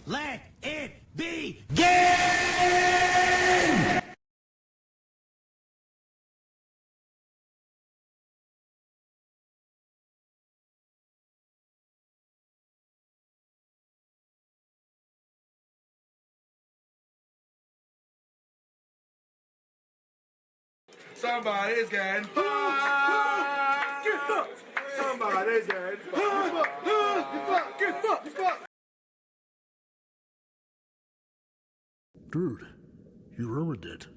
Let it begin! Somebody's getting fucked! Get fucked! Somebody's getting fucked! Get fucked! Get fucked! Dude, you ruined it.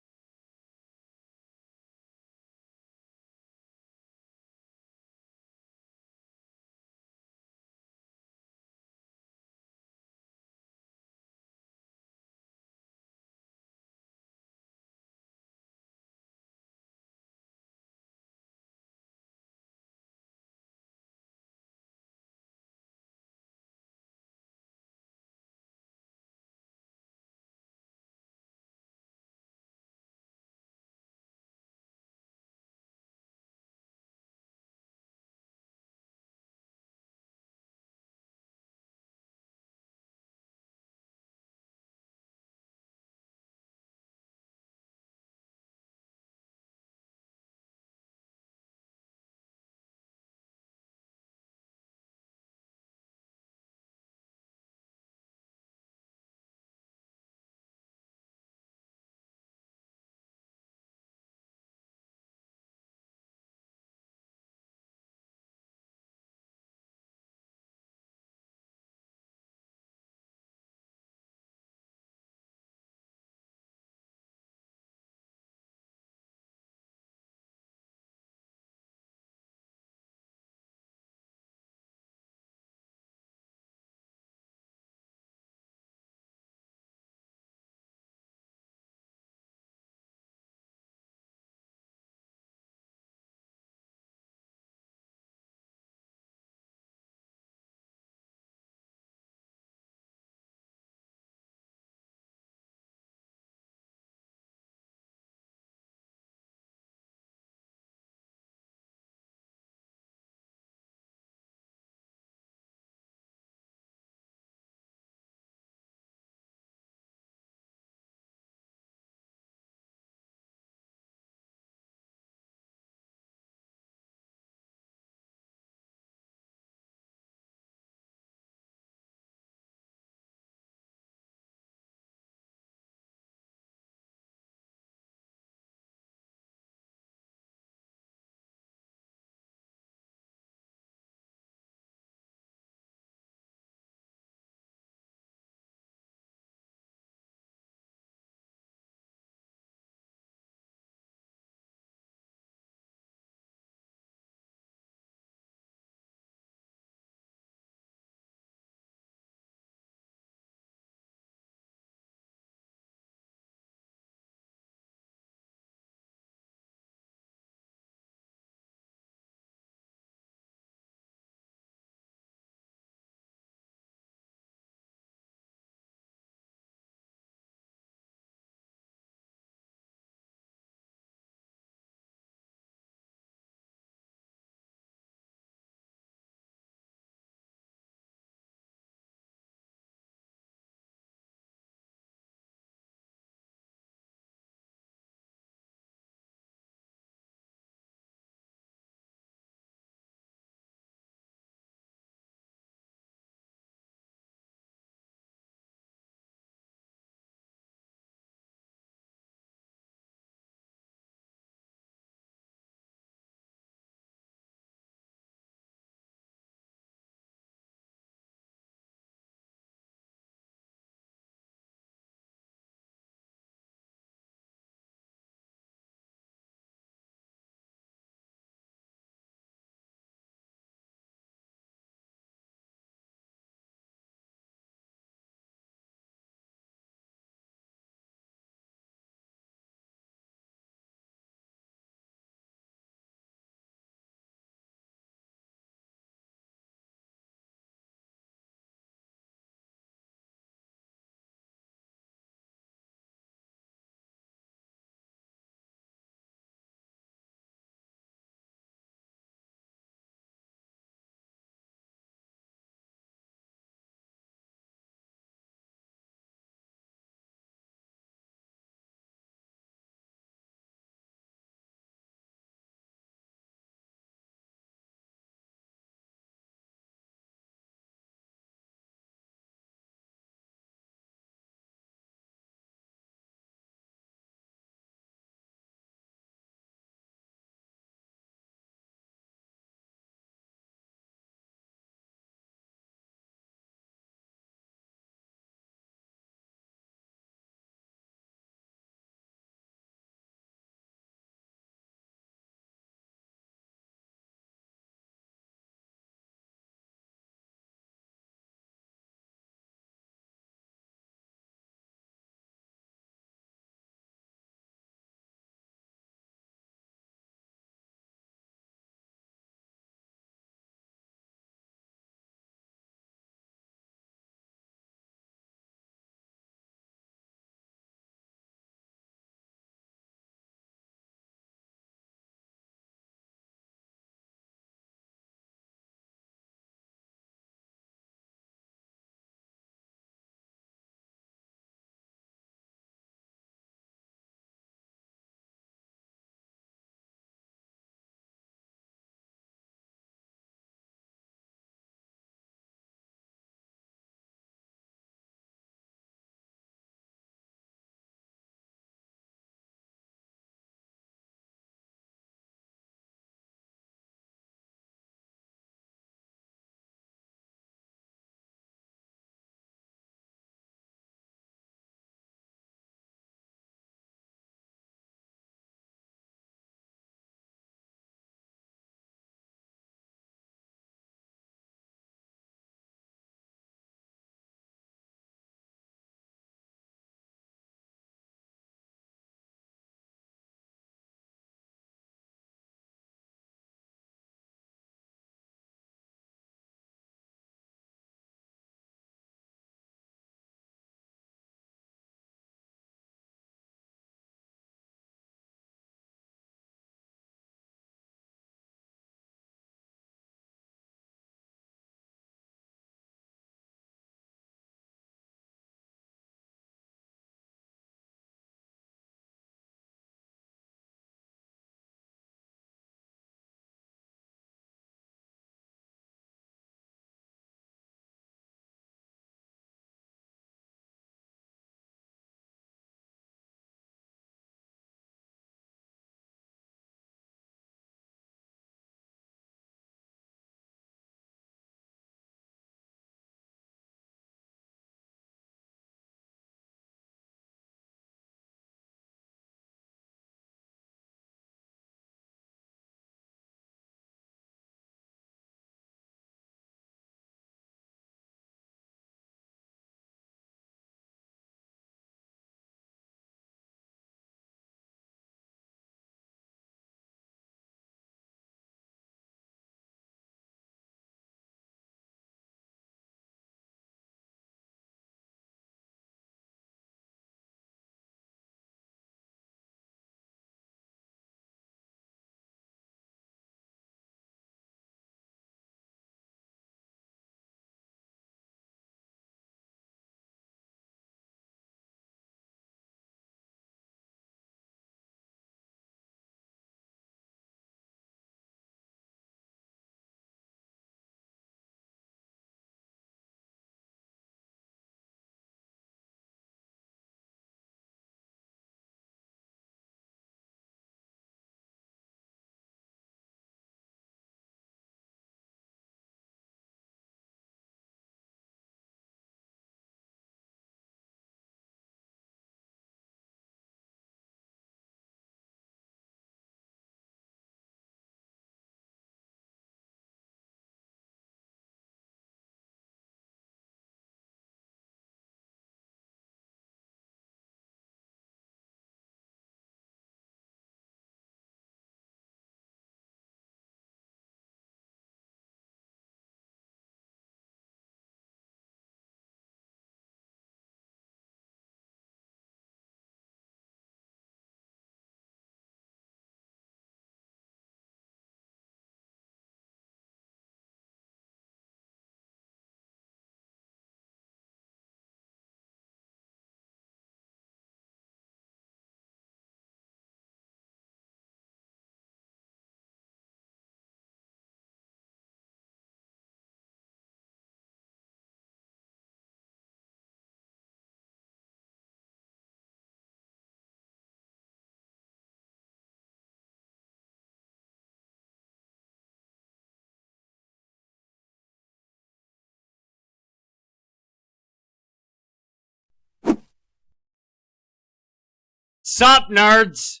Sup, nerds?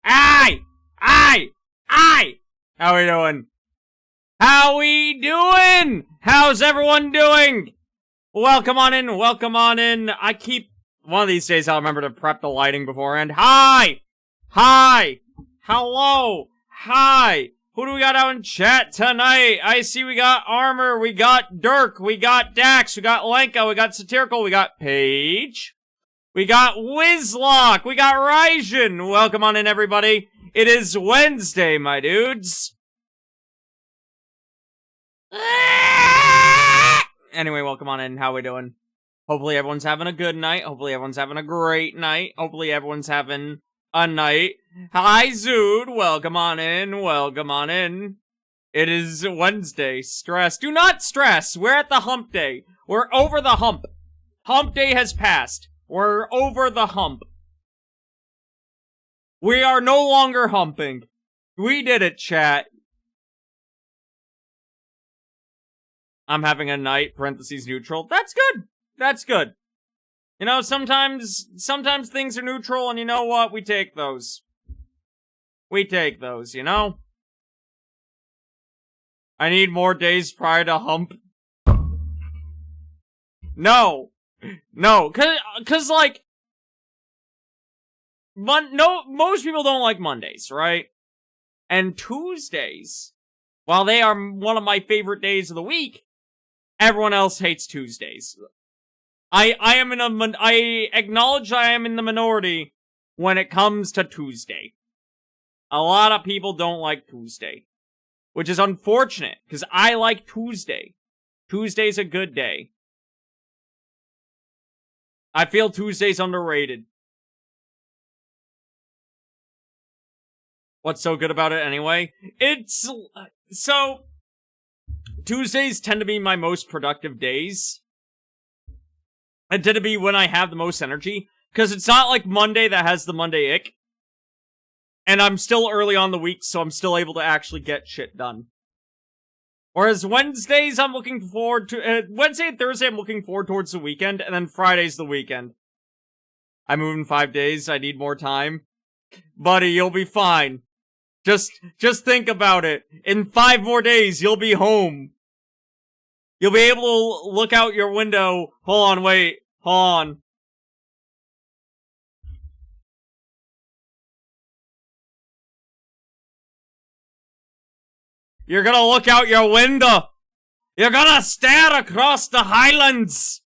Aye! Aye! Aye! How we doing? How we doing? How's everyone doing? Welcome on in, welcome on in. One of these days I'll remember to prep the lighting beforehand. Hi! Hi! Hello! Hi! Who do we got out in chat tonight? I see we got Armor, we got Dirk, we got Dax, we got Lenka, we got Satirical, we got Paige. We got Whizlock, we got Ryzen. Welcome on in, everybody. It is Wednesday, my dudes. Anyway, welcome on in. How we doing? Hopefully everyone's having a good night. Hopefully everyone's having a great night. Hopefully everyone's having a night. Hi, Zood. Welcome on in. Welcome on in. It is Wednesday. Stress. Do not stress. We're at the hump day. We're over the hump. Hump day has passed. We're over the hump. We are no longer humping. We did it, chat. I'm having a night, parentheses neutral. That's good. That's good. You know, sometimes things are neutral, and you know what? We take those. We take those, you know? I need more days prior to hump. No. No, cause like, most people don't like Mondays, right? And Tuesdays, while they are one of my favorite days of the week, everyone else hates Tuesdays. I acknowledge I am in the minority when it comes to Tuesday. A lot of people don't like Tuesday, which is unfortunate, because I like Tuesday. Tuesday's a good day. I feel Tuesday's underrated. What's so good about it anyway? So, Tuesdays tend to be my most productive days. It tend to be when I have the most energy, because it's not like Monday that has the Monday ick. And I'm still early on the week, so I'm still able to actually get shit done. Whereas Wednesdays, I'm looking forward to... Wednesday and Thursday, I'm looking forward towards the weekend, and then Friday's the weekend. I move in 5 days, I need more time. Buddy, you'll be fine. Just think about it. In 5 more days, you'll be home. You'll be able to look out your window. Hold on, wait. Hold on. You're gonna look out your window. You're gonna stare across the highlands.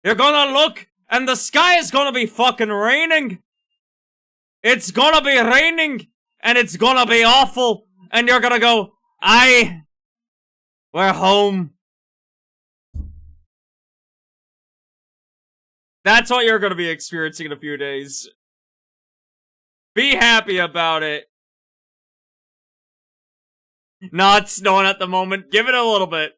You're gonna look, and the sky is gonna be fucking raining. It's gonna be raining, and it's gonna be awful, and you're gonna go, we're home. That's what you're gonna be experiencing in a few days. Be happy about it. Not snowing at the moment. Give it a little bit.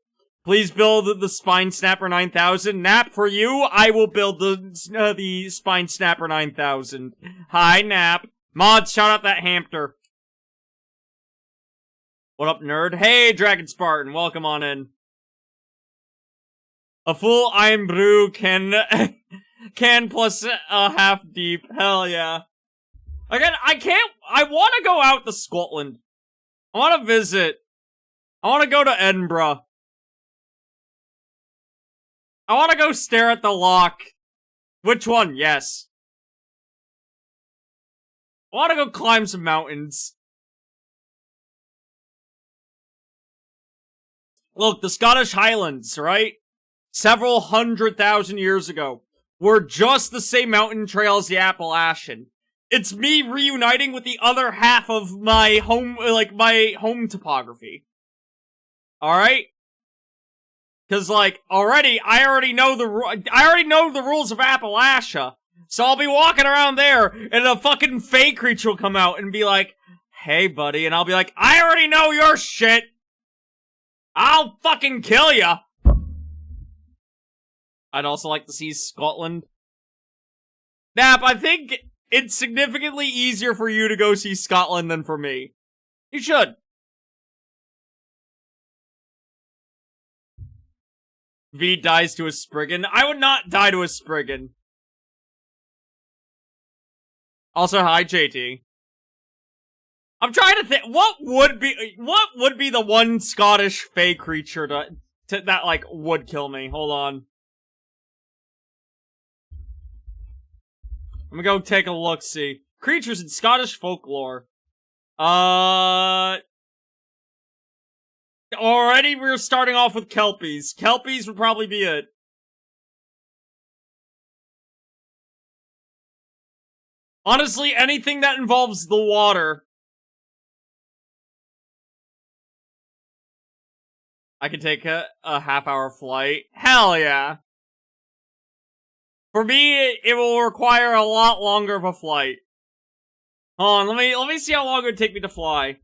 Please build the Spine Snapper 9000. Nap, for you, I will build the Spine Snapper 9000. Hi, Nap. Mods, shout out that hamster. What up, nerd? Hey, Dragon Spartan, welcome on in. A full Iron Brew can plus a half deep. Hell yeah. Again, I want to go out to Scotland. I want to visit. I want to go to Edinburgh. I want to go stare at the loch. Which one? Yes. I want to go climb some mountains. Look, the Scottish Highlands, right? Several 100,000 years ago, were just the same mountain trail as the Appalachian. It's me reuniting with the other half of my home, my home topography. Alright? Cause, I already know the rules of Appalachia. So I'll be walking around there, and a fucking fey creature will come out and be like, hey, buddy, and I'll be like, I already know your shit! I'll fucking kill ya! I'd also like to see Scotland. Nap, I think it's significantly easier for you to go see Scotland than for me. You should. V dies to a Spriggan. I would not die to a Spriggan. Also, hi, JT. I'm trying to think, what would be the one Scottish fey creature that, like, would kill me? Hold on. I'm gonna go take a look-see. Creatures in Scottish folklore. Already we're starting off with Kelpies. Kelpies would probably be it. Honestly, anything that involves the water. I can take a half-hour flight. Hell yeah. For me, it will require a lot longer of a flight. Hold on, let me see how long it would take me to fly.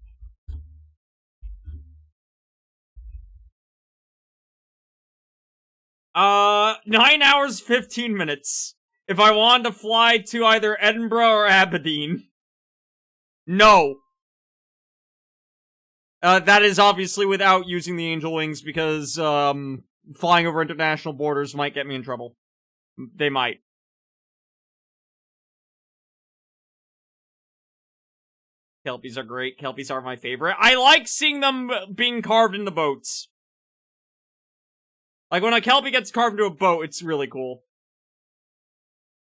Uh, 9 hours, 15 minutes. If I wanted to fly to either Edinburgh or Aberdeen. No. That is obviously without using the angel wings because, flying over international borders might get me in trouble. They might. Kelpies are great. Kelpies are my favorite. I like seeing them being carved into boats. Like, when a Kelpie gets carved into a boat, it's really cool.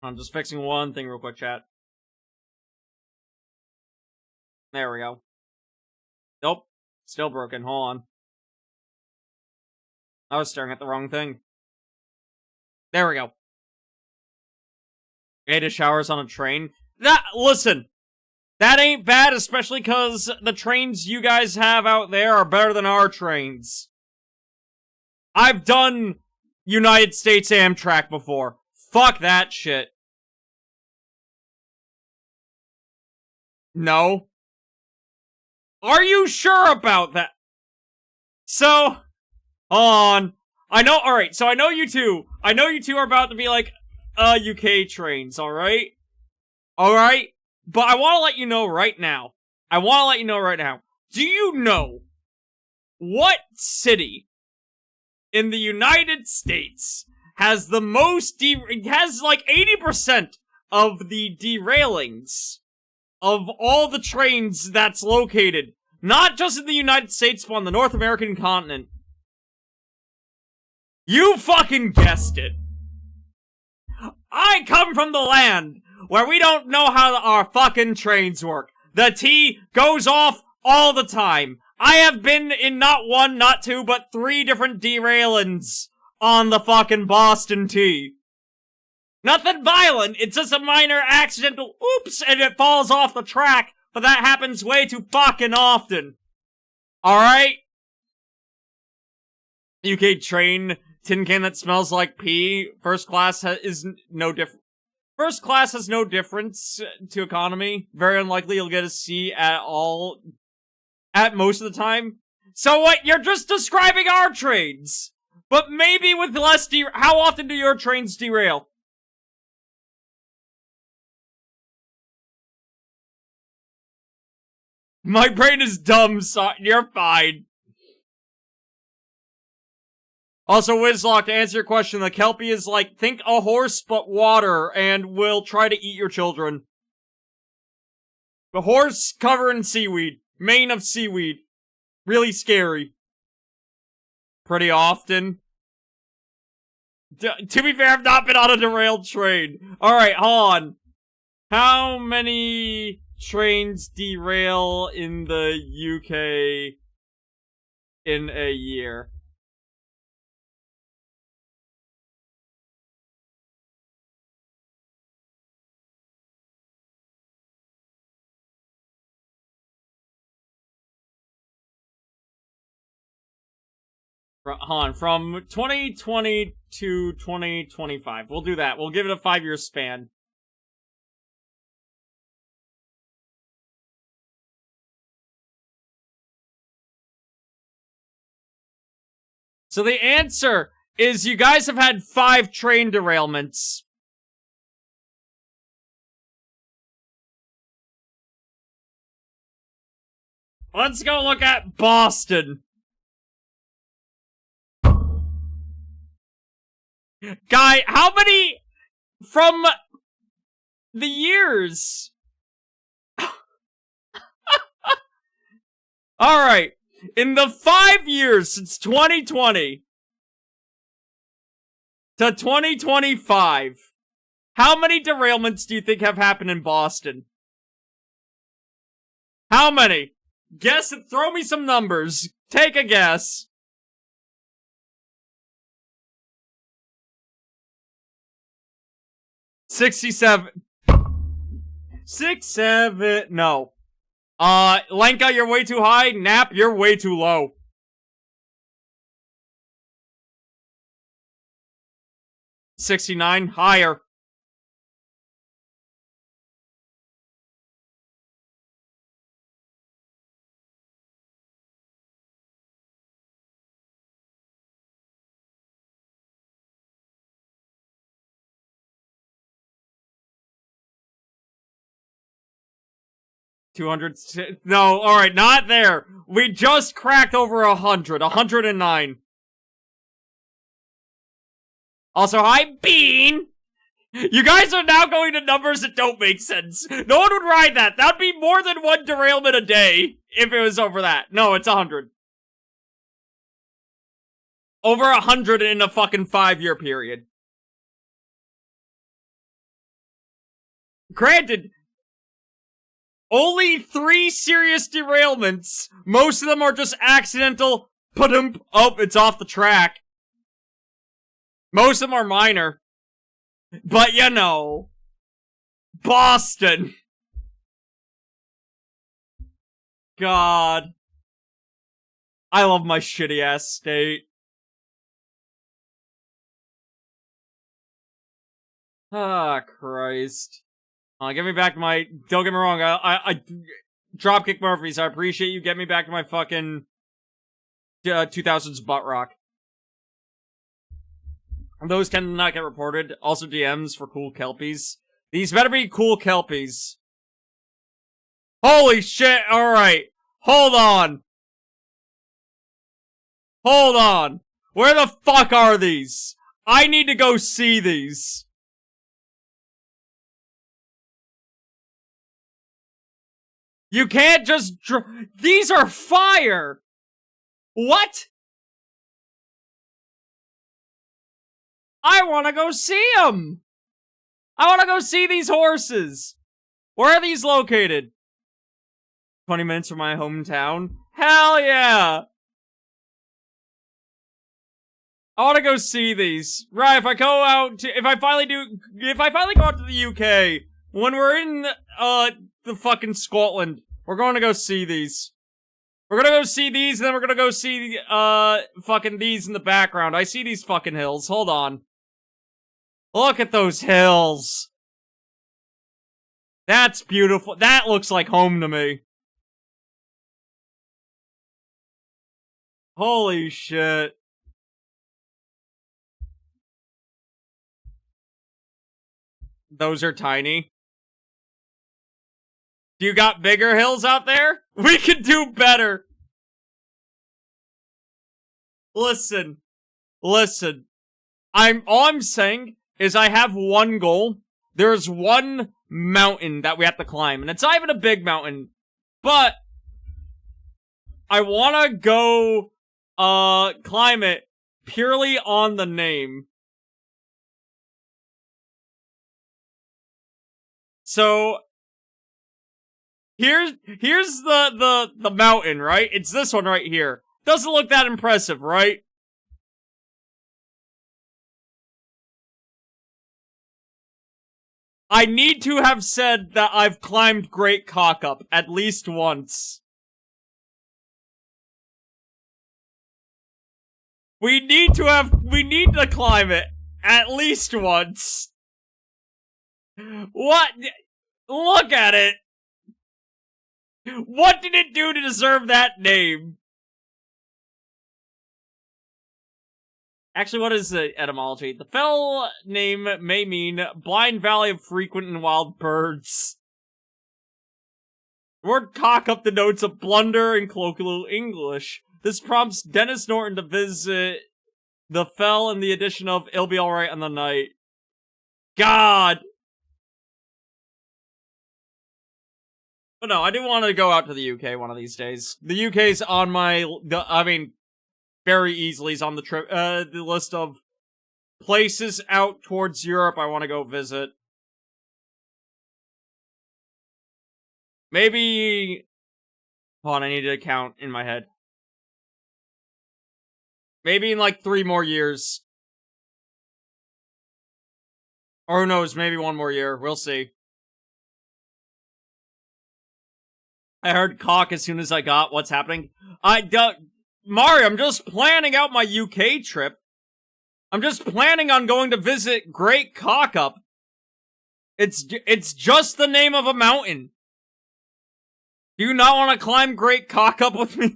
I'm just fixing one thing real quick, chat. There we go. Nope. Still broken. Hold on. I was staring at the wrong thing. There we go. 8 showers on a train. Listen. That ain't bad, especially because the trains you guys have out there are better than our trains. I've done United States Amtrak before. Fuck that shit. No. Are you sure about that? So, on. Alright, so I know you two are about to be like, UK trains, alright? Alright? But I want to let you know right now. Do you know what city in the United States has the most has like 80% of the derailings of all the trains that's located, not just in the United States, but on the North American continent? You fucking guessed it. I come from the land where we don't know how our fucking trains work. The T goes off all the time. I have been in not one, not two, but 3 different derailings on the fucking Boston T. Nothing violent, it's just a minor accidental oops and it falls off the track, but that happens way too fucking often. Alright? UK train, tin can that smells like pee, first class is no different. First class has no difference to economy. Very unlikely you'll get a C at all. At most of the time. So what? You're just describing our trains. But maybe with less how often do your trains derail? My brain is dumb, so you're fine. Also, Wizlock, to answer your question, the Kelpie is like, think a horse but water, and will try to eat your children. The horse covered in seaweed. Mane of seaweed. Really scary. Pretty often. To be fair, I've not been on a derailed train. Alright, hold on. How many trains derail in the UK in a year? Hold on, from 2020 to 2025. We'll do that. We'll give it a 5-year span. So the answer is you guys have had 5 train derailments. Let's go look at Boston. Guy, how many from the years Alright. In the 5 years since 2020 to 2025, how many derailments do you think have happened in Boston? How many? Guess it. Throw me some numbers. Take a guess. 67. 67. No. Lenka, you're way too high. Nap, you're way too low. 69. Higher. 200. No, alright, not there. We just cracked over 100. 109. Also, hi, Bean! You guys are now going to numbers that don't make sense. No one would ride that. That'd be more than one derailment a day if it was over that. No, it's 100. Over 100 in a fucking 5-year period. Granted, only 3 serious derailments. Most of them are just accidental. Oh, it's off the track. Most of them are minor. But you know. Boston. God. I love my shitty ass state. Ah, Christ. Get me back to my... Don't get me wrong, I Dropkick Murphys, I appreciate you. Get me back to my fucking 2000s butt rock. Those tend to not get reported. Also DMs for cool Kelpies. These better be cool Kelpies. Holy shit, alright. Hold on. Hold on. Where the fuck are these? I need to go see these. You can't just these are fire! What? I wanna go see them! I wanna go see these horses! Where are these located? 20 minutes from my hometown? Hell yeah! I wanna go see these. Right, if I finally go out to the UK, when we're in, the fucking Scotland, we're going to go see these. We're gonna go see these, and then we're gonna go see, fucking these in the background. I see these fucking hills. Hold on. Look at those hills. That's beautiful. That looks like home to me. Holy shit. Those are tiny. Do you got bigger hills out there? We can do better. Listen. Listen. All I'm saying is I have one goal. There's one mountain that we have to climb, and it's not even a big mountain, but I wanna go, climb it purely on the name. So, here's the mountain, right? It's this one right here. Doesn't look that impressive, right? I need to have said that I've climbed Great Cock Up at least once. We need to climb it at least once. What? Look at it. What did it do to deserve that name? Actually, what is the etymology? The fell name may mean blind valley of frequent and wild birds. The word cock up denotes a blunder in colloquial English. This prompts Dennis Norton to visit the fell in the edition of It'll Be Alright on the Night. God! But no, I do want to go out to the UK one of these days. The UK's on my, very easily is on the list of places out towards Europe I want to go visit. Maybe, hold on, I need to count in my head. Maybe in like 3 more years. Or who knows, maybe 1 more year. We'll see. I heard cock as soon as I got what's happening. Mario, I'm just planning out my UK trip. I'm just planning on going to visit Great Cockup. It's just the name of a mountain. Do you not want to climb Great Cockup with me?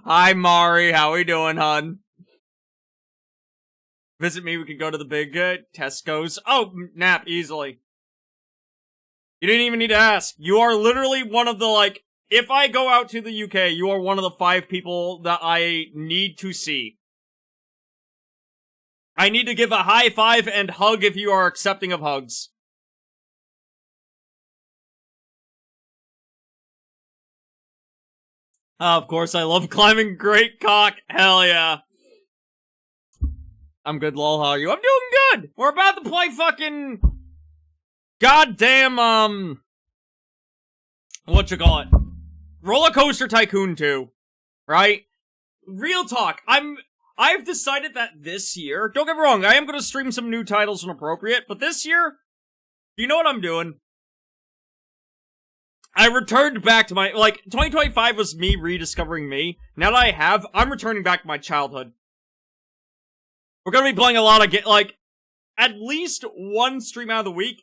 Hi, Mari. How we doing, hun? Visit me. We could go to the big Tesco's. Oh, nap easily. You didn't even need to ask. You are literally one of the, like, if I go out to the UK, you are one of the 5 people that I need to see. I need to give a high five and hug if you are accepting of hugs. Of course, I love climbing Great Cock. Hell yeah. I'm good, lol. How are you? I'm doing good. We're about to play fucking goddamn, whatchamacallit? Roller Coaster Tycoon 2. Right? Real talk. I've decided that this year, don't get me wrong, I am gonna stream some new titles when appropriate, but this year, you know what I'm doing? I returned back to my, 2025 was me rediscovering me. Now that I'm returning back to my childhood. We're gonna be playing a lot of, at least 1 stream out of the week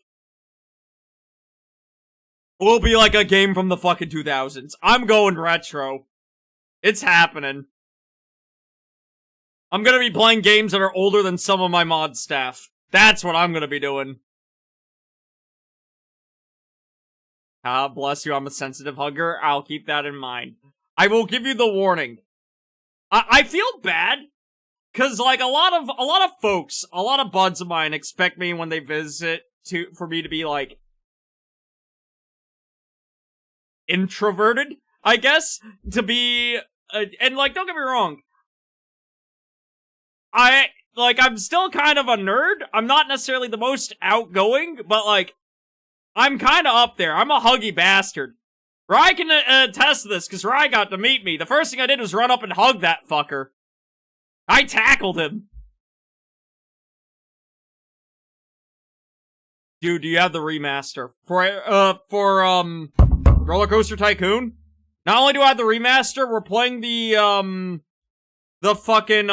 will be like a game from the fucking 2000s. I'm going retro. It's happening. I'm gonna be playing games that are older than some of my mod staff. That's what I'm gonna be doing. Ah, bless you, I'm a sensitive hugger. I'll keep that in mind. I will give you the warning. I feel bad, cause like a lot of folks, a lot of buds of mine expect me when they visit for me to be like introverted, I guess, to be, and like, don't get me wrong. I'm still kind of a nerd. I'm not necessarily the most outgoing, but like, I'm kind of up there. I'm a huggy bastard. Rye can attest to this, because Rye got to meet me. The first thing I did was run up and hug that fucker. I tackled him. Dude, do you have the remaster? For Roller Coaster Tycoon? Not only do I have the remaster, we're playing the fucking,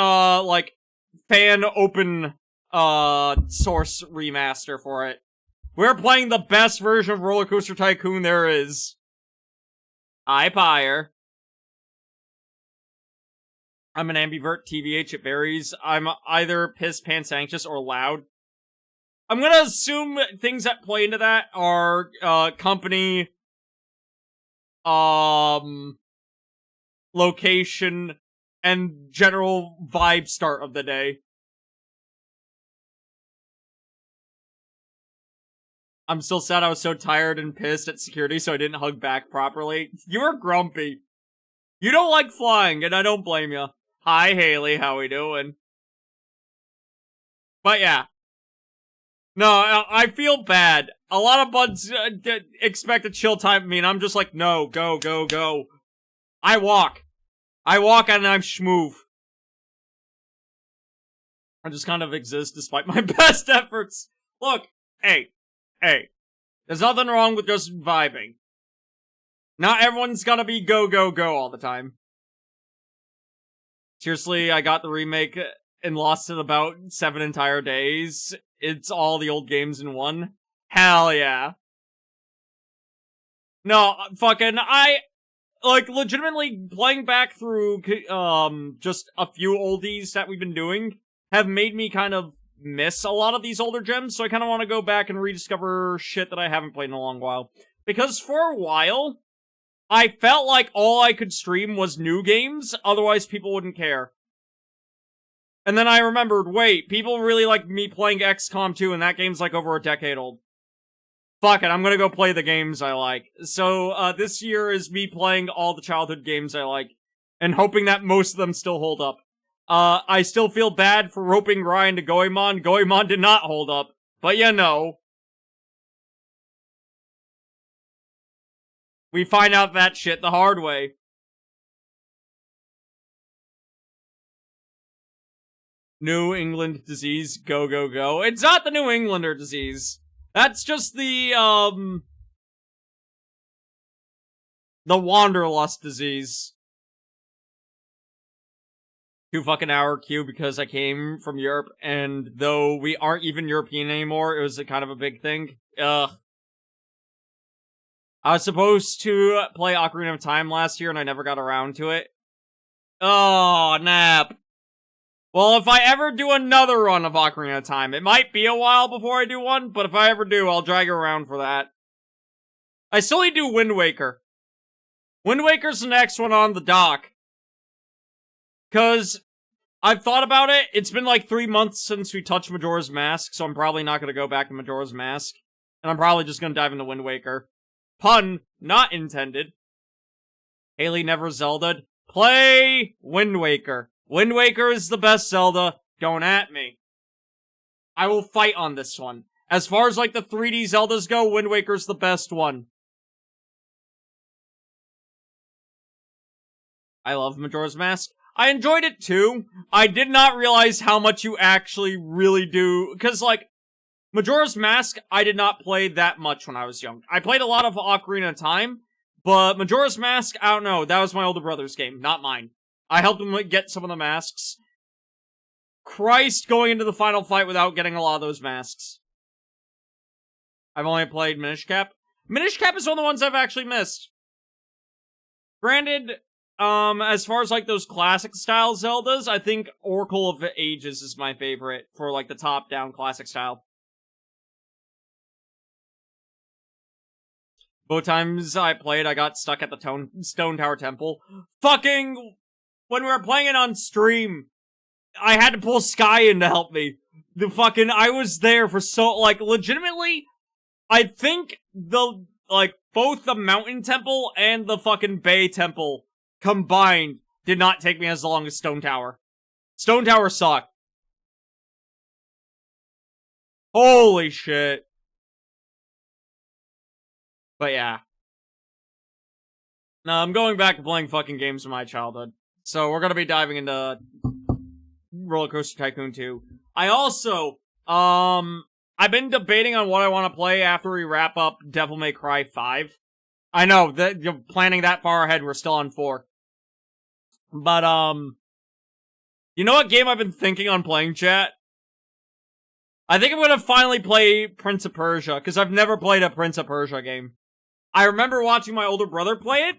fan open, source remaster for it. We're playing the best version of Roller Coaster Tycoon there is. Hi, Pyre. I'm an ambivert, TBH, it varies. I'm either piss pants anxious or loud. I'm gonna assume things that play into that are, company, location, and general vibe start of the day. I'm still sad I was so tired and pissed at security, so I didn't hug back properly. You were grumpy. You don't like flying, and I don't blame you. Hi, Haley, how we doing? But yeah. No, I feel bad. A lot of buds expect a chill time of me, and I'm just like, no, go, go, go. I walk and I'm schmoove. I just kind of exist despite my best efforts. Look, hey, there's nothing wrong with just vibing. Not everyone's gonna be go, go, go all the time. Seriously, I got the remake and lost it about 7 entire days. It's all the old games in one. Hell yeah. No, fucking, legitimately playing back through, just a few oldies that we've been doing have made me kind of miss a lot of these older gems, so I kind of want to go back and rediscover shit that I haven't played in a long while. Because for a while, I felt like all I could stream was new games, otherwise people wouldn't care. And then I remembered, wait, people really like me playing XCOM 2, and that game's like over a decade old. fuck it, I'm gonna go play the games I like. So, this year is me playing all the childhood games I like, and hoping that most of them still hold up. I still feel bad for roping Ryan to Goemon. Goemon did not hold up, but you know. We find out that shit the hard way. New England disease, go, go, go. It's not the New Englander disease. That's just the Wanderlust disease. 2 fucking hour queue because I came from Europe, and though we aren't even European anymore, it was a kind of a big thing. Ugh. I was supposed to play Ocarina of Time last year, and I never got around to it. Oh, nap. Well, if I ever do another run of Ocarina of Time, it might be a while before I do one, but if I ever do, I'll drag you around for that. I still need to do Wind Waker. Wind Waker's the next one on the dock. Cause I've thought about it. It's been like 3 months since we touched Majora's Mask, so I'm probably not gonna go back to Majora's Mask. And I'm probably just gonna dive into Wind Waker. Pun not intended. Haley never Zelda'd. Play Wind Waker. Wind Waker is the best Zelda. Don't at me. I will fight on this one. As far as like the 3D Zeldas go, Wind Waker's the best one. I love Majora's Mask. I enjoyed it too. I did not realize how much you actually really do. Because like, Majora's Mask, I did not play that much when I was young. I played a lot of Ocarina of Time, but Majora's Mask, I don't know. That was my older brother's game, not mine. I helped him get some of the masks. Christ, going into the final fight without getting a lot of those masks. I've only played Minish Cap. Minish Cap is one of the ones I've actually missed. Granted, as far as like those classic style Zeldas, I think Oracle of Ages is my favorite for like the top-down classic style. Both times I played, I got stuck at the Stone Tower Temple. Fucking... When we were playing it on stream, I had to pull Sky in to help me. I was there for so, like, legitimately, I think both the Mountain Temple and the fucking Bay Temple combined did not take me as long as Stone Tower. Stone Tower sucked. Holy shit. But yeah. No, I'm going back to playing fucking games from my childhood. So we're gonna be diving into Roller Coaster Tycoon 2. I also, I've been debating on what I want to play after we wrap up Devil May Cry 5. I know, that you're planning that far ahead, we're still on 4. But, you know what game I've been thinking on playing, chat? I think I'm gonna finally play Prince of Persia, because I've never played a Prince of Persia game. I remember watching my older brother play it,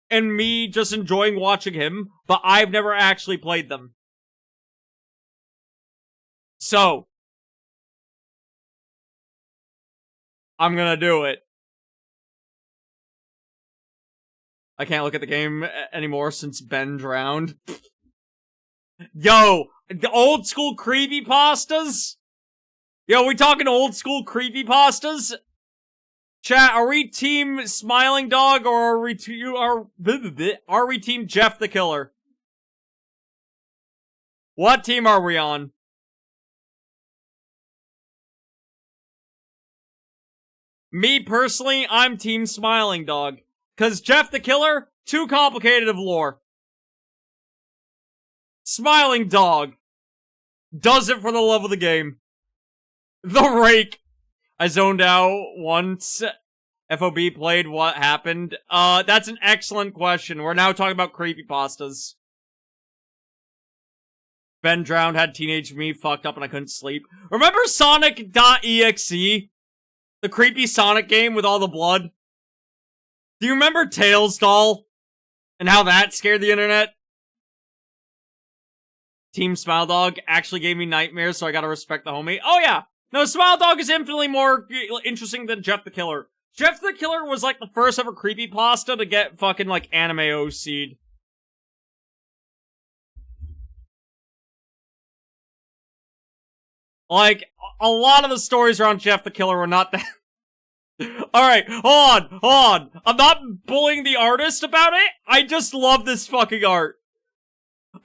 and me just enjoying watching him, but I've never actually played them. So, I'm gonna do it. I can't look at the game anymore since Ben drowned. Yo, the old school creepypastas? Yo, we talking old school creepypastas? Chat, are we team Smiling Dog or are we team Jeff the Killer? What team are we on? Me personally, I'm team Smiling Dog. Cause Jeff the Killer, too complicated of lore. Smiling Dog does it for the love of the game. The Rake. I zoned out once FOB played what happened. That's an excellent question. We're now talking about creepypastas. Ben drowned, had teenage me fucked up and I couldn't sleep. Remember Sonic.exe? The creepy Sonic game with all the blood? Do you remember Tails Doll? And how that scared the internet? Team Smile Dog actually gave me nightmares, so I gotta respect the homie. Oh yeah! No, Smile Dog is infinitely more interesting than Jeff the Killer. Jeff the Killer was like the first ever creepypasta to get fucking like anime OC'd. Like, a lot of the stories around Jeff the Killer were not that... Alright, hold on. I'm not bullying the artist about it. I just love this fucking art.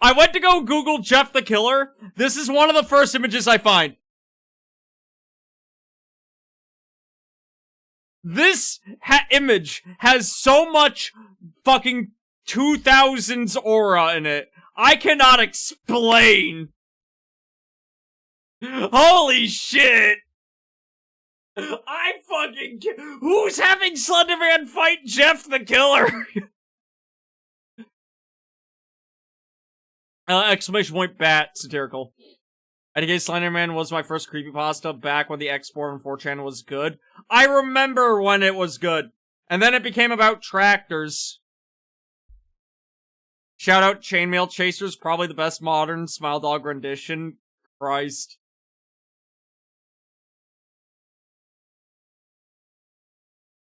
I went to go Google Jeff the Killer. This is one of the first images I find. This image has so much fucking 2000s aura in it. I cannot explain. Holy shit. I fucking... Who's having Slenderman fight Jeff the Killer? Exclamation point bat, satirical. I guess Slenderman was my first creepypasta back when the export on 4chan was good. I remember when it was good. And then it became about tractors. Shout out Chainmail Chasers, probably the best modern Smile Dog rendition. Christ.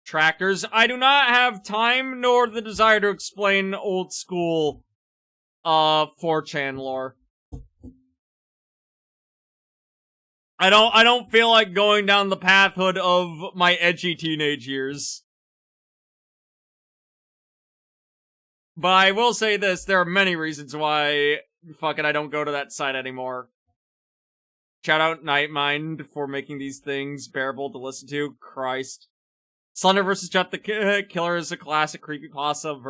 Tractors. I do not have time nor the desire to explain old school 4chan lore. I don't feel like going down the pathhood of my edgy teenage years. But I will say this, there are many reasons why fucking I don't go to that site anymore. Shout out Nightmind for making these things bearable to listen to. Christ. Slender vs. Jeff the Killer is a classic creepypasta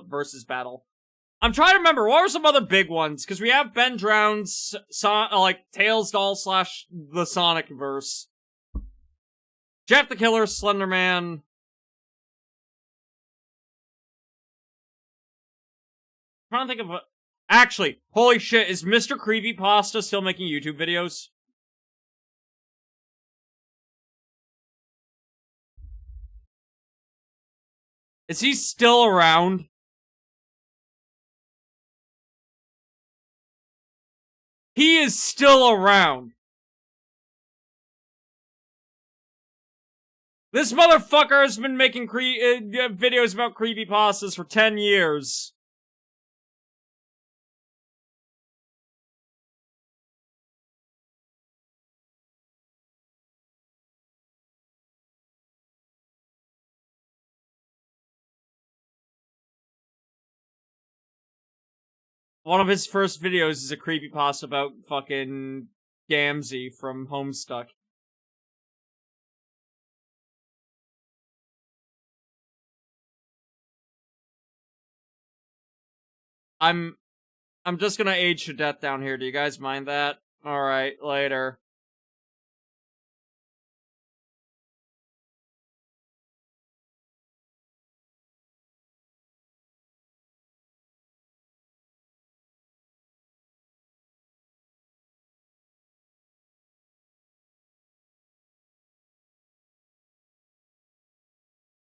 versus battle. I'm trying to remember, what were some other big ones? Because we have Ben Drown's, Tails Doll / the Sonic verse. Jeff the Killer, Slenderman. I'm trying to think of actually, holy shit, is Mr. Creepypasta still making YouTube videos? Is he still around? He is still around. This motherfucker has been making videos about creepypastas for 10 years. One of his first videos is a creepypasta about fucking Gamzee from Homestuck. I'm just gonna age to death down here. Do you guys mind that? Alright, later.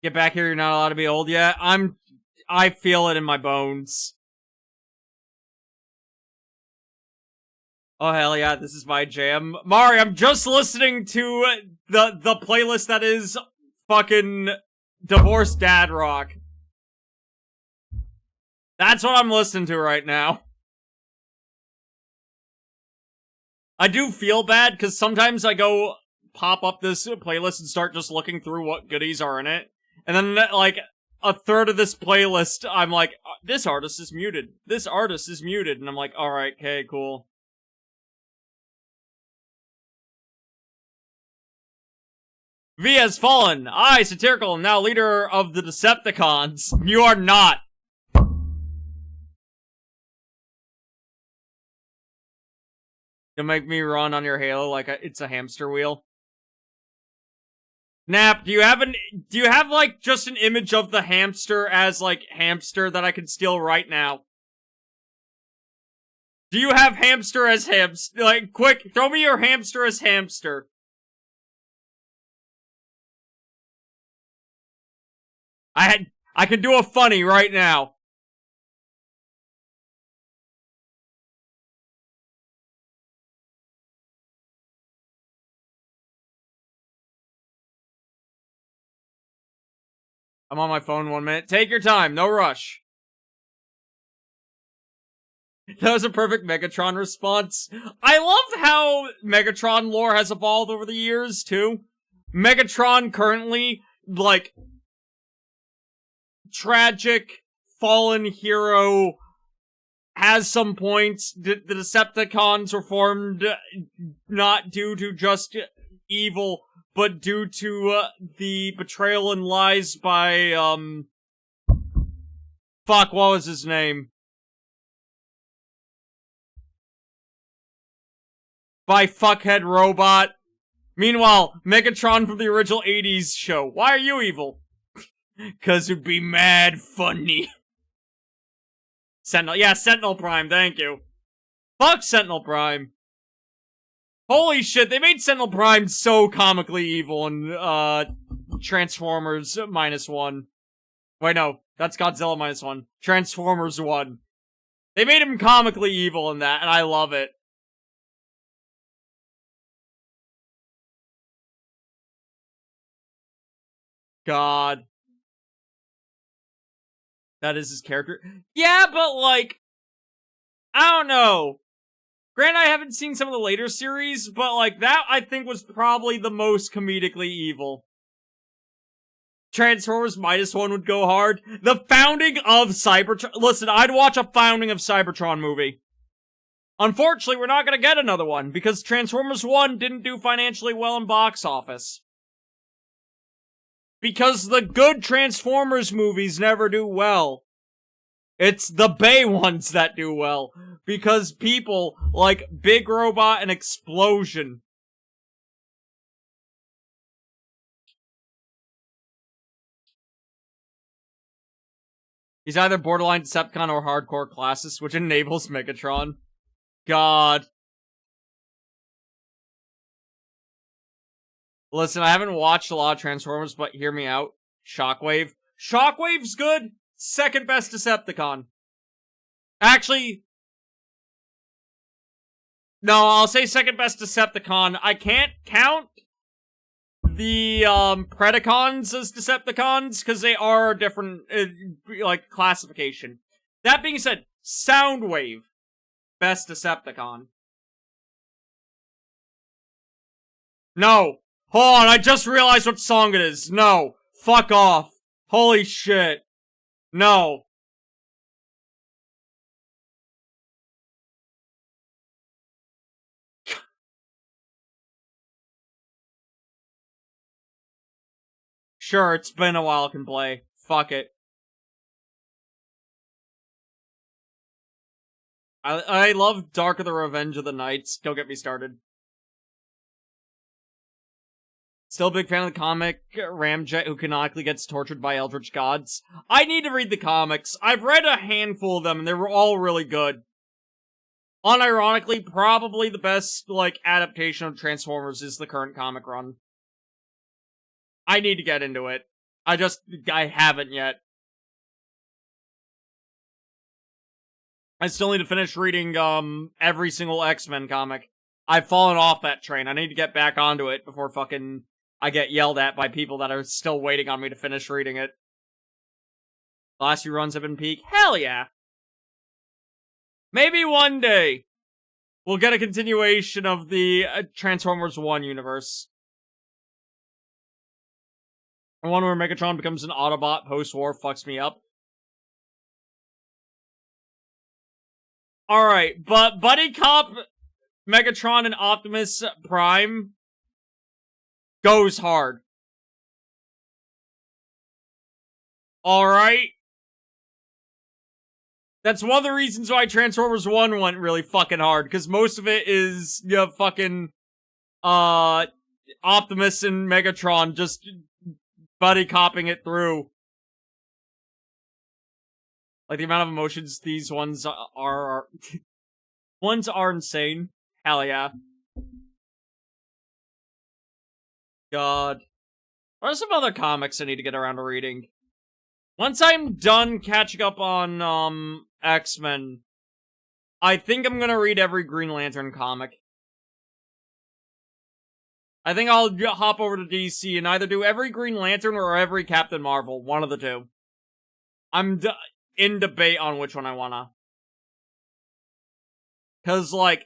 Get back here, you're not allowed to be old yet. I feel it in my bones. Oh hell yeah, this is my jam. Mari, I'm just listening to the playlist that is fucking Divorced Dad Rock. That's what I'm listening to right now. I do feel bad, because sometimes I go pop up this playlist and start just looking through what goodies are in it. And then, like, a third of this playlist, I'm like, this artist is muted. This artist is muted. And I'm like, alright, okay, cool. V has fallen. I, Satirical, am now leader of the Decepticons. You are not. You'll make me run on your Halo like it's a hamster wheel. Nap, do you have like just an image of the hamster as like hamster that I can steal right now? Do you have hamster as hamster? Like, quick, throw me your hamster as hamster. I can do a funny right now. I'm on my phone 1 minute. Take your time, no rush. That was a perfect Megatron response. I love how Megatron lore has evolved over the years, too. Megatron currently, like, tragic, fallen hero, has some points. The Decepticons were formed not due to just evil, but due to the betrayal and lies by, fuck, what was his name? By Fuckhead Robot. Meanwhile, Megatron from the original 80s show. Why are you evil? 'Cause it'd be mad funny. Sentinel. Yeah, Sentinel Prime, thank you. Fuck Sentinel Prime. Holy shit, they made Sentinel Prime so comically evil in, Transformers -1. Wait, no. That's Godzilla -1. Transformers 1. They made him comically evil in that, and I love it. God. That is his character. Yeah, but like, I don't know. Granted, I haven't seen some of the later series, but like, that I think was probably the most comedically evil. Transformers -1 would go hard. The founding of Cybertron. Listen, I'd watch a founding of Cybertron movie. Unfortunately, we're not gonna get another one, because Transformers 1 didn't do financially well in box office. Because the good Transformers movies never do well. It's the Bay ones that do well. Because people like Big Robot and Explosion. He's either borderline Decepticon or hardcore classist, which enables Megatron. God. Listen, I haven't watched a lot of Transformers, but hear me out. Shockwave. Shockwave's good. Second best Decepticon. Actually, no, I'll say second best Decepticon. I can't count the, Predacons as Decepticons, because they are a different, like, classification. That being said, Soundwave. Best Decepticon. No. Hold on, I just realized what song it is. No. Fuck off. Holy shit. No. Sure, it's been a while I can play. Fuck it. I love Dark of the Revenge of the Knights. Don't get me started. Still a big fan of the comic Ramjet, who canonically gets tortured by eldritch gods. I need to read the comics. I've read a handful of them, and they were all really good. Unironically, probably the best, like, adaptation of Transformers is the current comic run. I need to get into it. I haven't yet. I still need to finish reading, every single X-Men comic. I've fallen off that train. I need to get back onto it before fucking I get yelled at by people that are still waiting on me to finish reading it. The last few runs have been peak. Hell yeah! Maybe one day we'll get a continuation of the Transformers 1 universe. The one where Megatron becomes an Autobot post-war fucks me up. Alright, but Buddy Cop, Megatron, and Optimus Prime goes hard. Alright? That's one of the reasons why Transformers 1 went really fucking hard, because most of it is, you know, fucking, Optimus and Megatron just buddy copping it through. Like, the amount of emotions these ones are ones are insane. Hell yeah. God. What are some other comics I need to get around to reading? Once I'm done catching up on, X-Men, I think I'm gonna read every Green Lantern comic. I think I'll hop over to DC and either do every Green Lantern or every Captain Marvel. One of the two. I'm in debate on which one I wanna. Cause, like,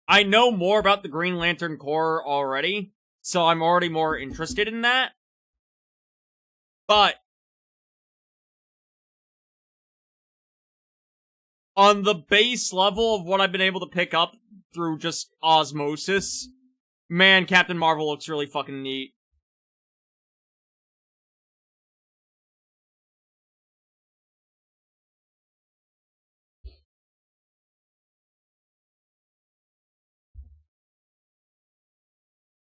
I know more about the Green Lantern Corps already, So I'm already more interested in that. But on the base level of what I've been able to pick up through just osmosis, man, Captain Marvel looks really fucking neat.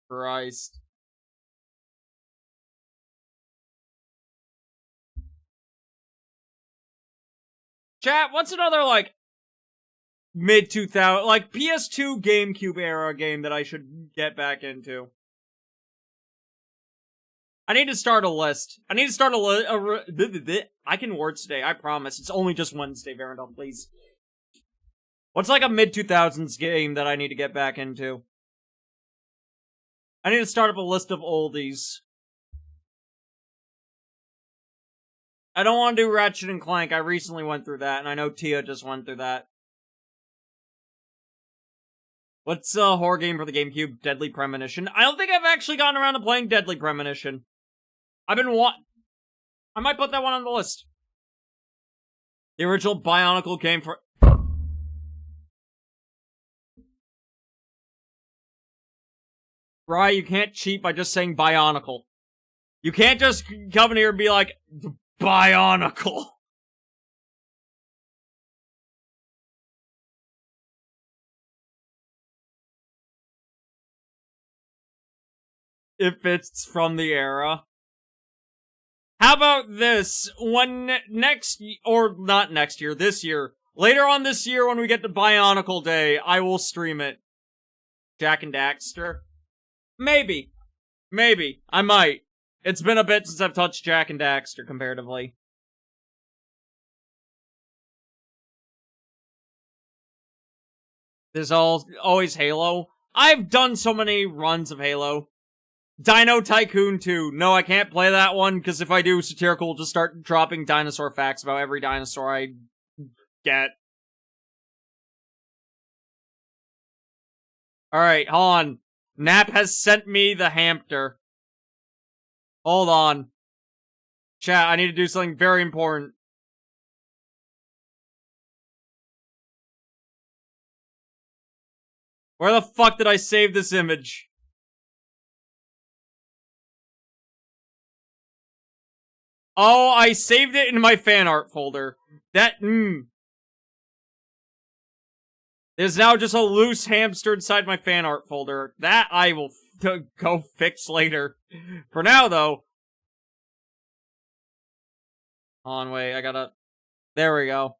Christ. Chat, what's another, like, mid-2000, like, PS2 GameCube era game that I should get back into? I need to start a list. I need to start a list. I can words today, I promise. It's only just Wednesday, Varandal, please. What's like a mid-2000s game that I need to get back into? I need to start up a list of oldies. I don't want to do Ratchet and Clank. I recently went through that, and I know Tia just went through that. What's a horror game for the GameCube? Deadly Premonition. I don't think I've actually gotten around to playing Deadly Premonition. I might put that one on the list. The original Bionicle game for... Rye, you can't cheat by just saying Bionicle. You can't just come in here and be like, Bionicle. If it's from the era. How about this? When or not next year, this year. Later on this year when we get to Bionicle Day, I will stream it. Jak and Daxter. Maybe. Maybe. I might. It's been a bit since I've touched Jak and Daxter, comparatively. There's always Halo. I've done so many runs of Halo. Dino Tycoon 2. No, I can't play that one, because if I do, Satirical will just start dropping dinosaur facts about every dinosaur I get. Alright, hold on. Nap has sent me the hamster. Hold on. Chat, I need to do something very important. Where the fuck did I save this image? Oh, I saved it in my fan art folder. There's now just a loose hamster inside my fan art folder. That I will go fix later. For now, though. Hold on, wait, I gotta... There we go.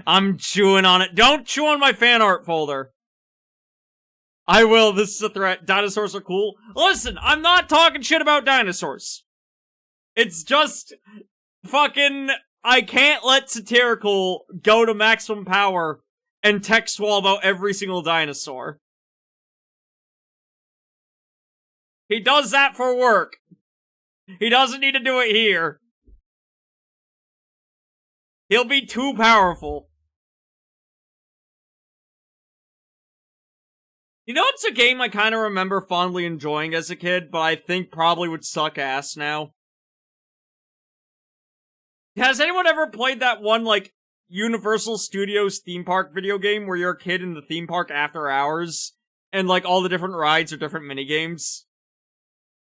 I'm chewing on it. Don't chew on my fan art folder. I will, this is a threat. Dinosaurs are cool. Listen, I'm not talking shit about dinosaurs. It's just... fucking... I can't let Satirical go to maximum power and text wall about every single dinosaur. He does that for work. He doesn't need to do it here. He'll be too powerful. You know, it's a game I kind of remember fondly enjoying as a kid, but I think probably would suck ass now. Has anyone ever played that one, like, Universal Studios theme park video game where you're a kid in the theme park after hours, and, like, all the different rides are different minigames?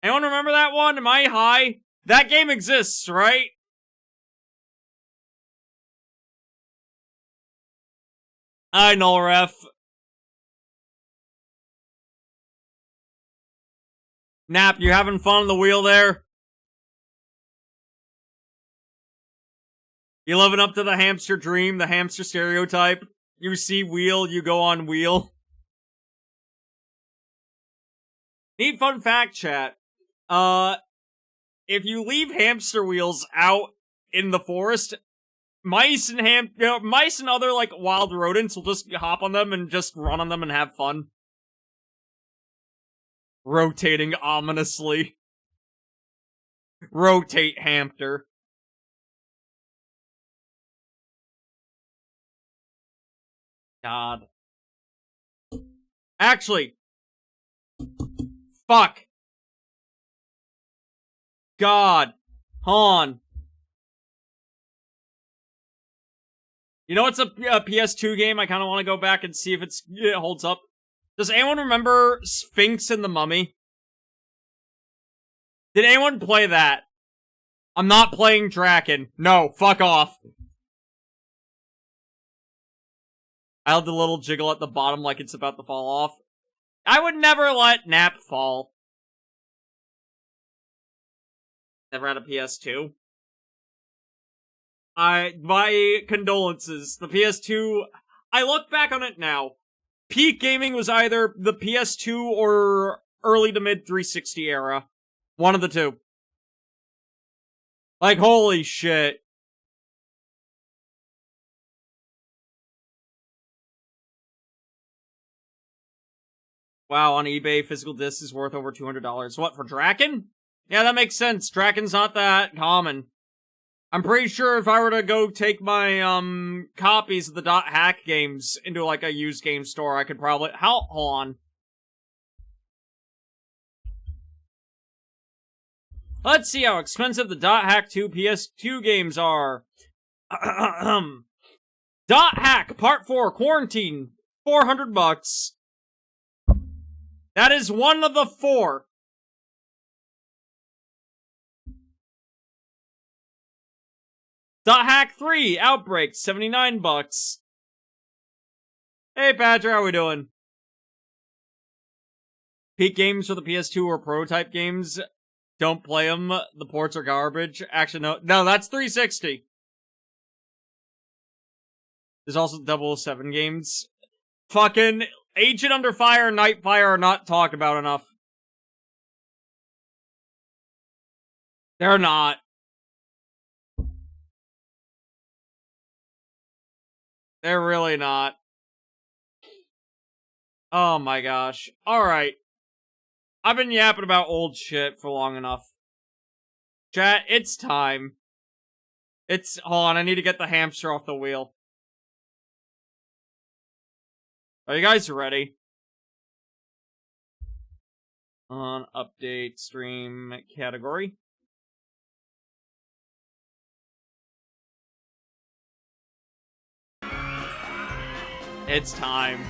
Anyone remember that one? Am I high? That game exists, right? I know, ref. Nap, you having fun on the wheel there? You living up to the hamster dream, the hamster stereotype? You see wheel, you go on wheel. Neat fun fact, chat. If you leave hamster wheels out in the forest, mice and other, like, wild rodents will just hop on them and just run on them and have fun. Rotating ominously. Rotate hamster. God. Actually. Fuck. God. Hold on. You know what's a PS2 game I kind of want to go back and see if it holds up? Does anyone remember Sphinx and the Mummy? Did anyone play that? I'm not playing Draken. No, fuck off. I have the little jiggle at the bottom like it's about to fall off. I would never let Nap fall. Never had a PS2. My condolences. The PS2, I look back on it now. Peak gaming was either the PS2 or early to mid 360 era. One of the two. Like, holy shit. Wow, on eBay, physical disc is worth over $200. What, for Draken? Yeah, that makes sense. Draken's not that common. I'm pretty sure if I were to go take my, copies of the .hack games into, like, a used game store, I could probably... Hold on. Let's see how expensive the .hack 2 PS2 games are. .hack Part 4 Quarantine, $400. That is one of the 4. .hack 3 Outbreak, $79. Hey Patrick, how we doing? Peak games for the PS2 or prototype games. Don't play them. The ports are garbage. Actually, no, that's 360. There's also 007 games. Fucking Agent Under Fire and Nightfire are not talked about enough. They're not. They're really not. Oh my gosh. Alright. I've been yapping about old shit for long enough. Chat, it's time. Hold on, I need to get the hamster off the wheel. Are you guys ready? On update stream category. It's time.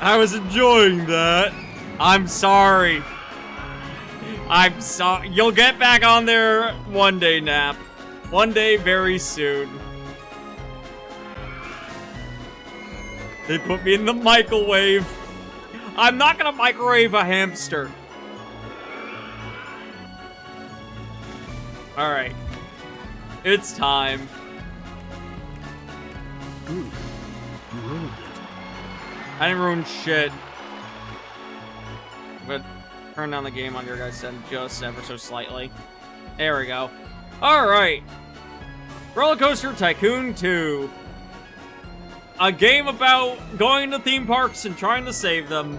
I was enjoying that. I'm sorry. I'm sorry. You'll get back on there one day, Nap. One day very soon. They put me in the microwave. I'm not gonna microwave a hamster. Alright. It's time. Dude, you ruined it. I didn't ruin shit. I'm gonna turn down the game on your guys' end just ever so slightly. There we go. Alright. Roller Coaster Tycoon 2. A game about going to theme parks and trying to save them.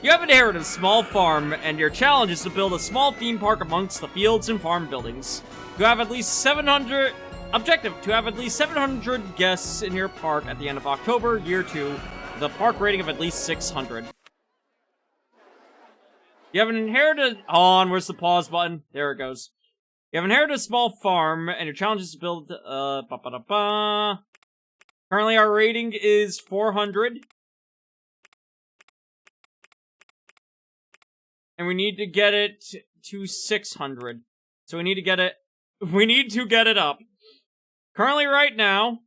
You have inherited a small farm, and your challenge is to build a small theme park amongst the fields and farm buildings. You have at least 700... Objective, to have at least 700 guests in your park at the end of October, year 2, with a park rating of at least 600. You have an inherited... Hold on, where's the pause button? There it goes. You have inherited a small farm, and your challenge is to build... Currently, our rating is 400. And we need to get it to 600. So we need to get it... We need to get it up. Currently, right now...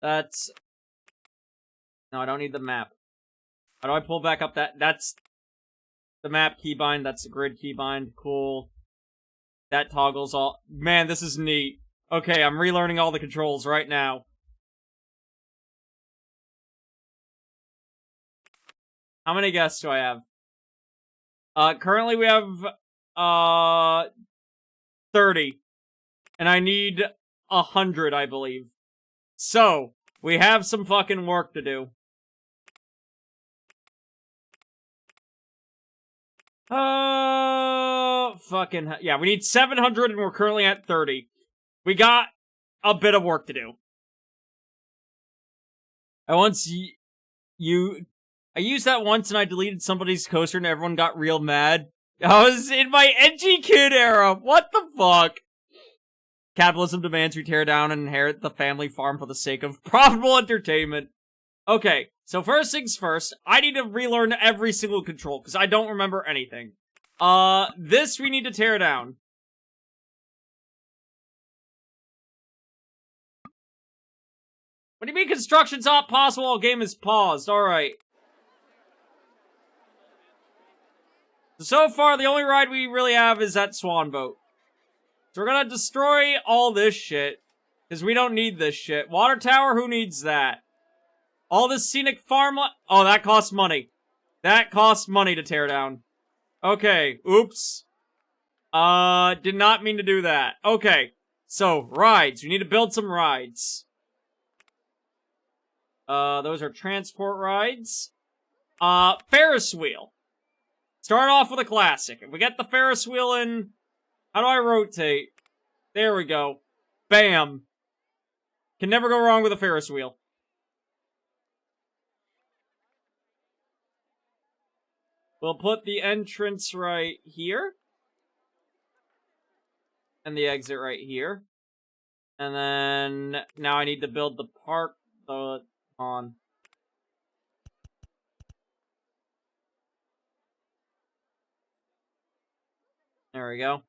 That's... No, I don't need the map. How do I pull back up that? That's the map keybind. That's the grid keybind. Cool. That toggles all... Man, this is neat. Okay, I'm relearning all the controls right now. How many guests do I have? Currently we have, 30. And I need 100, I believe. So, we have some fucking work to do. Yeah, we need 700 and we're currently at 30. We got a bit of work to do. I used that once and I deleted somebody's coaster and everyone got real mad. I was in my edgy kid era. What the fuck? Capitalism demands we tear down and inherit the family farm for the sake of profitable entertainment. Okay, so first things first, I need to relearn every single control, because I don't remember anything. This we need to tear down. What do you mean construction's not possible while game is paused? Alright. So far, the only ride we really have is that swan boat. So we're gonna destroy all this shit. Because we don't need this shit. Water tower, who needs that? All this scenic farm... Oh, that costs money. That costs money to tear down. Okay, oops. Did not mean to do that. Okay, so, rides. We need to build some rides. Those are transport rides. Ferris wheel. Start off with a classic. If we get the Ferris wheel in... How do I rotate? There we go. Bam. Can never go wrong with a Ferris wheel. We'll put the entrance right here. And the exit right here. And then... Now I need to build the park on. There we go.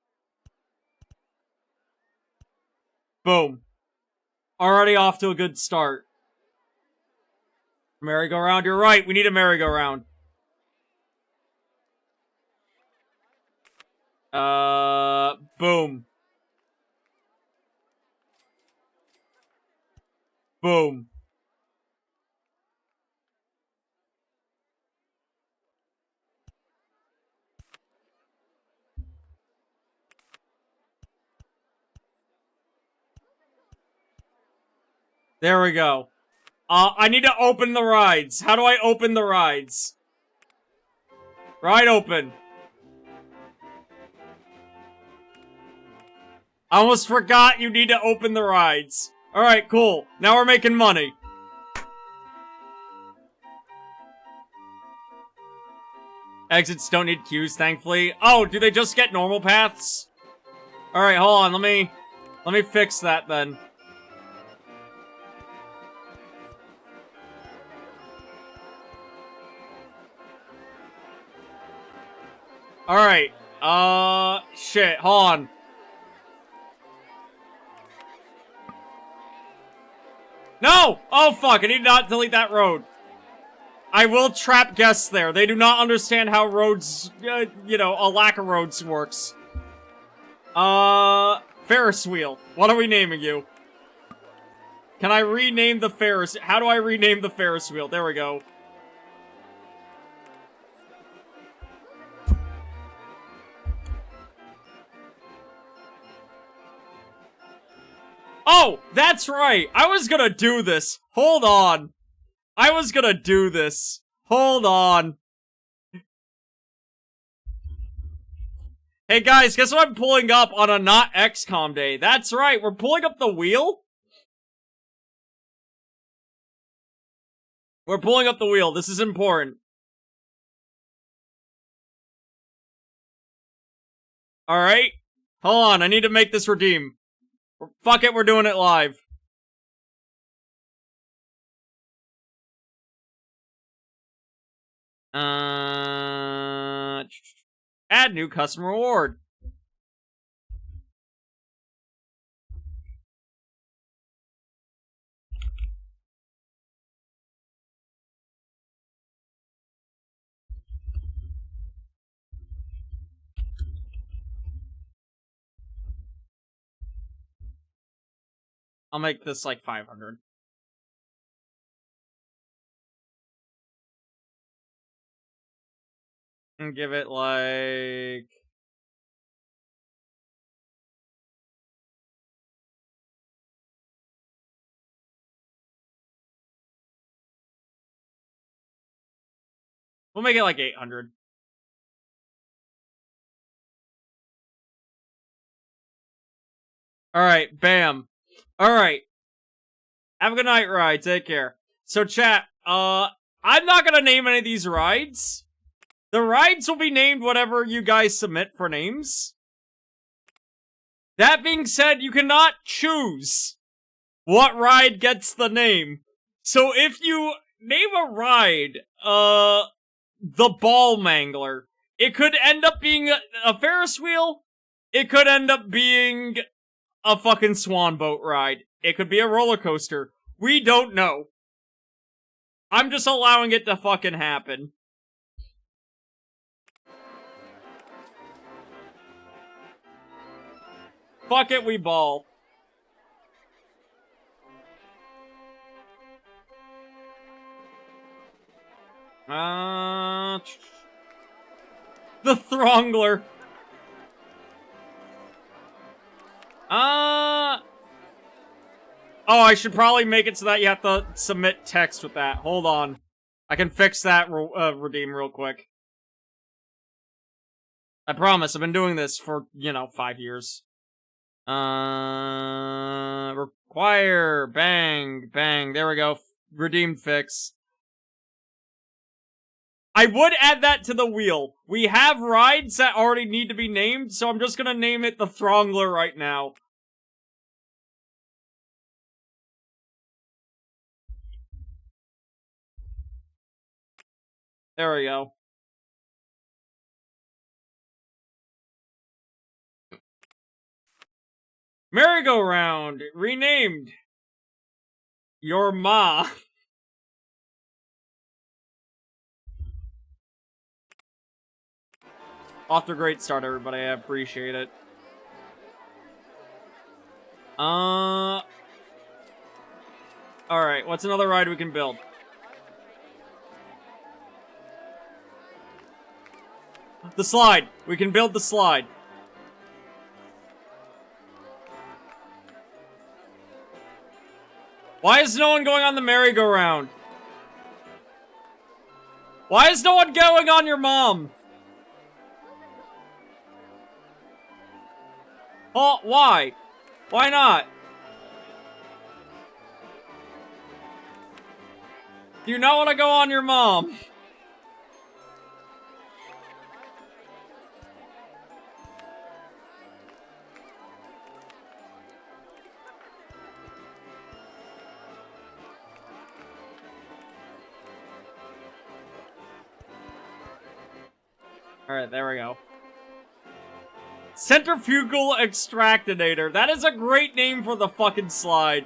Boom. Already off to a good start. Merry-go-round, you're right, we need a merry-go-round. Boom. Boom. There we go. I need to open the rides. How do I open the rides? Ride open. I almost forgot you need to open the rides. Alright, cool. Now we're making money. Exits don't need queues, thankfully. Oh, do they just get normal paths? Alright, hold on. Let me fix that then. Alright. Shit. Hold on. No! Oh, fuck. I need to not delete that road. I will trap guests there. They do not understand how roads, you know, a lack of roads works. Ferris wheel. What are we naming you? Can I rename the Ferris... How do I rename the Ferris wheel? There we go. Oh, that's right. I was gonna do this. Hold on. I was gonna do this. Hold on. Hey guys, guess what I'm pulling up on a not XCOM day? That's right, we're pulling up the wheel. We're pulling up the wheel. This is important. Alright. Hold on, I need to make this redeem. Fuck it, we're doing it live. Add new customer reward. I'll make this like 500. And give it like... We'll make it like 800. Alright, bam. Alright. Have a good night, Ride. Take care. So, chat, I'm not gonna name any of these rides. The rides will be named whatever you guys submit for names. That being said, you cannot choose what ride gets the name. So if you name a ride, the Ball Mangler, it could end up being a Ferris wheel. It could end up being a fucking swan boat ride. It could be a roller coaster. We don't know. I'm just allowing it to fucking happen. Fuck it, we ball. The Throngler. Oh, I should probably make it so that you have to submit text with that. Hold on. I can fix that redeem real quick. I promise, I've been doing this for, 5 years. Require, bang, bang, there we go. Redeemed fix. I would add that to the wheel. We have rides that already need to be named, so I'm just gonna name it the Throngler right now. There we go. Merry-go-round, renamed. Your ma. Off to a great start, everybody. I appreciate it. Alright, what's another ride we can build? The slide! We can build the slide. Why is no one going on the merry-go-round? Why is no one going on your mom? Oh, why? Why not? Do you not want to go on your mom? Alright, there we go. Centrifugal Extractinator. That is a great name for the fucking slide.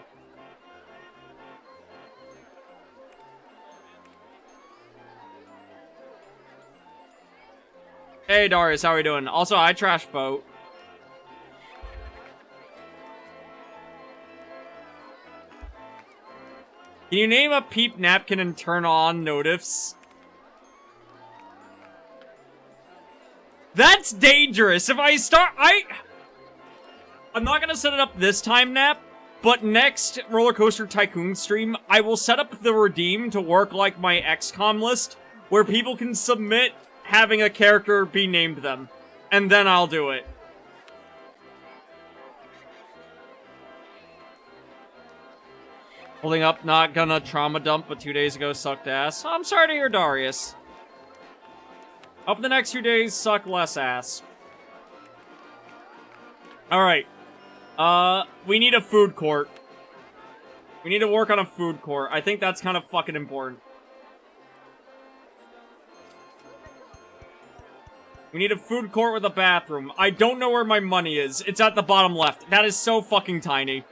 Hey, Darius, how are we doing? Also, I trash boat. Can you name a peep napkin and turn on notifs? That's dangerous. If I start, I'm not gonna set it up this time, Nap, but next Roller Coaster Tycoon stream, I will set up the redeem to work like my XCOM list, where people can submit having a character be named them, and then I'll do it. Holding up, not gonna trauma dump, but 2 days ago sucked ass. I'm sorry to hear, Darius. Hope the next few days suck less ass. Alright. We need a food court. We need to work on a food court. I think that's kind of fucking important. We need a food court with a bathroom. I don't know where my money is. It's at the bottom left. That is so fucking tiny.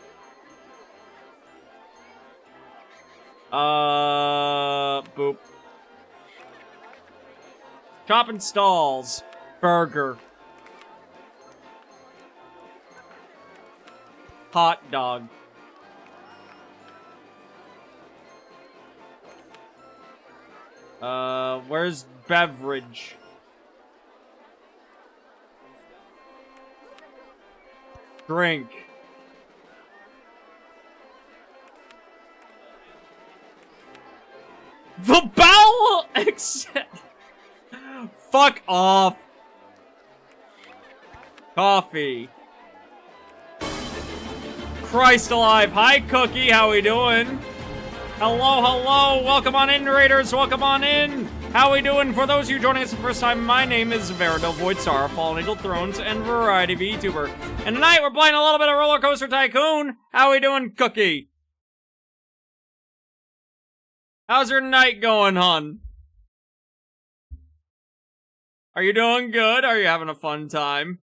Boop. Chopping stalls. Burger. Hot dog. Where's beverage? Drink. The bowel except. Fuck off. Christ alive. Hi, Cookie. How we doing? Hello, hello. Welcome on in, Raiders. Welcome on in. How we doing? For those of you joining us the first time, my name is Veridel Voidstar, Fallen Eagle Thrones, and variety VTuber. And tonight we're playing a little bit of Roller Coaster Tycoon. How we doing, Cookie? How's your night going, hon? Are you doing good? Are you having a fun time?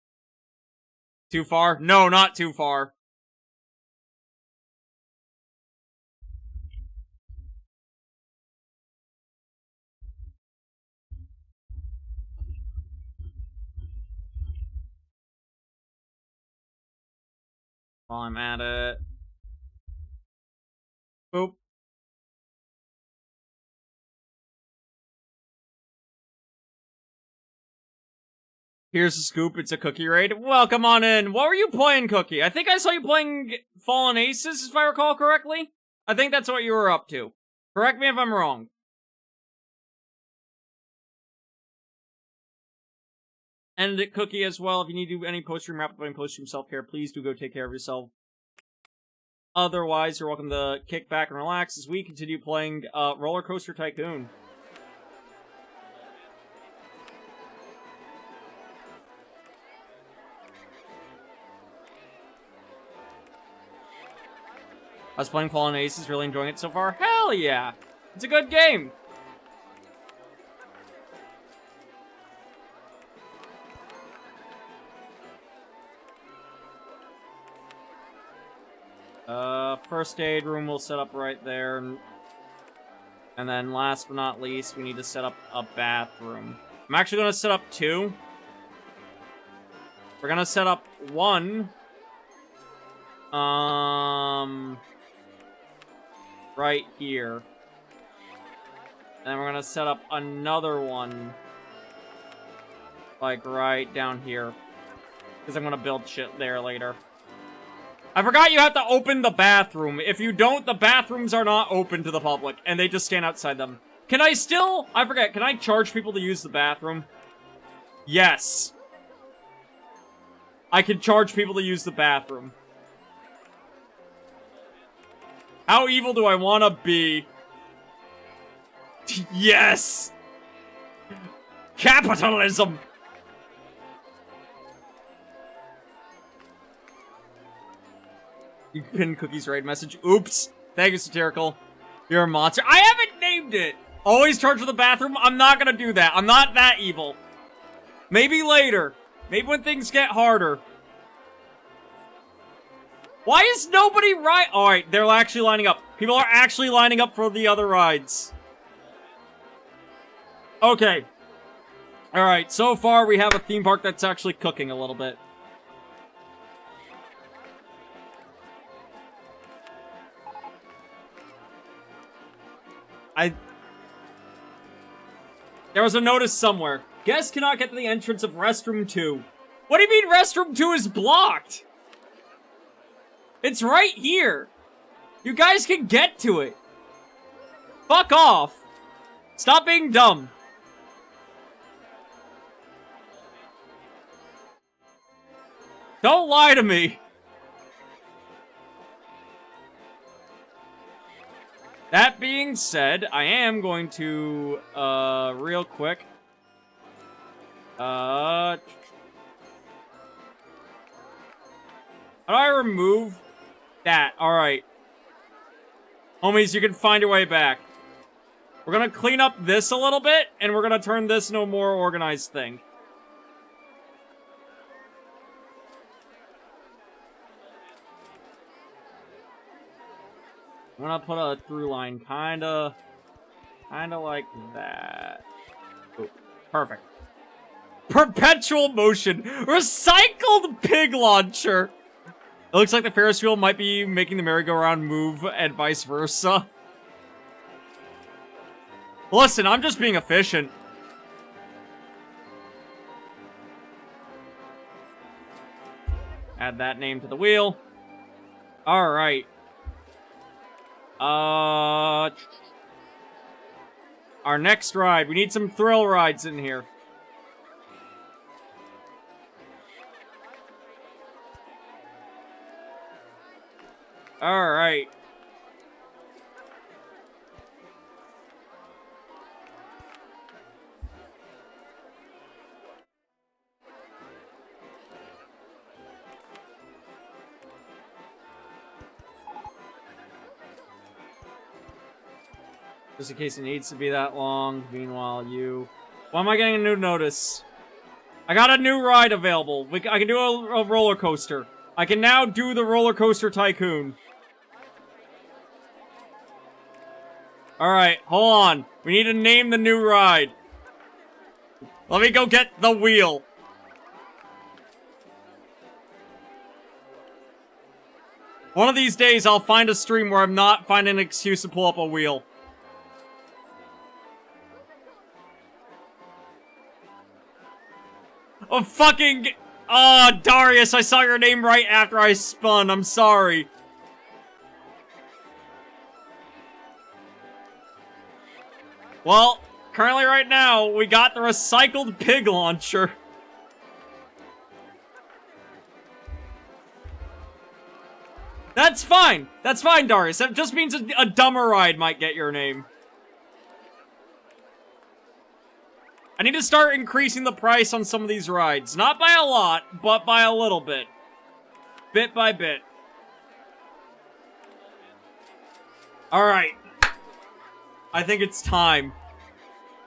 Too far? No, not too far. While I'm at it. Boop. Here's the scoop, it's a Cookie raid. Welcome on in. What were you playing, Cookie? I think I saw you playing Fallen Aces, if I recall correctly. I think that's what you were up to. Correct me if I'm wrong. And Cookie as well, if you need to do any post-stream wrap-up and post-stream self-care, please do go take care of yourself. Otherwise, you're welcome to kick back and relax as we continue playing Roller Coaster Tycoon. I was playing Fallen Aces, really enjoying it so far. Hell yeah! It's a good game! First aid room we'll set up right there. And then last but not least, we need to set up a bathroom. I'm actually going to set up two. We're going to set up one. Right here. And then we're going to set up another one. Like right down here. Because I'm going to build shit there later. I forgot you have to open the bathroom. If you don't, the bathrooms are not open to the public, and they just stand outside them. Can I still... I forget, can I charge people to use the bathroom? Yes. I can charge people to use the bathroom. How evil do I want to be? Yes! Capitalism! You pinned Cookie's raid message. Oops. Thank you, Satirical. You're a monster. I haven't named it! Always charge for the bathroom? I'm not gonna do that. I'm not that evil. Maybe later. Maybe when things get harder. Why is nobody right? Alright, they're actually lining up. People are actually lining up for the other rides. Okay. Alright, so far we have a theme park that's actually cooking a little bit. There was a notice somewhere. Guests cannot get to the entrance of Restroom 2. What do you mean Restroom 2 is blocked? It's right here. You guys can get to it. Fuck off. Stop being dumb. Don't lie to me. That being said, I am going to, real quick. How do I remove that? Alright. Homies, you can find your way back. We're gonna clean up this a little bit, and we're gonna turn this into a more organized thing. I'm gonna put a through line, kinda like that. Ooh, perfect. Perpetual motion! Recycled pig launcher! It looks like the Ferris wheel might be making the merry-go-round move, and vice versa. Listen, I'm just being efficient. Add that name to the wheel. Alright. Our next ride. We need some thrill rides in here. Alright. Just in case it needs to be that long. Meanwhile, you... Why am I getting a new notice? I got a new ride available. I can do a roller coaster. I can now do the roller coaster Tycoon. Alright, hold on. We need to name the new ride. Let me go get the wheel. One of these days, I'll find a stream where I'm not finding an excuse to pull up a wheel. Oh, fucking... Darius, I saw your name right after I spun. I'm sorry. Well, currently right now, we got the recycled pig launcher. That's fine. That's fine, Darius. That just means a dumber ride might get your name. I need to start increasing the price on some of these rides. Not by a lot, but by a little bit. Bit by bit. Alright. I think it's time.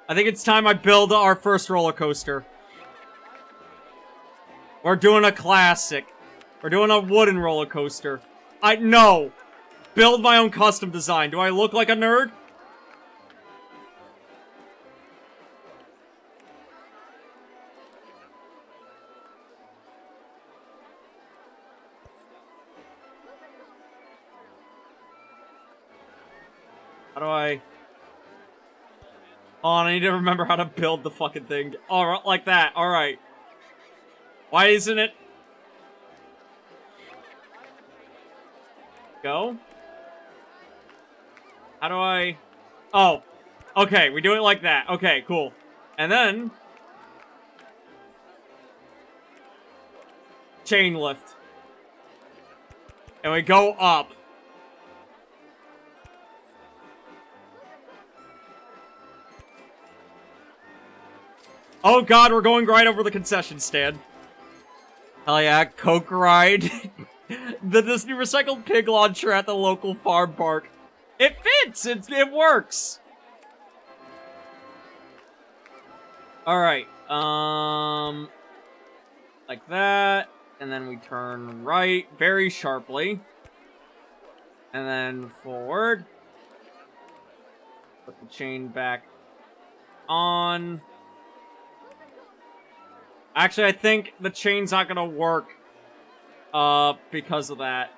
I think it's time I build our first roller coaster. We're doing a classic. We're doing a wooden roller coaster. No! Build my own custom design. Do I look like a nerd? How do I... Oh, I need to remember how to build the fucking thing. Alright, like that. Alright. Why isn't it... Go? How do I... Oh. Okay, we do it like that. Okay, cool. And then... Chain lift. And we go up. Oh god, we're going right over the concession stand. Hell yeah, Coke ride. This new recycled pig launcher at the local farm park. It fits! It works! Alright, like that. And then we turn right very sharply. And then forward. Put the chain back on. Actually, I think the chain's not gonna work, because of that.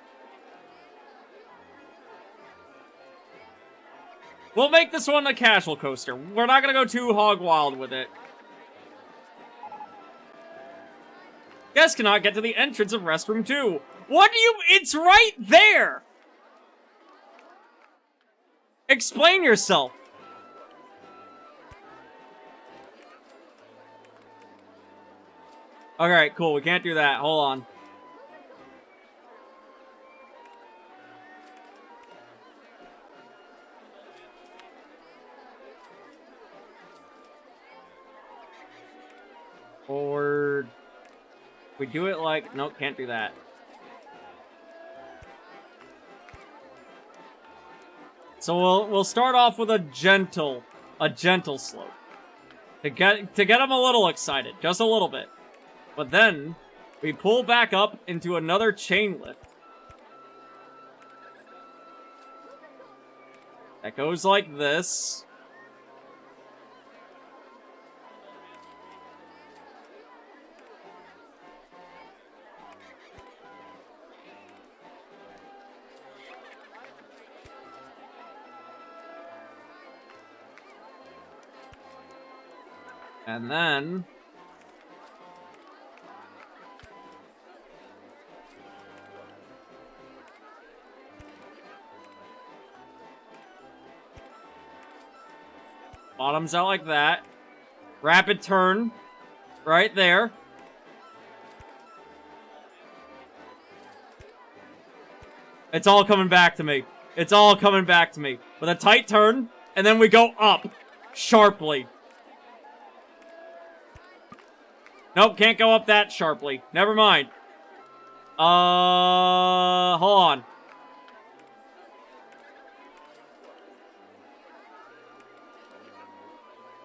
We'll make this one a casual coaster. We're not gonna go too hog wild with it. Guests cannot get to the entrance of restroom 2. What do you... It's right there! Explain yourself. Alright, cool. We can't do that. Hold on. Forward. We do it like... Nope, can't do that. So we'll start off with a gentle slope. To get them a little excited. Just a little bit. But then, we pull back up into another chain lift. That goes like this. And then... Bottoms out like that. Rapid turn. Right there. It's all coming back to me. It's all coming back to me. With a tight turn, and then we go up. Sharply. Nope, can't go up that sharply. Never mind. Hold on.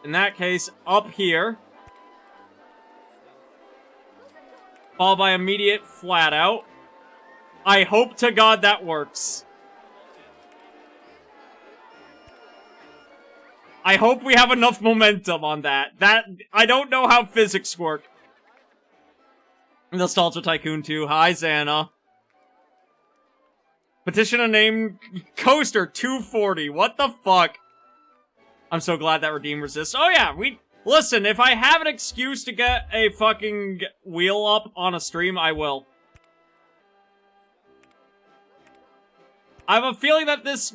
In that case, up here. Followed by immediate flat out. I hope to God that works. I hope we have enough momentum on that. I don't know how physics work. Nostalgia Tycoon 2. Hi, Xana. Petition a name Coaster 240. What the fuck? I'm so glad that Redeem resists. Oh yeah, listen, if I have an excuse to get a fucking wheel up on a stream, I will. I have a feeling that this,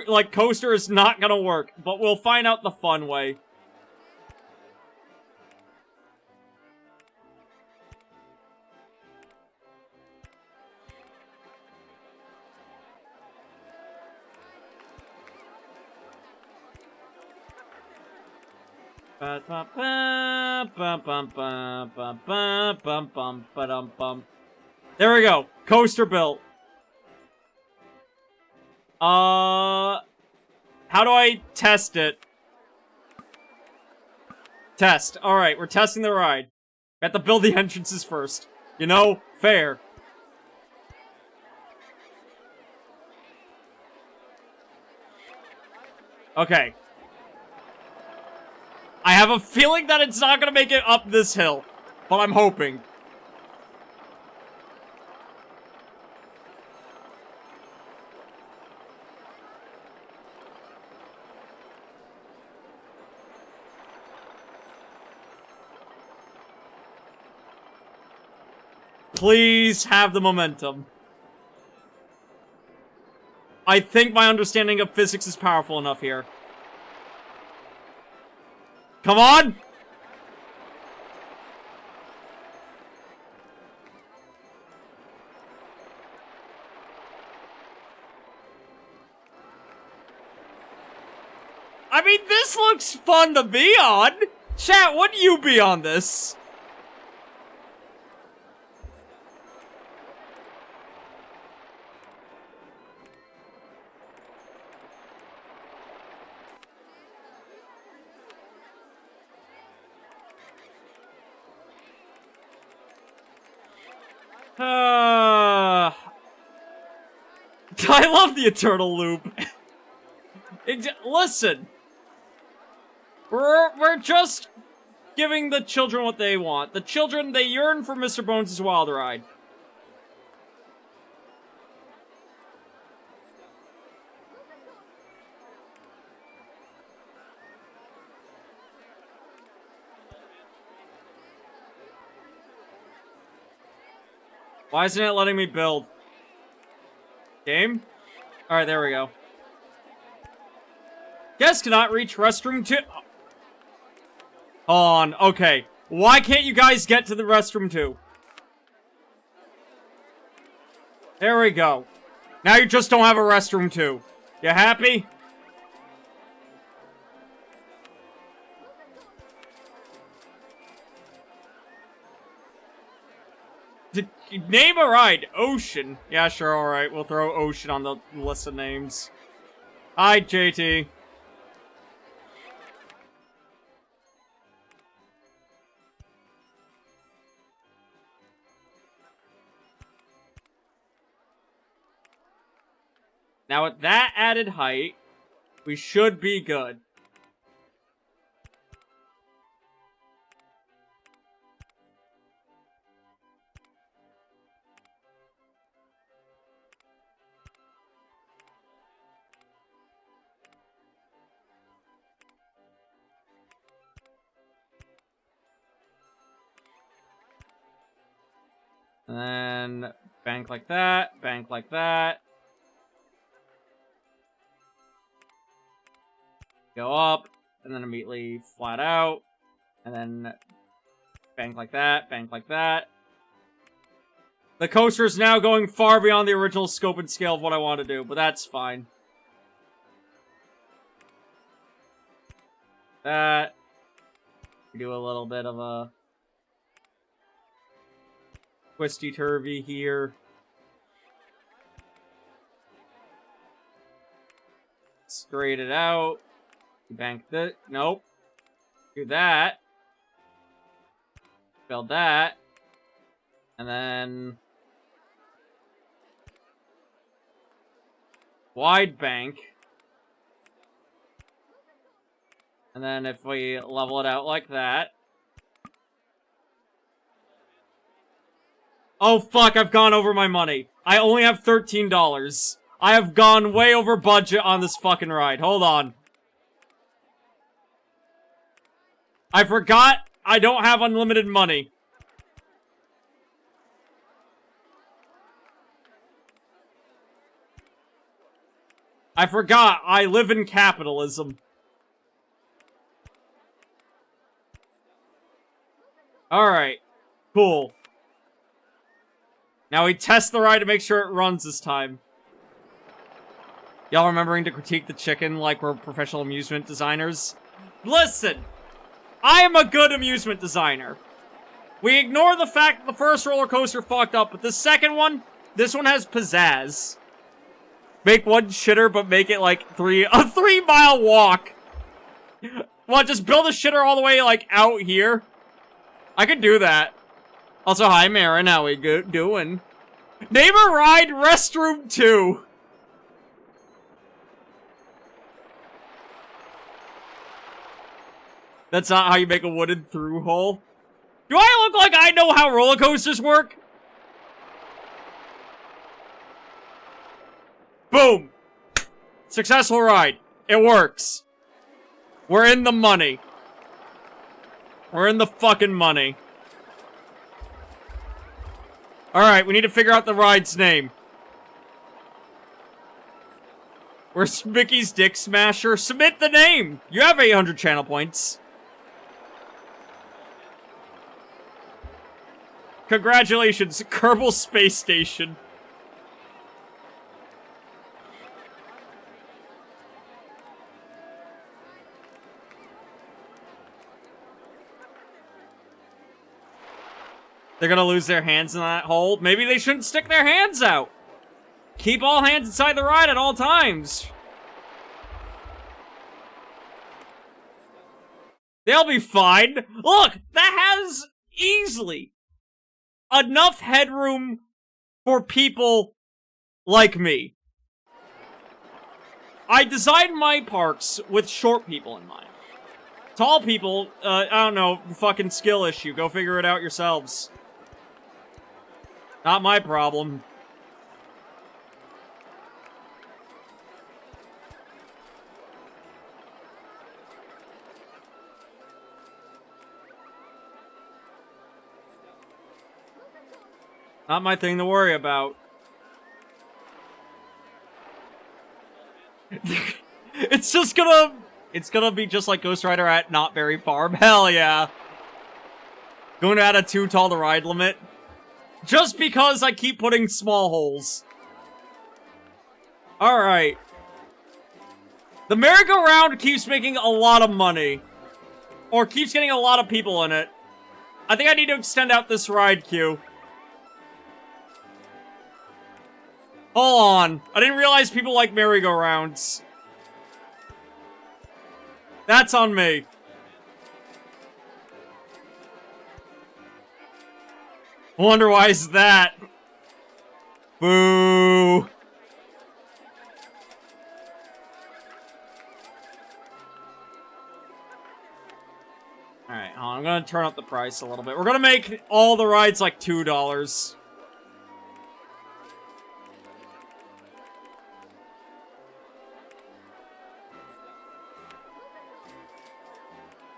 like, coaster is not gonna work, but we'll find out the fun way. There we go. Coaster built. How do I test it? Test. Alright, we're testing the ride. We have to build the entrances first. You know, fair. Okay. I have a feeling that it's not gonna make it up this hill, but I'm hoping. Please have the momentum. I think my understanding of physics is powerful enough here. Come on! I mean, this looks fun to be on! Chat, wouldn't you be on this? I love the eternal loop. Listen. We're just giving the children what they want. The children, they yearn for Mr. Bones' Wild Ride. Why isn't it letting me build? Game? Alright, there we go. Guests cannot reach restroom 2. Hold on, okay. Why can't you guys get to the restroom 2? There we go. Now you just don't have a restroom 2. You happy? Name a ride. Ocean. Yeah, sure, alright. We'll throw Ocean on the list of names. Hi, JT. Now, with that added height, we should be good. And then bank like that, bank like that. Go up, and then immediately flat out, and then bank like that, bank like that. The coaster is now going far beyond the original scope and scale of what I want to do, but that's fine. That... We do a little bit of a... twisty-turvy here. Straight it out. Bank the... Nope. Do that. Build that. And then... Wide bank. And then if we level it out like that. Oh fuck, I've gone over my money. I only have $13. I have gone way over budget on this fucking ride. Hold on. I forgot I don't have unlimited money. I forgot I live in capitalism. Alright. Cool. Now we test the ride to make sure it runs this time. Y'all remembering to critique the chicken like we're professional amusement designers? Listen! I am a good amusement designer. We ignore the fact that the first roller coaster fucked up, but the second one, this one has pizzazz. Make one shitter, but make it like a 3-mile walk. What, just build a shitter all the way like out here? I could do that. Also, hi Marin, how we doing? Name a ride Restroom 2. That's not how you make a wooden through hole. Do I look like I know how roller coasters work? Boom! Successful ride. It works. We're in the money. We're in the fucking money. Alright, we need to figure out the ride's name. Where's Mickey's Dick Smasher? Submit the name! You have 800 channel points. Congratulations, Kerbal Space Station. They're gonna lose their hands in that hole. Maybe they shouldn't stick their hands out. Keep all hands inside the ride at all times. They'll be fine. Look, that has easily enough headroom for people like me. I designed my parks with short people in mind. Tall people, I don't know, fucking skill issue. Go figure it out yourselves. Not my problem. Not my thing to worry about. It's gonna be just like Ghost Rider at Not Berry Farm. Hell yeah. Going to add a too tall to ride limit. Just because I keep putting small holes. Alright. The merry-go-round keeps making a lot of money. Or keeps getting a lot of people in it. I think I need to extend out this ride queue. Hold on. I didn't realize people like merry-go-rounds. That's on me. Wonder why is that? Boo. Alright, I'm gonna turn up the price a little bit. We're gonna make all the rides like $2.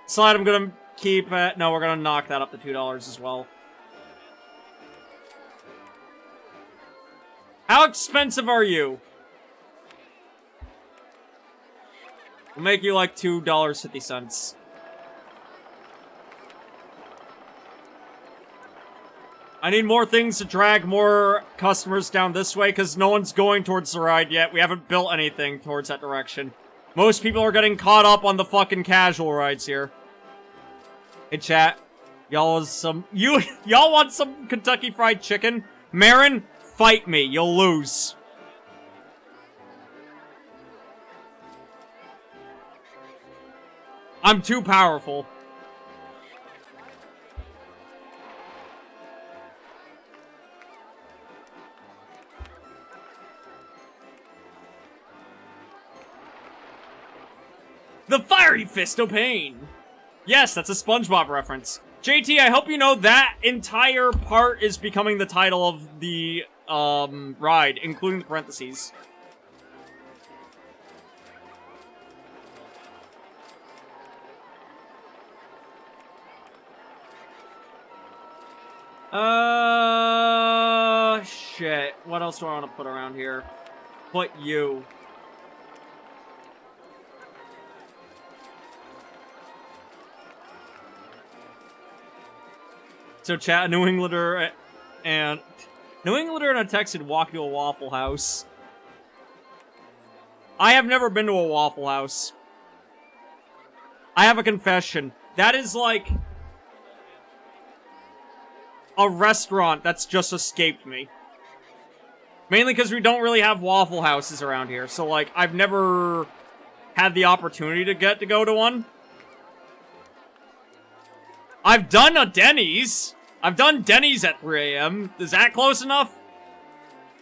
Slide I'm gonna keep at... No, we're gonna knock that up to $2 as well. How expensive are you? We'll make you like $2.50. I need more things to drag more customers down this way, because no one's going towards the ride yet. We haven't built anything towards that direction. Most people are getting caught up on the fucking casual rides here. Hey, chat. Y'all want some Kentucky Fried Chicken? Marin, fight me. You'll lose. I'm too powerful. The Fiery Fist of Pain! Yes, that's a SpongeBob reference. JT, I hope you know that entire part is becoming the title of the, ride, including the parentheses. Shit. What else do I want to put around here? Put you. So chat, a New Englander and a Texan walk to a Waffle House. I have never been to a Waffle House. I have a confession. That is like a restaurant that's just escaped me. Mainly because we don't really have Waffle Houses around here. So like, I've never had the opportunity to go to one. I've done a Denny's. I've done Denny's at 3 a.m. Is that close enough?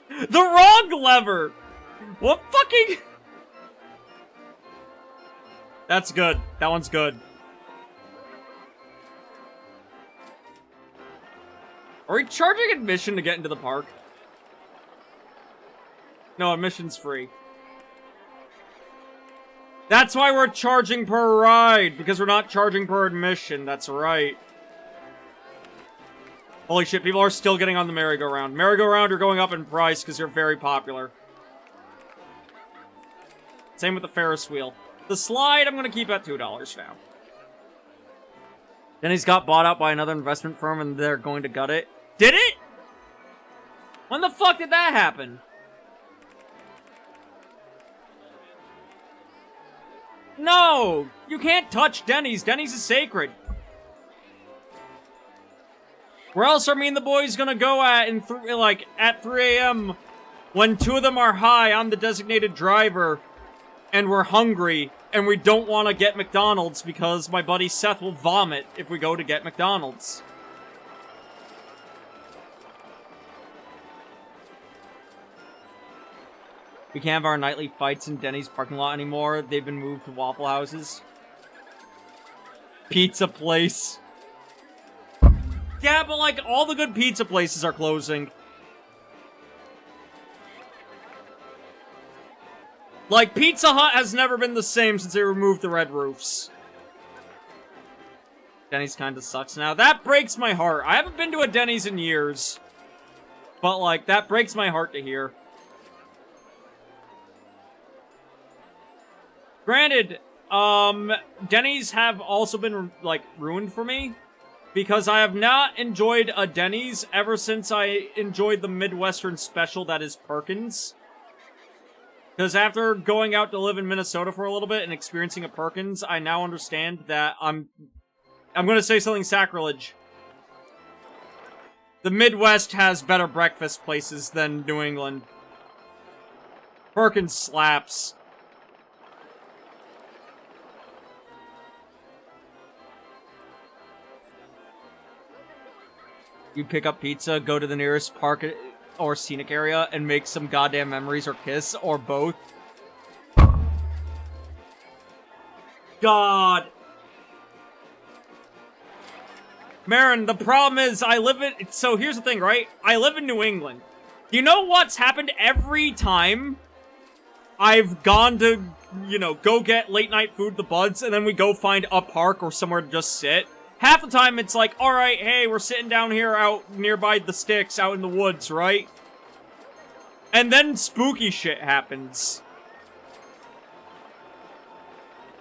The wrong lever! What fucking... That's good. That one's good. Are we charging admission to get into the park? No, admission's free. That's why we're charging per ride, because we're not charging per admission. That's right. Holy shit, people are still getting on the merry-go-round. Merry-go-round, you're going up in price because you're very popular. Same with the Ferris wheel. The slide, I'm gonna keep at $2 now. Then he's got bought out by another investment firm and they're going to gut it. Did it? When the fuck did that happen? No! You can't touch Denny's. Denny's is sacred. Where else are me and the boys gonna go at at 3 a.m. when two of them are high, I'm the designated driver, and we're hungry, and we don't want to get McDonald's because my buddy Seth will vomit if we go to get McDonald's. We can't have our nightly fights in Denny's parking lot anymore. They've been moved to Waffle Houses. Pizza place. Yeah, but like, all the good pizza places are closing. Like, Pizza Hut has never been the same since they removed the red roofs. Denny's kinda sucks now. That breaks my heart. I haven't been to a Denny's in years. But like, that breaks my heart to hear. Granted, Denny's have also been, like, ruined for me. Because I have not enjoyed a Denny's ever since I enjoyed the Midwestern special that is Perkins. Because after going out to live in Minnesota for a little bit and experiencing a Perkins, I now understand that I'm gonna say something sacrilege. The Midwest has better breakfast places than New England. Perkins slaps. You pick up pizza, go to the nearest park or scenic area, and make some goddamn memories or kiss, or both. God. Marin, the problem is, so here's the thing, right? I live in New England. You know what's happened every time I've gone to, go get late night food, the Buds, and then we go find a park or somewhere to just sit? Half the time, it's like, alright, hey, we're sitting down here out nearby the sticks, out in the woods, right? And then spooky shit happens.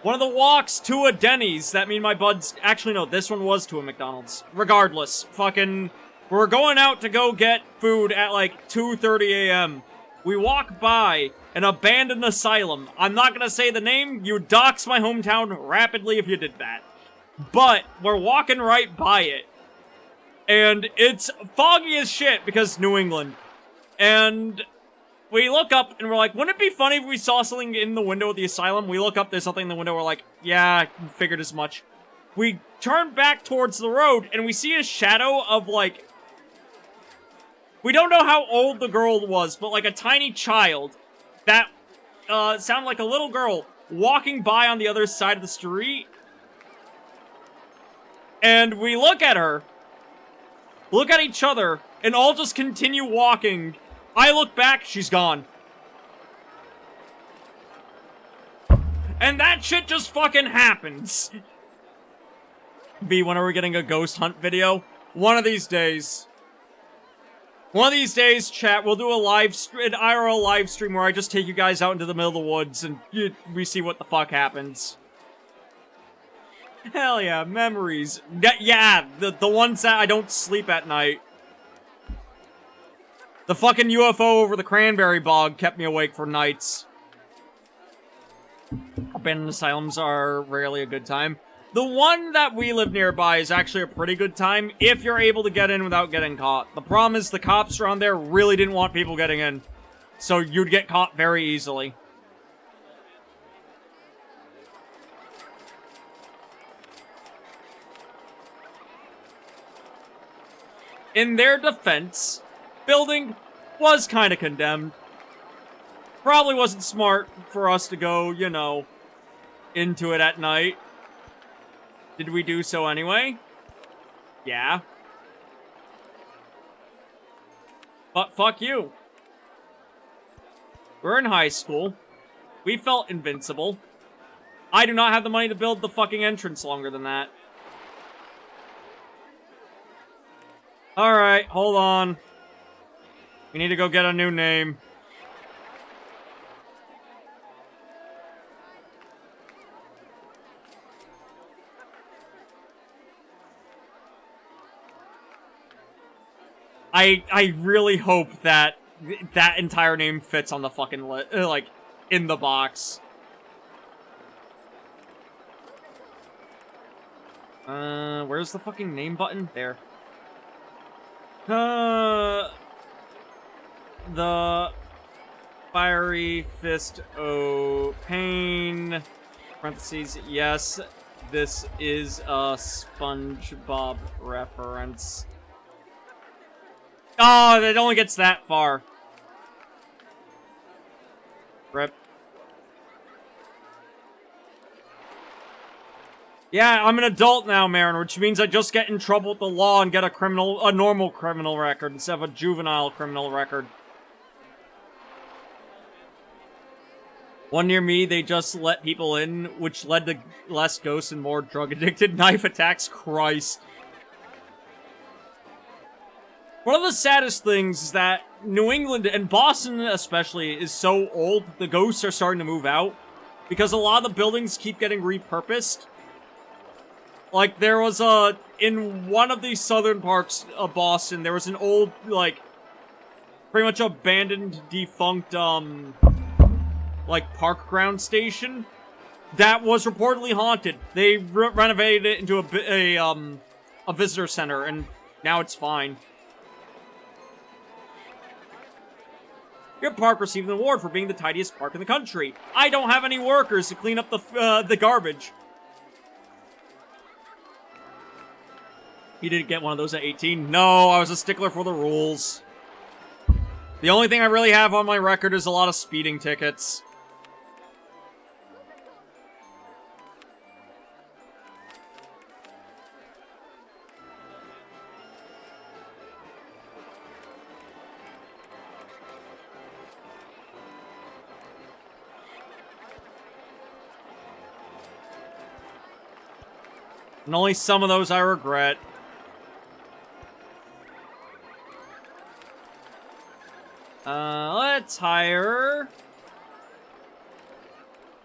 One of the walks to a Denny's, that mean my buds... Actually, no, this one was to a McDonald's. Regardless, fucking... We're going out to go get food at like 2:30 a.m. We walk by an abandoned asylum. I'm not gonna say the name. You'd dox my hometown rapidly if you did that. But we're walking right by it. And it's foggy as shit because New England. And we look up and we're like, wouldn't it be funny if we saw something in the window of the asylum? We look up, there's something in the window, we're like, yeah, I figured as much. We turn back towards the road and we see a shadow of like... We don't know how old the girl was, but like a tiny child that sounded like a little girl walking by on the other side of the street. And we look at her, look at each other, and all just continue walking. I look back, she's gone. And that shit just fucking happens. B, when are we getting a ghost hunt video? One of these days. One of these days, chat, we'll do an IRL live stream where I just take you guys out into the middle of the woods and we see what the fuck happens. Hell yeah, memories. Yeah, the ones that I don't sleep at night. The fucking UFO over the cranberry bog kept me awake for nights. Abandoned asylums are rarely a good time. The one that we live nearby is actually a pretty good time if you're able to get in without getting caught. The problem is the cops around there really didn't want people getting in. So you'd get caught very easily. In their defense, building was kind of condemned. Probably wasn't smart for us to go, you know, into it at night. Did we do so anyway? Yeah. But fuck you. We're in high school. We felt invincible. I do not have the money to build the fucking entrance longer than that. Alright, hold on. We need to go get a new name. I really hope that that entire name fits on the fucking like in the box. Where's the fucking name button? There. The Fiery Fist O Pain. Parentheses, yes, this is a SpongeBob reference. Oh, it only gets that far. Rip. Yeah, I'm an adult now, Marin, which means I just get in trouble with the law and get a normal criminal record instead of a juvenile criminal record. One near me, they just let people in, which led to less ghosts and more drug-addicted knife attacks. Christ. One of the saddest things is that New England, and Boston especially, is so old, the ghosts are starting to move out. Because a lot of the buildings keep getting repurposed. Like, there was in one of the southern parts of Boston, there was an old, like, pretty much abandoned, defunct, like, park ground station that was reportedly haunted. They renovated it into a visitor center, and now it's fine. Your park received an award for being the tidiest park in the country. I don't have any workers to clean up the garbage. You didn't get one of those at 18? No, I was a stickler for the rules. The only thing I really have on my record is a lot of speeding tickets. And only some of those I regret. Let's hire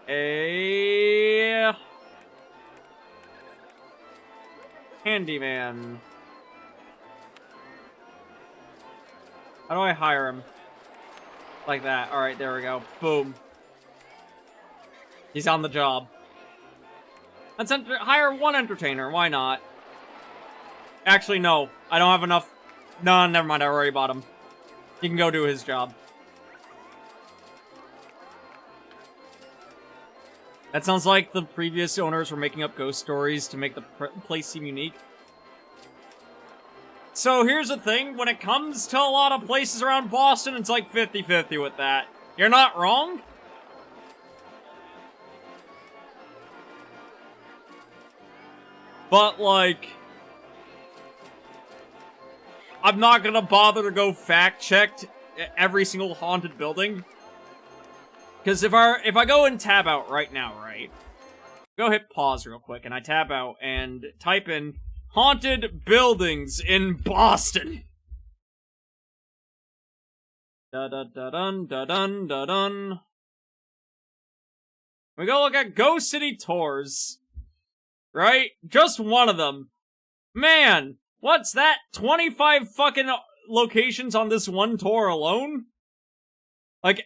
a handyman. How do I hire him? Like that. Alright, there we go. Boom. He's on the job. Let's hire one entertainer. Why not? Actually, no. I don't have enough. No, never mind. I already bought him. He can go do his job. That sounds like the previous owners were making up ghost stories to make the place seem unique. So here's the thing, when it comes to a lot of places around Boston, it's like 50-50 with that. You're not wrong. But, like, I'm not gonna bother to go fact-check every single haunted building. Because if I go and tab out right now, right? Go hit pause real quick, and I tab out and type in haunted buildings in Boston. Da-da-da-dun, da-dun, da-dun. We go look at Ghost City Tours. Right? Just one of them. Man, what's that? 25 fucking locations on this one tour alone? Like,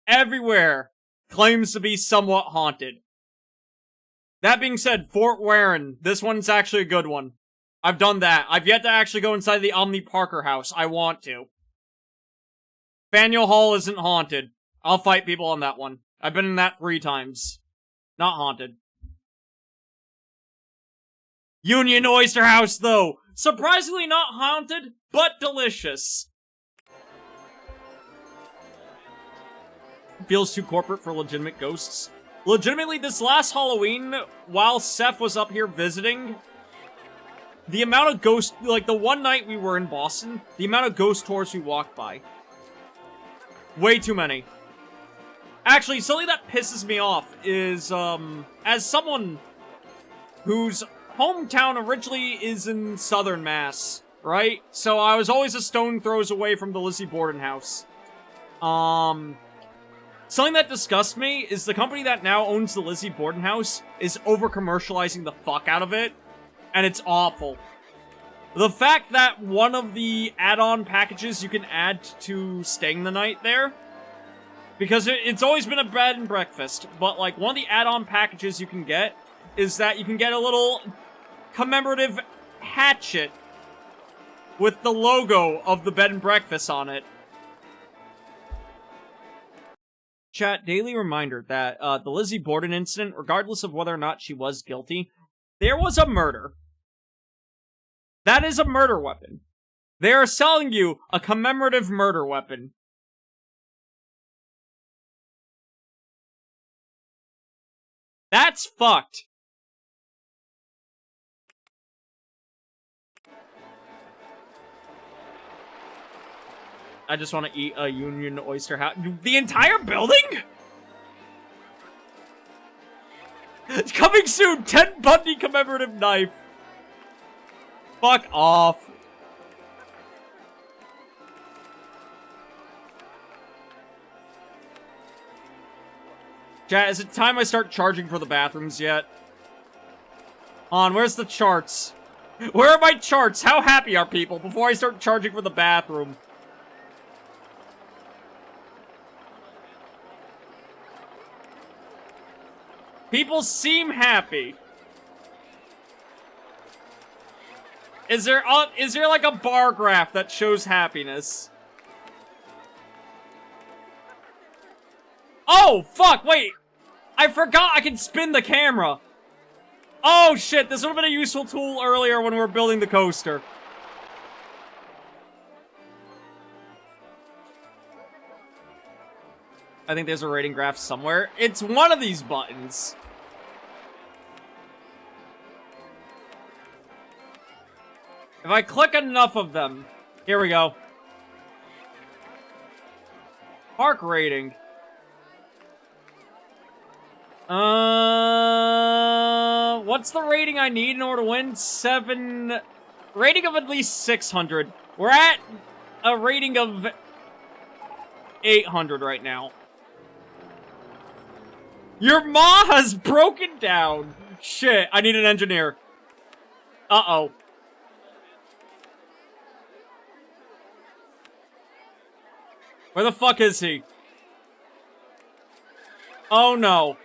everywhere claims to be somewhat haunted. That being said, Fort Warren, this one's actually a good one. I've done that. I've yet to actually go inside the Omni Parker house. I want to. Faneuil Hall isn't haunted. I'll fight people on that one. I've been in that 3 times. Not haunted. Union Oyster House, though. Surprisingly not haunted, but delicious. Feels too corporate for legitimate ghosts. Legitimately, this last Halloween, while Seth was up here visiting, the amount of ghost, like the one night we were in Boston, the amount of ghost tours we walked by. Way too many. Actually, something that pisses me off is, as someone whose hometown originally is in Southern Mass, right? So I was always a stone throws away from the Lizzie Borden house. Something that disgusts me is the company that now owns the Lizzie Borden house is over-commercializing the fuck out of it, and it's awful. The fact that one of the add-on packages you can add to staying the night there, because it's always been a bed and breakfast, but like one of the add-on packages you can get is that you can get a little commemorative hatchet with the logo of the bed and breakfast on it. Chat, daily reminder that the Lizzie Borden incident, regardless of whether or not she was guilty, there was a murder. That is a murder weapon. They are selling you a commemorative murder weapon. That's fucked. I just want to eat a Union Oyster House. The entire building? It's coming soon! Ted Bundy commemorative knife. Fuck off. Chat, is it time I start charging for the bathrooms yet? Where's the charts? Where are my charts? How happy are people before I start charging for the bathroom? People seem happy. Is there like a bar graph that shows happiness? Oh, fuck, wait. I forgot I can spin the camera. Oh, shit, this would have been a useful tool earlier when we were building the coaster. I think there's a rating graph somewhere. It's one of these buttons. If I click enough of them... Here we go. Park rating. What's the rating I need in order to win? 7... Rating of at least 600. We're at a rating of 800 right now. Your ma has broken down. Shit, I need an engineer. Uh-oh. Where the fuck is he? Oh no.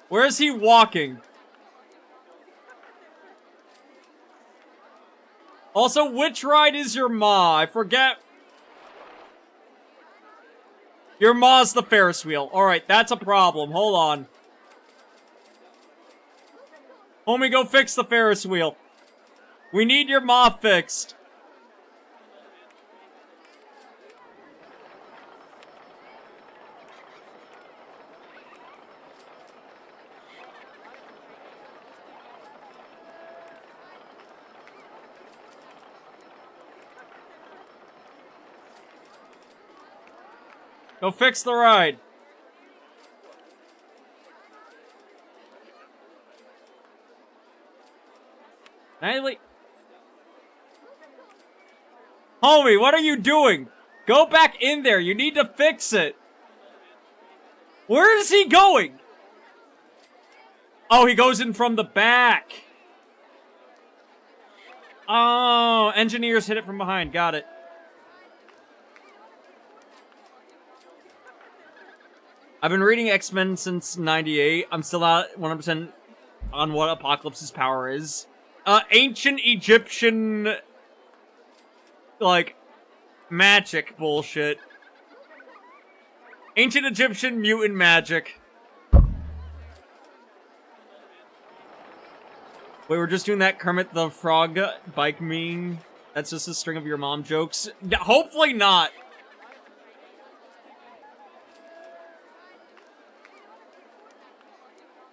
Where is he walking? Also, which ride is your ma? I forget. Your ma's the Ferris wheel. Alright, that's a problem. Hold on. Homie, go fix the Ferris wheel. We need your ma fixed. Go fix the ride. Homie, what are you doing? Go back in there. You need to fix it. Where is he going? Oh, he goes in from the back. Oh, engineers hit it from behind. Got it. I've been reading X-Men since 98. I'm still not 100% on what Apocalypse's power is. Ancient Egyptian, like, magic bullshit. Ancient Egyptian mutant magic. Wait, we're just doing that Kermit the Frog bike meme? That's just a string of your mom jokes? Hopefully not.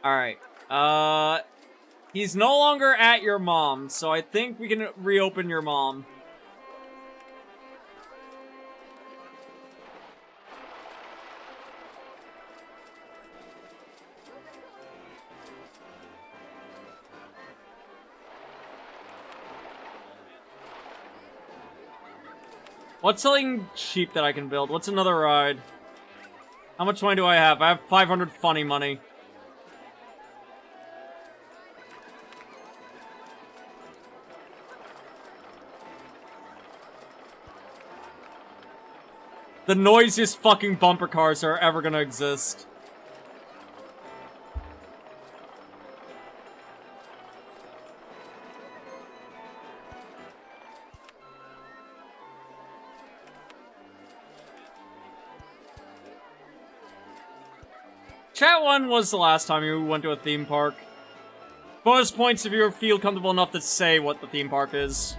Alright, he's no longer at your mom, so I think we can reopen your mom. What's something cheap that I can build? What's another ride? How much money do I have? I have 500 funny money. The noisiest fucking bumper cars are ever gonna exist. Chat 1 was the last time you went to a theme park. Bonus points if you feel comfortable enough to say what the theme park is.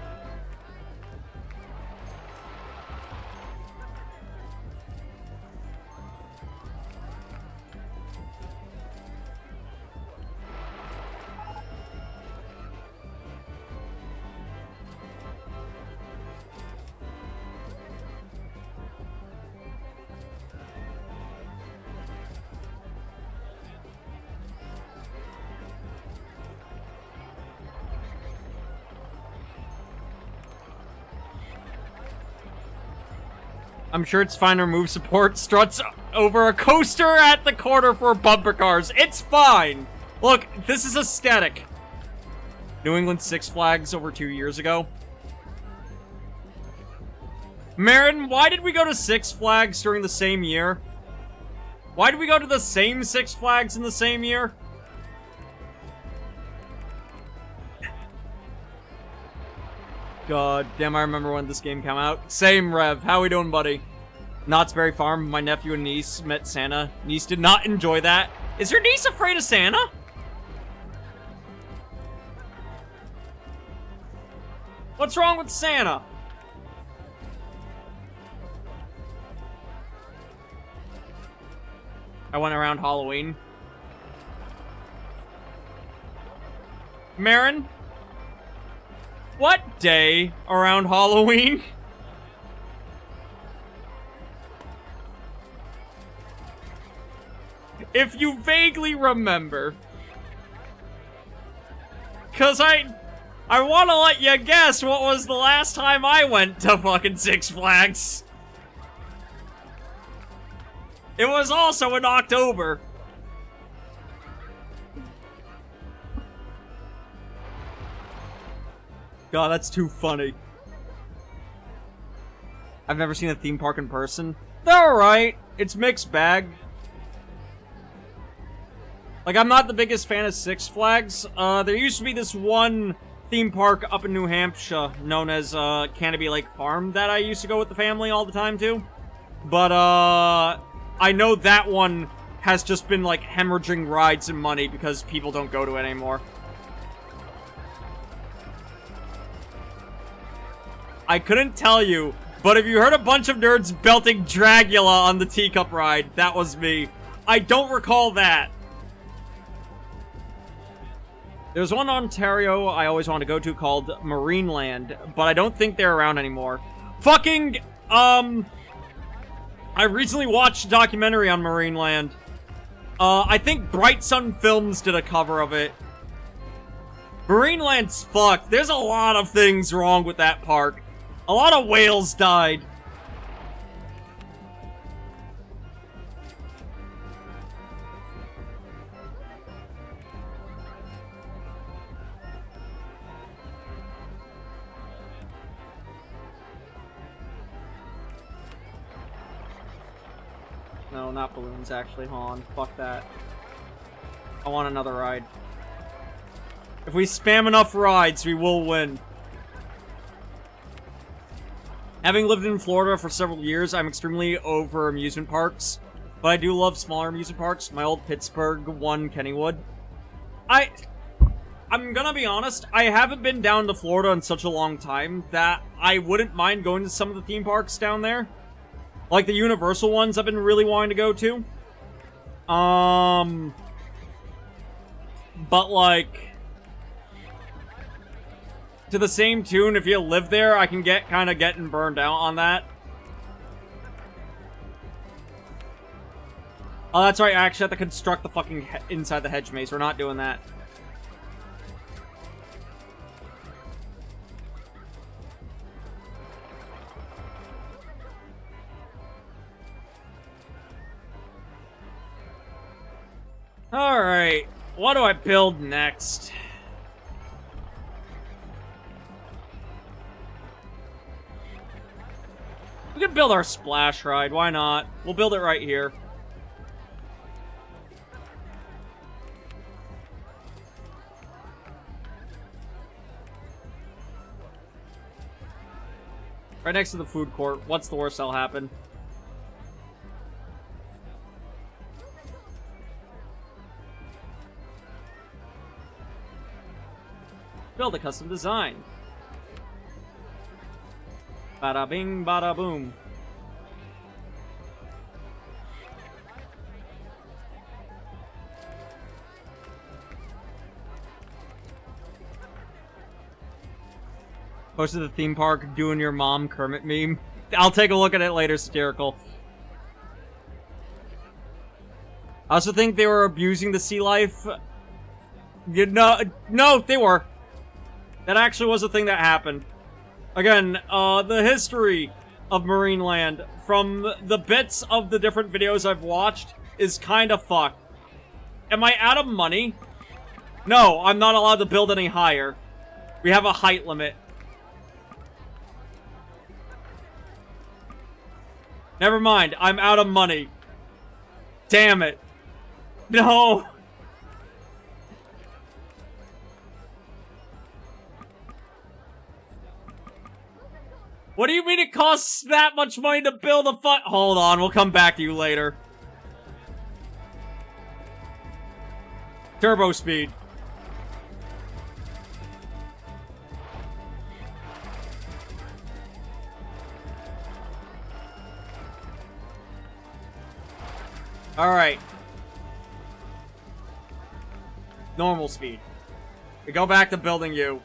I'm sure it's fine to remove support struts over a coaster at the corner for bumper cars. It's fine. Look, this is aesthetic. New England Six Flags over 2 years ago. Marin, why did we go to Six Flags during the same year? Why did we go to the same Six Flags in the same year? God damn, I remember when this game came out. Same, Rev. How we doing, buddy? Knott's Berry Farm. My nephew and niece met Santa. Niece did not enjoy that. Is your niece afraid of Santa? What's wrong with Santa? I went around Halloween. Marin? What day around Halloween? If you vaguely remember. 'Cause I want to let you guess what was the last time I went to fucking Six Flags. It was also in October. God, that's too funny. I've never seen a theme park in person. They're alright. It's mixed bag. Like, I'm not the biggest fan of Six Flags. There used to be this one theme park up in New Hampshire known as Canopy Lake Farm that I used to go with the family all the time to. But I know that one has just been like hemorrhaging rides and money because people don't go to it anymore. I couldn't tell you, but if you heard a bunch of nerds belting Dragula on the teacup ride, that was me. I don't recall that. There's one in Ontario I always wanted to go to called Marineland, but I don't think they're around anymore. Fucking, I recently watched a documentary on Marineland. I think Bright Sun Films did a cover of it. Marineland's fucked. There's a lot of things wrong with that park. A lot of whales died. No, not balloons, actually. Hold on. Fuck that. I want another ride. If we spam enough rides, we will win. Having lived in Florida for several years, I'm extremely over amusement parks. But I do love smaller amusement parks. My old Pittsburgh one, Kennywood. I'm gonna be honest, I haven't been down to Florida in such a long time that I wouldn't mind going to some of the theme parks down there. Like the Universal ones I've been really wanting to go to. But like, to the same tune, if you live there, I can get kind of getting burned out on that. Oh, that's right, I actually have to construct the fucking inside the hedge maze. We're not doing that. Alright, what do I build next? We can build our splash ride, why not? We'll build it right here. Right next to the food court. What's the worst that'll happen? Build a custom design. Bada bing, bada boom. Posted the theme park doing your mom Kermit meme. I'll take a look at it later, satirical. I also think they were abusing the sea life. No, they were. That actually was a thing that happened. Again, the history of Marineland, from the bits of the different videos I've watched, is kind of fucked. Am I out of money? No, I'm not allowed to build any higher. We have a height limit. Never mind, I'm out of money. Damn it. No! What do you mean it costs that much money to build a Hold on, we'll come back to you later. Turbo speed. Alright. Normal speed. We go back to building you.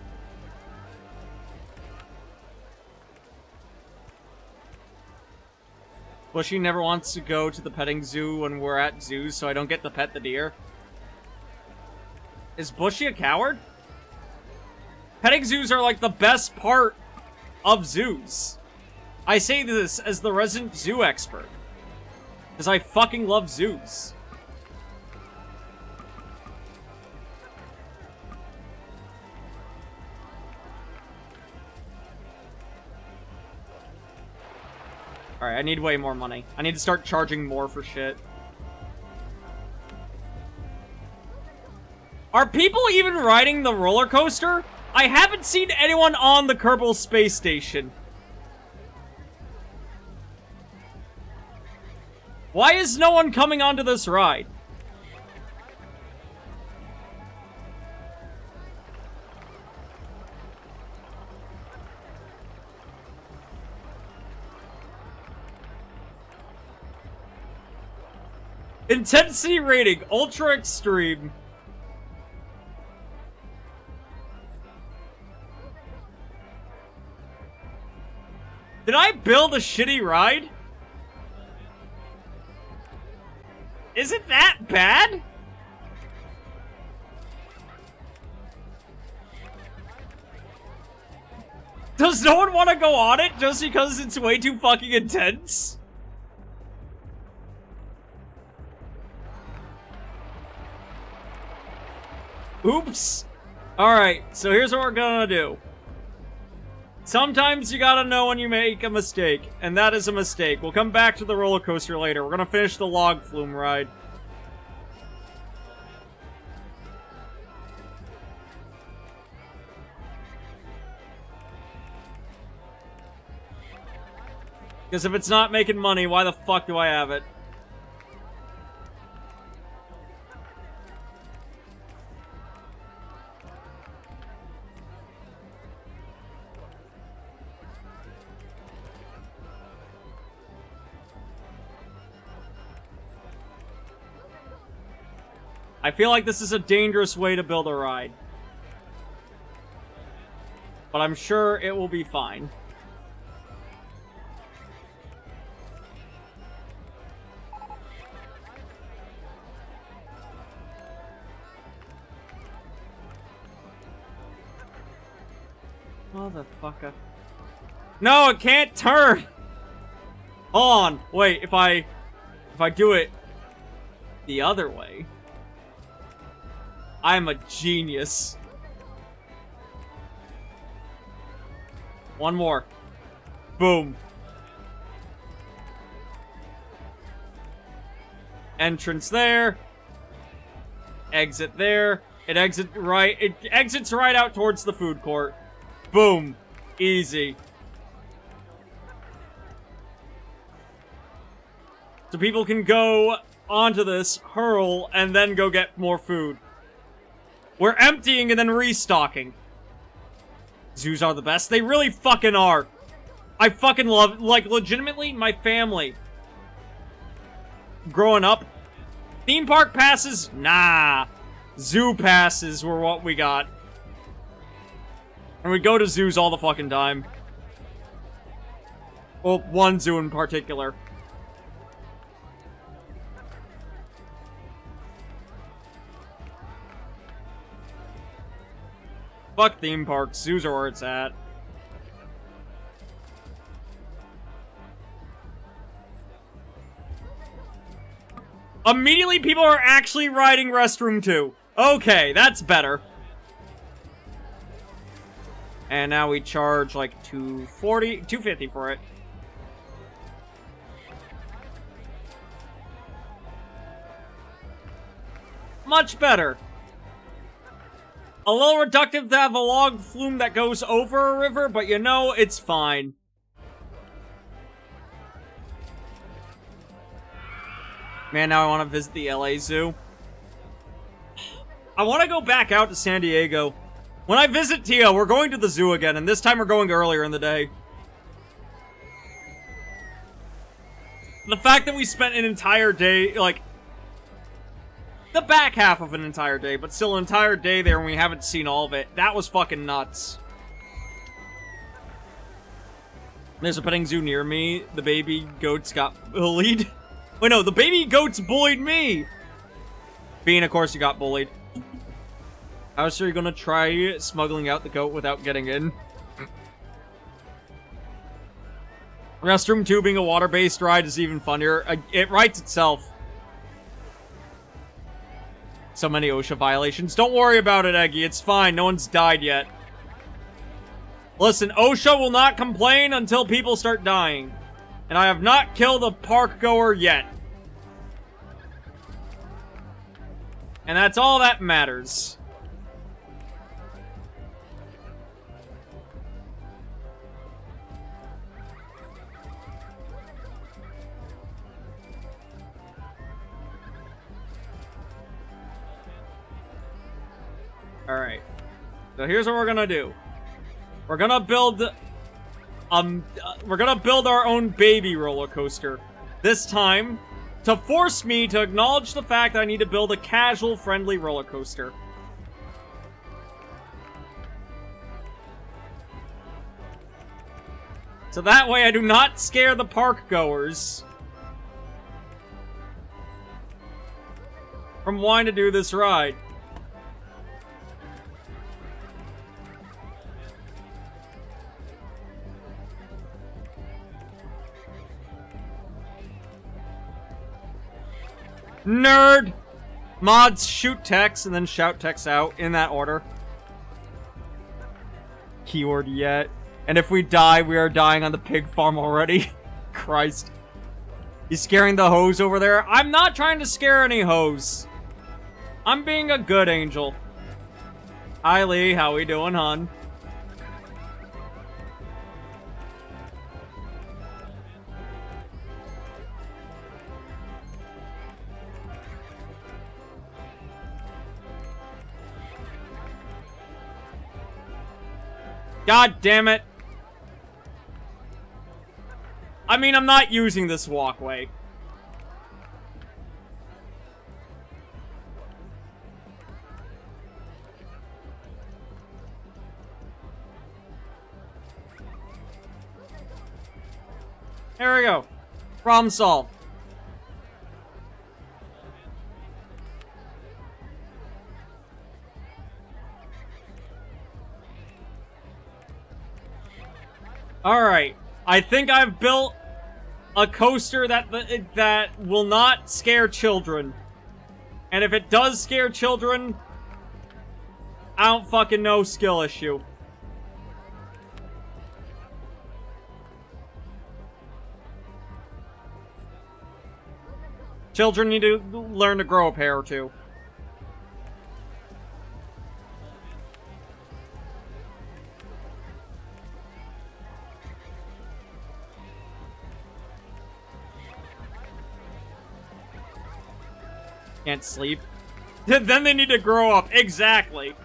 Bushy never wants to go to the petting zoo when we're at zoos, so I don't get to pet the deer. Is Bushy a coward? Petting zoos are like the best part of zoos. I say this as the resident zoo expert. Because I fucking love zoos. Alright, I need way more money. I need to start charging more for shit. Are people even riding the roller coaster? I haven't seen anyone on the Kerbal Space Station. Why is no one coming onto this ride? Intensity rating, ultra extreme. Did I build a shitty ride? Is it that bad? Does no one want to go on it just because it's way too fucking intense? Oops. Alright, so here's what we're gonna do. Sometimes you gotta know when you make a mistake, and that is a mistake. We'll come back to the roller coaster later. We're gonna finish the log flume ride. Because if it's not making money, why the fuck do I have it? I feel like this is a dangerous way to build a ride. But I'm sure it will be fine. Motherfucker. No, it can't turn! Hold on. Wait, if I do it the other way... I'm a genius. One more. Boom. Entrance there. Exit there. It exits right out towards the food court. Boom. Easy. So people can go onto this, hurl, and then go get more food. We're emptying and then restocking. Zoos are the best. They really fucking are. I fucking love, like, legitimately, my family. Growing up, theme park passes? Nah. Zoo passes were what we got. And we go to zoos all the fucking time. Well, one zoo in particular. Fuck theme parks. Zoos are where it's at. Immediately, people are actually riding Restroom 2. Okay, that's better. And now we charge like $250 for it. Much better. A little reductive to have a log flume that goes over a river, but you know, it's fine. Man, now I want to visit the LA Zoo. I want to go back out to San Diego. When I visit Tia, we're going to the zoo again, and this time we're going earlier in the day. The fact that we spent an entire day, like, the back half of an entire day, but still an entire day there and we haven't seen all of it. That was fucking nuts. There's a petting zoo near me. The baby goats got bullied. Wait, no, the baby goats bullied me! Bean, of course you got bullied. How sure you're gonna try smuggling out the goat without getting in? Restroom 2 being a water-based ride is even funnier. It writes itself. So many OSHA violations. Don't worry about it, Eggy. It's fine. No one's died yet. Listen, OSHA will not complain until people start dying. And I have not killed a park goer yet. And that's all that matters. Alright. So here's what we're gonna do. We're gonna build our own baby roller coaster. This time, to force me to acknowledge the fact that I need to build a casual, friendly roller coaster. So that way I do not scare the park goers from wanting to do this ride. Nerd! Mods shoot text and then shout text out in that order. Keyword yet. And if we die, we are dying on the pig farm already. Christ. He's scaring the hose over there. I'm not trying to scare any hose. I'm being a good angel. Hi Lee, how we doing, hon? God damn it. I mean, I'm not using this walkway. There we go. Problem solved. Alright. I think I've built a coaster that will not scare children. And if it does scare children, I don't fucking know, skill issue. Children need to learn to grow a pair or two. Can't sleep. Then they need to grow up. Exactly.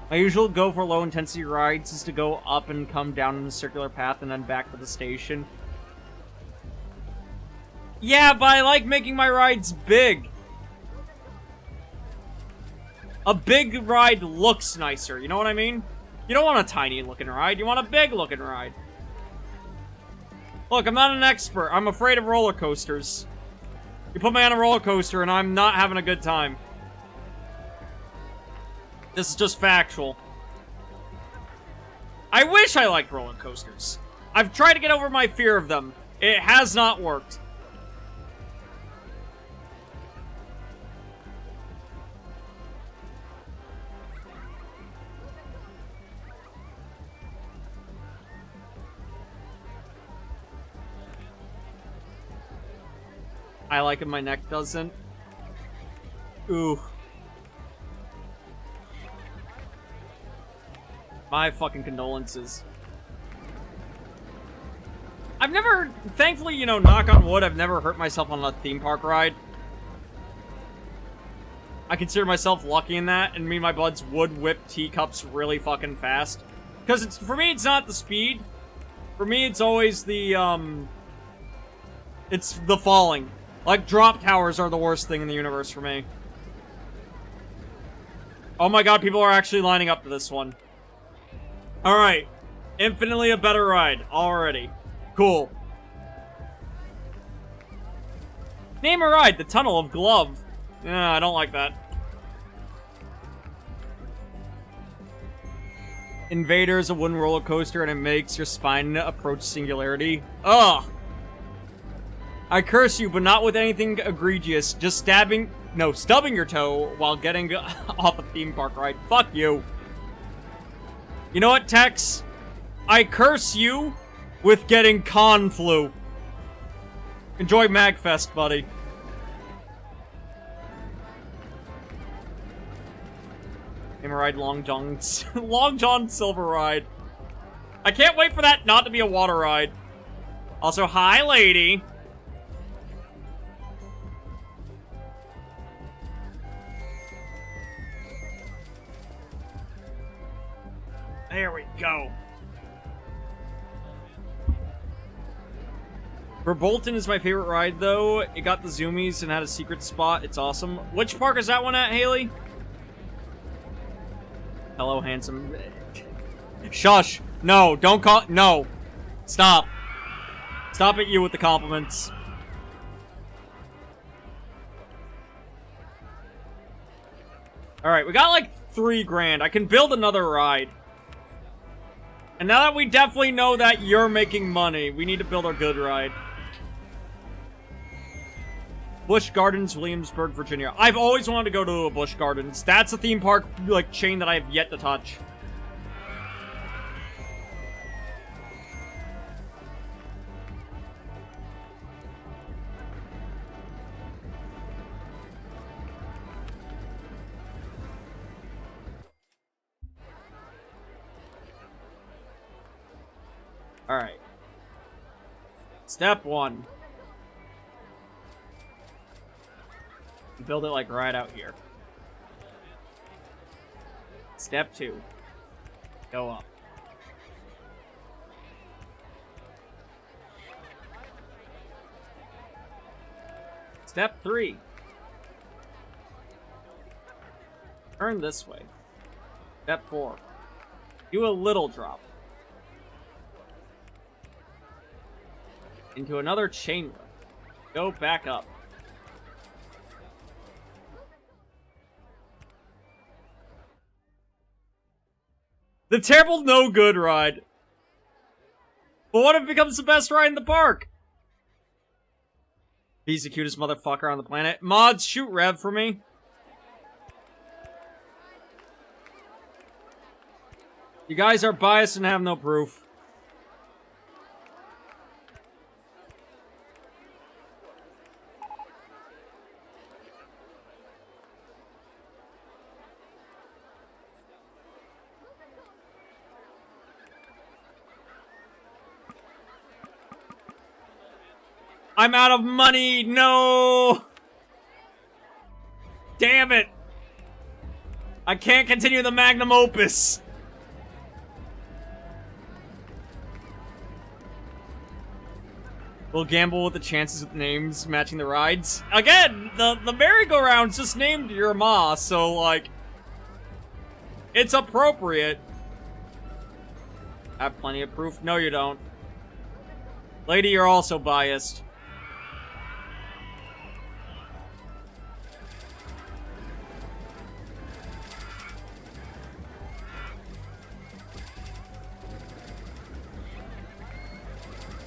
My usual go for low intensity rides is to go up and come down in a circular path and then back to the station. Yeah, but I like making my rides big. A big ride looks nicer, you know what I mean? You don't want a tiny looking ride, you want a big looking ride. Look, I'm not an expert. I'm afraid of roller coasters. You put me on a roller coaster and I'm not having a good time. This is just factual. I wish I liked roller coasters. I've tried to get over my fear of them. It has not worked. I like it, my neck doesn't. Ooh. My fucking condolences. I've never, thankfully, you know, knock on wood, I've never hurt myself on a theme park ride. I consider myself lucky in that, and me and my buds would whip teacups really fucking fast. Because it's, for me, it's not the speed. For me, it's always the, it's the falling. Like, drop towers are the worst thing in the universe for me. Oh my god, people are actually lining up to this one. Alright. Infinitely a better ride. Already. Cool. Name a ride. The Tunnel of Glove. Yeah, I don't like that. Invader is a wooden roller coaster and it makes your spine approach singularity. Ugh! I curse you, but not with anything egregious. Just stubbing your toe while getting off a theme park ride. Fuck you. You know what, Tex? I curse you, with getting con flu. Enjoy Magfest, buddy. Hammer ride Long John, Long John Silver ride. I can't wait for that not to be a water ride. Also, hi, lady. There we go. Bolton is my favorite ride, though. It got the zoomies and had a secret spot. It's awesome. Which park is that one at, Haley? Hello, handsome. Shush. No, don't call. No. Stop. Stop at you with the compliments. Alright, we got like 3 grand. I can build another ride. And now that we definitely know that you're making money, we need to build our good ride. Busch Gardens, Williamsburg, Virginia. I've always wanted to go to a Busch Gardens. That's a theme park, like, chain that I have yet to touch. Alright. Step 1. Build it like right out here. Step 2. Go up. Step 3. Turn this way. Step 4. Do a little drop. Into another chain lift. Go back up. The terrible no good ride. But what if it becomes the best ride in the park? He's the cutest motherfucker on the planet. Mods, shoot Rev for me. You guys are biased and have no proof. I'm out of money! No! Damn it! I can't continue the magnum opus! We'll gamble with the chances of names matching the rides. Again, the merry-go-round's just named your ma, so, like... It's appropriate. I have plenty of proof. No, you don't. Lady, you're also biased.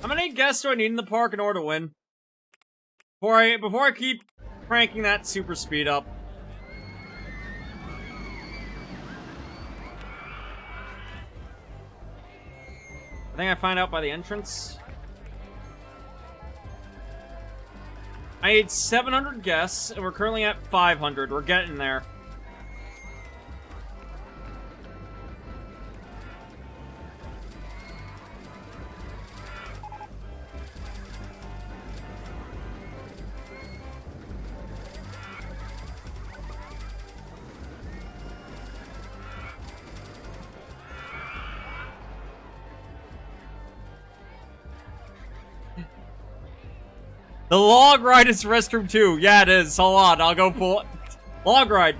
How many guests do I need in the park in order to win? Before I keep cranking that super speed up. I think I find out by the entrance. I need 700 guests, and we're currently at 500. We're getting there. The log ride is restroom 2. Yeah, it is. Hold on, I'll go pull it. Log ride.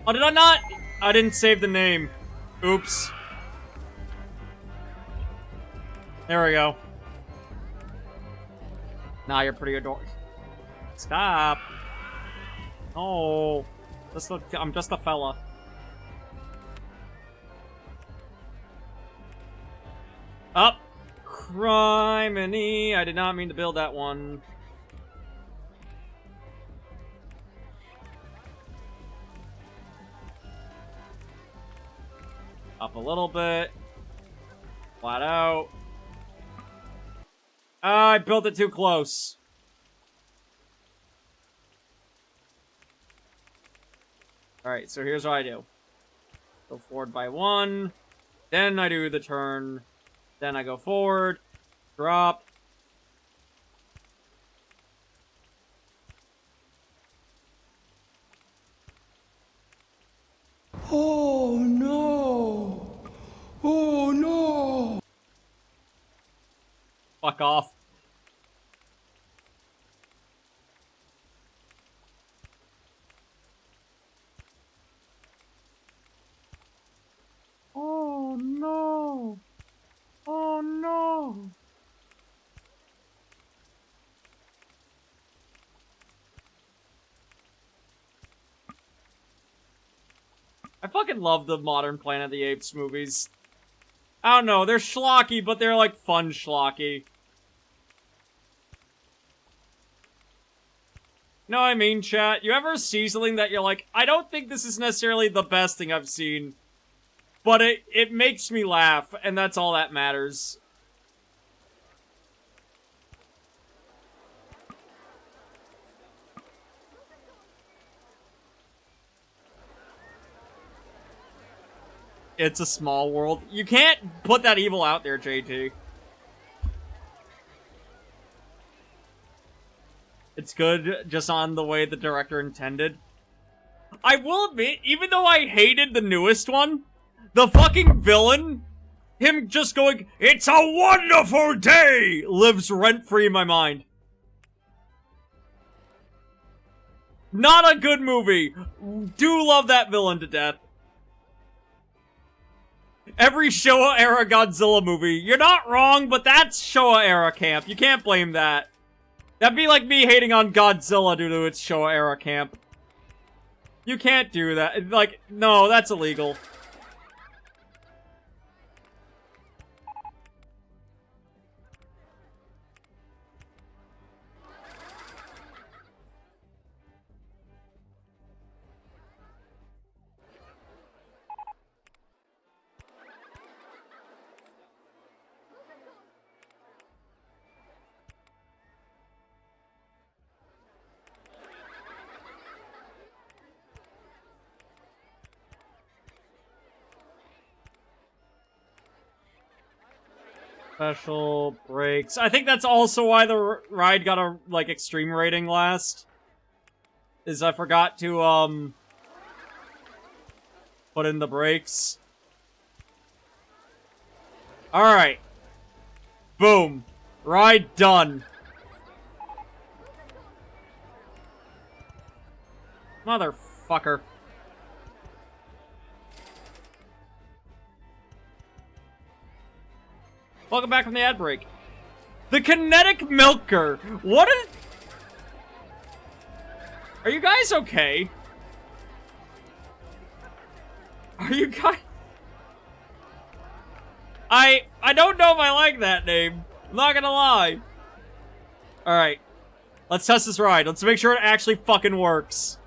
Oh, did I not? I didn't save the name. Oops. There we go. Nah, you're pretty adorable. Stop. Oh. I'm just a fella. Up. Criminy. I did not mean to build that one. Up a little bit. Flat out. I built it too close. Alright, so here's what I do. Go forward by 1. Then I do the turn. Then I go forward. Drop. Oh no! Oh no! Fuck off. Oh no! Oh no! I fucking love the modern Planet of the Apes movies. I don't know, they're schlocky, but they're like fun schlocky. Know what I mean, chat? You ever see something that you're like, I don't think this is necessarily the best thing I've seen, but it makes me laugh, and that's all that matters. It's a small world. You can't put that evil out there, JT. It's good just on the way the director intended. I will admit, even though I hated the newest one, the fucking villain, him just going, "It's a wonderful day," lives rent-free in my mind. Not a good movie. Do love that villain to death. Every Showa-era Godzilla movie. You're not wrong, but that's Showa-era camp. You can't blame that. That'd be like me hating on Godzilla due to its Showa-era camp. You can't do that. Like, no, that's illegal. Special breaks. I think that's also why the ride got a, like, extreme rating last. Is I forgot to, put in the brakes. Alright. Boom. Ride done. Motherfucker. Welcome back from the ad break. The Kinetic Milker. What is... Are you guys okay? Are you guys... I don't know if I like that name. I'm not gonna lie. Alright. Let's test this ride. Let's make sure it actually fucking works.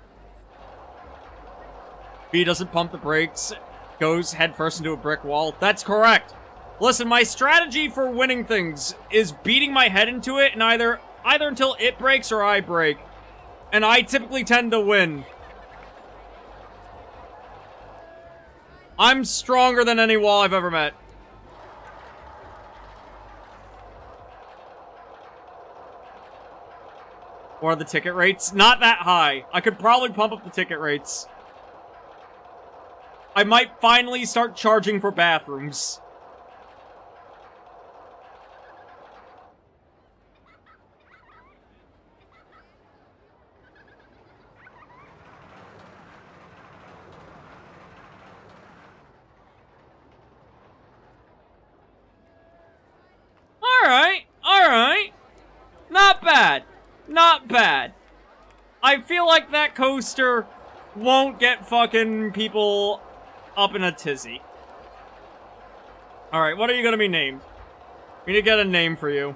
B doesn't pump the brakes. Goes headfirst into a brick wall. That's correct. Listen, my strategy for winning things is beating my head into it and either until it breaks or I break. And I typically tend to win. I'm stronger than any wall I've ever met. What are the ticket rates? Not that high. I could probably pump up the ticket rates. I might finally start charging for bathrooms. Alright. Not bad. Not bad. I feel like that coaster won't get fucking people up in a tizzy. Alright, what are you gonna be named? We need to get a name for you.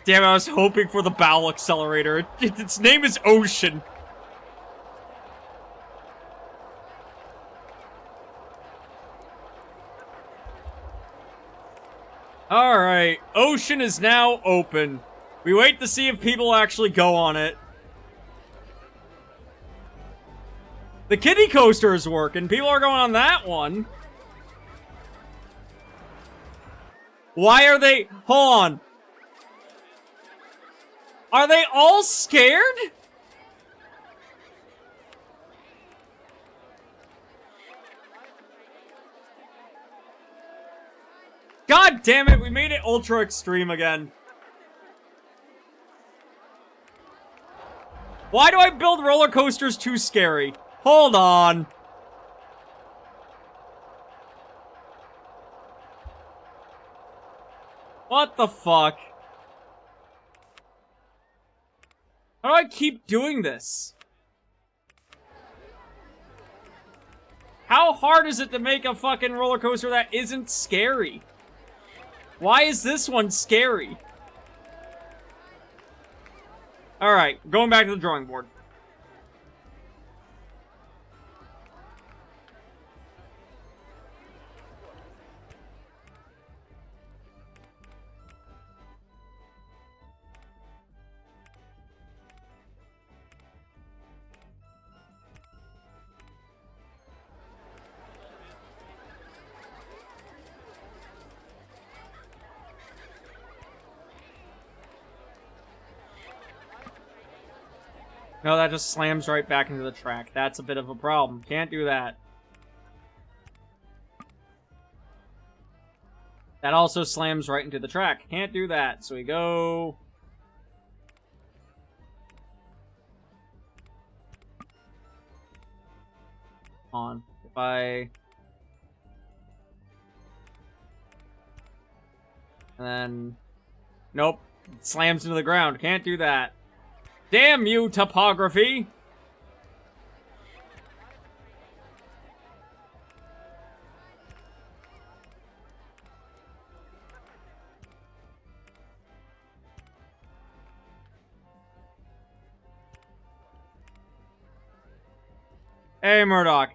Damn, I was hoping for the bowel accelerator. Its name is Ocean. Alright, Ocean is now open. We wait to see if people actually go on it. The kiddie coaster is working. People are going on that one. Why are they... Hold on. Are they all scared? God damn it, we made it ultra extreme again. Why do I build roller coasters too scary? Hold on. What the fuck? How do I keep doing this? How hard is it to make a fucking roller coaster that isn't scary? Why is this one scary? Alright, going back to the drawing board. No, that just slams right back into the track. That's a bit of a problem. Can't do that. That also slams right into the track. Can't do that. So we go... on. If I... And then... Nope. It slams into the ground. Can't do that. Damn you, topography! Hey, Murdoch.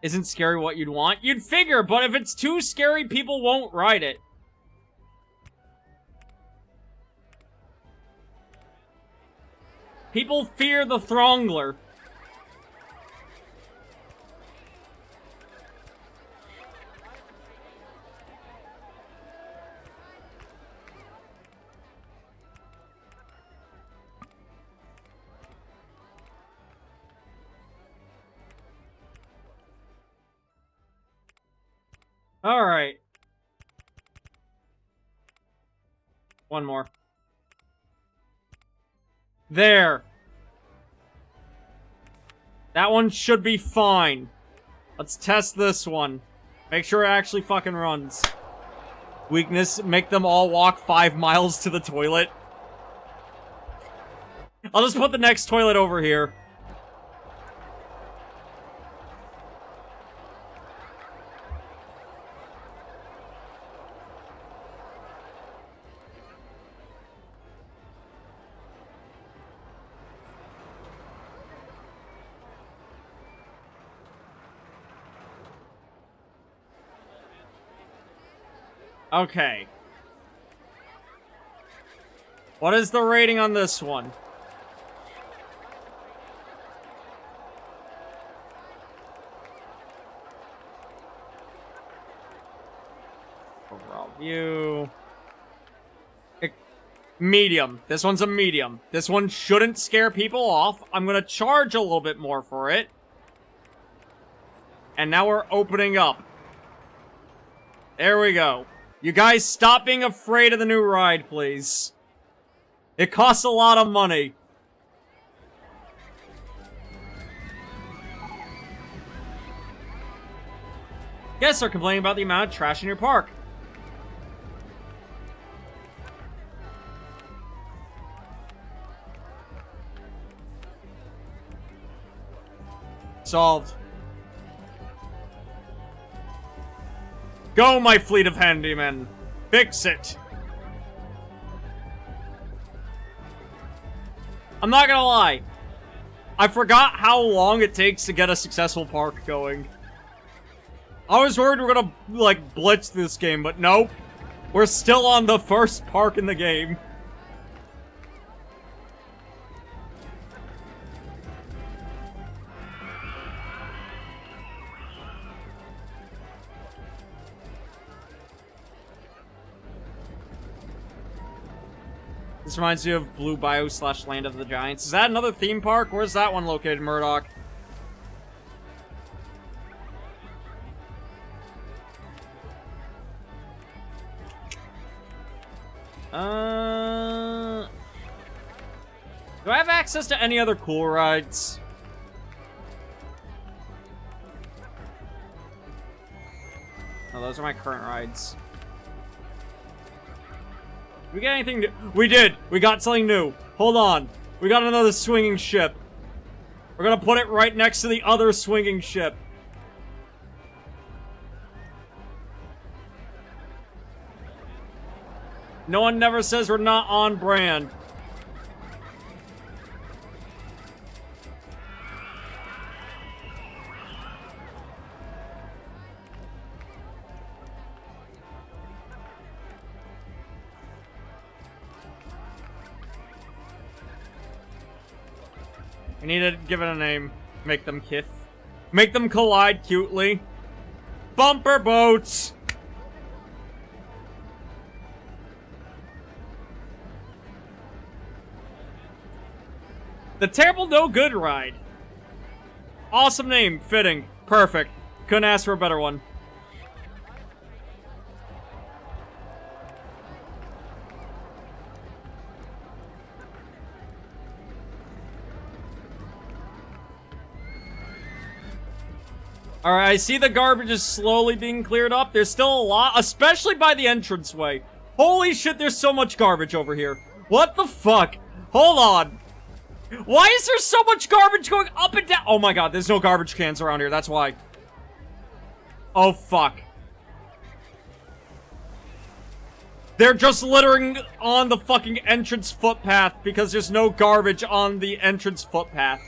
Isn't scary what you'd want? You'd figure, but if it's too scary, people won't ride it. People fear the Throngler. Alright. One more. There. That one should be fine. Let's test this one. Make sure it actually fucking runs. Weakness, make them all walk 5 miles to the toilet. I'll just put the next toilet over here. Okay. What is the rating on this one? Overall view. Medium. This one's a medium. This one shouldn't scare people off. I'm gonna charge a little bit more for it. And now we're opening up. There we go. You guys stop being afraid of the new ride, please. It costs a lot of money. Guests are complaining about the amount of trash in your park. Solved. Go, my fleet of handymen. Fix it. I'm not gonna lie. I forgot how long it takes to get a successful park going. I was worried we're gonna, like, blitz this game, but nope. We're still on the first park in the game. This reminds me of Blue Bio / Land of the Giants. Is that another theme park? Where's that one located, Murdoch? Do I have access to any other cool rides? No, those are my current rides. Did we get anything new? We did! We got something new. Hold on. We got another swinging ship. We're gonna put it right next to the other swinging ship. No one never says we're not on brand. We need to give it a name. Make them kiss. Make them collide cutely. Bumper boats! The Terrible No Good Ride. Awesome name. Fitting. Perfect. Couldn't ask for a better one. Alright, I see the garbage is slowly being cleared up. There's still a lot, especially by the entranceway. Holy shit, there's so much garbage over here. What the fuck? Hold on. Why is there so much garbage going up and down? Oh my god, there's no garbage cans around here, that's why. Oh fuck. They're just littering on the fucking entrance footpath because there's no garbage on the entrance footpath.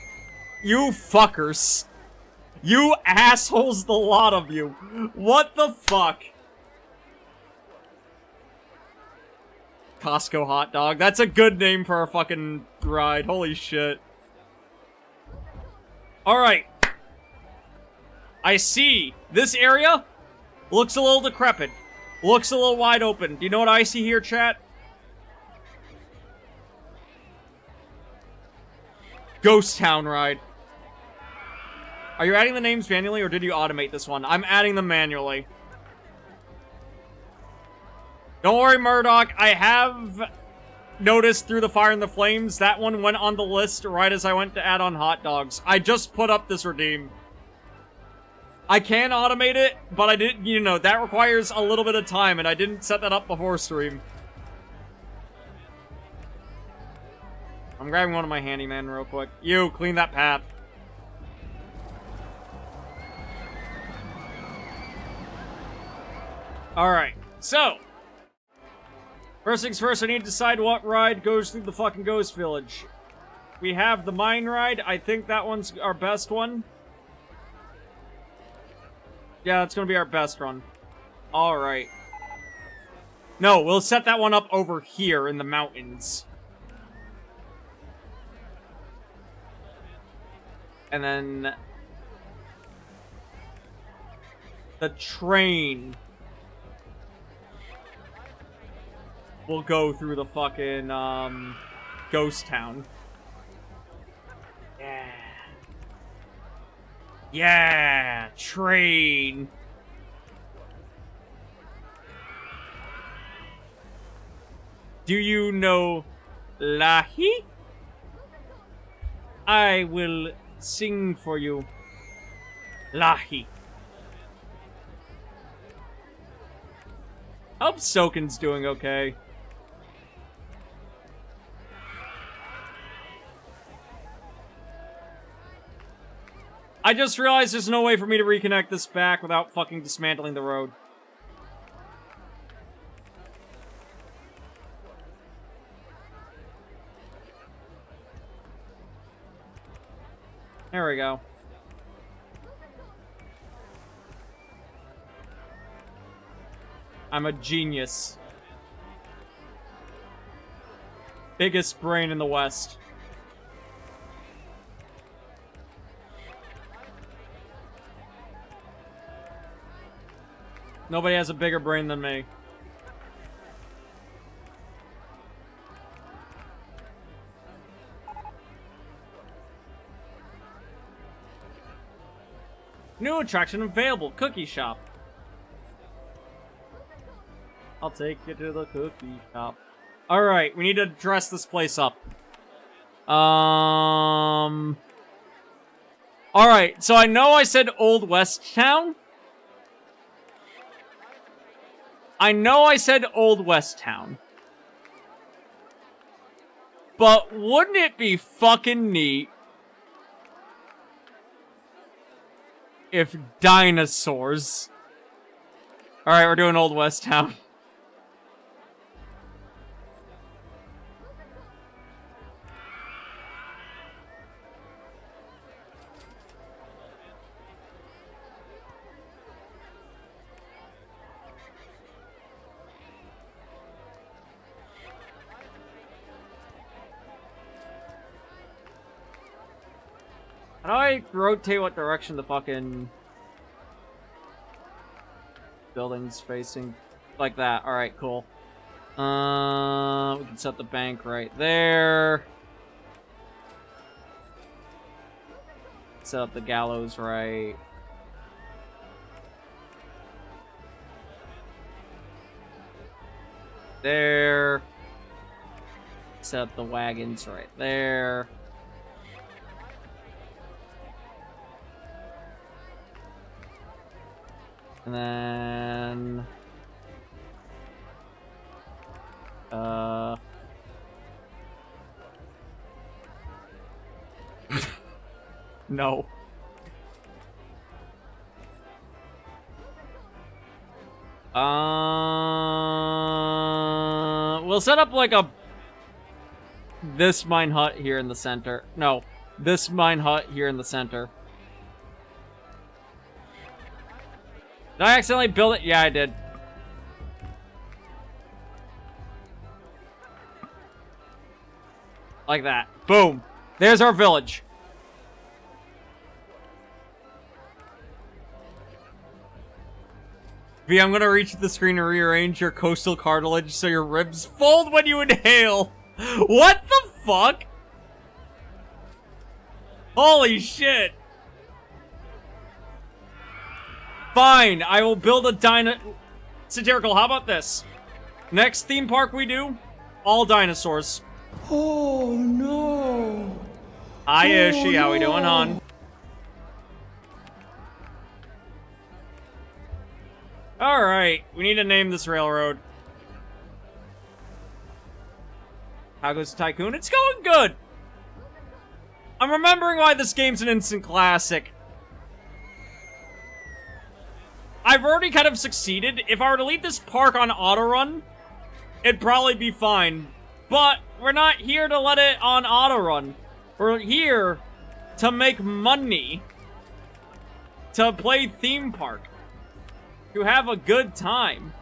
You fuckers. You assholes, the lot of you. What the fuck? Costco hot dog. That's a good name for a fucking ride. Holy shit. Alright. I see. This area looks a little decrepit. Looks a little wide open. Do you know what I see here, chat? Ghost Town ride. Are you adding the names manually, or did you automate this one? I'm adding them manually. Don't worry, Murdoch. I have noticed through the Fire and the Flames, that one went on the list right as I went to add on hot dogs. I just put up this redeem. I can automate it, but I didn't, you know, that requires a little bit of time, and I didn't set that up before stream. I'm grabbing one of my handyman real quick. You, clean that path. Alright, so. First things first, I need to decide what ride goes through the fucking Ghost Village. We have the mine ride. I think that one's our best one. Yeah, that's gonna be our best one. Alright. No, we'll set that one up over here in the mountains. And then... the train... we'll go through the fucking, Ghost Town. Yeah. Yeah! Train! Do you know Lahi? I will sing for you. Lahi. Hope Soken's doing okay. I just realized there's no way for me to reconnect this back without fucking dismantling the road. There we go. I'm a genius. Biggest brain in the West. Nobody has a bigger brain than me. New attraction available, cookie shop. I'll take you to the cookie shop. Alright, we need to dress this place up. Alright, so I know I said Old West Town. I know I said Old West Town. But wouldn't it be fucking neat if dinosaurs... Alright, we're doing Old West Town. How do I rotate what direction the fucking building's facing? Like that. Alright, cool. We can set the bank right there. Set up the gallows right there. Set up the wagons right there. And then... no. We'll set up like a... this mine hut here in the center. No, this mine hut here in the center. Did I accidentally build it? Yeah, I did. Like that. Boom. There's our village. V, I'm gonna reach the screen and rearrange your coastal cartilage so your ribs fold when you inhale. What the fuck? Holy shit. Fine, I will build a Satirical, how about this? Next theme park we do, all dinosaurs. Oh no. Hi, Ishi, how we doing, hon? Alright, we need to name this railroad. How goes Tycoon? It's going good! I'm remembering why this game's an instant classic. I've already kind of succeeded. If I were to leave this park on autorun, it'd probably be fine. But we're not here to let it on autorun. We're here to make money. To play theme park. To have a good time.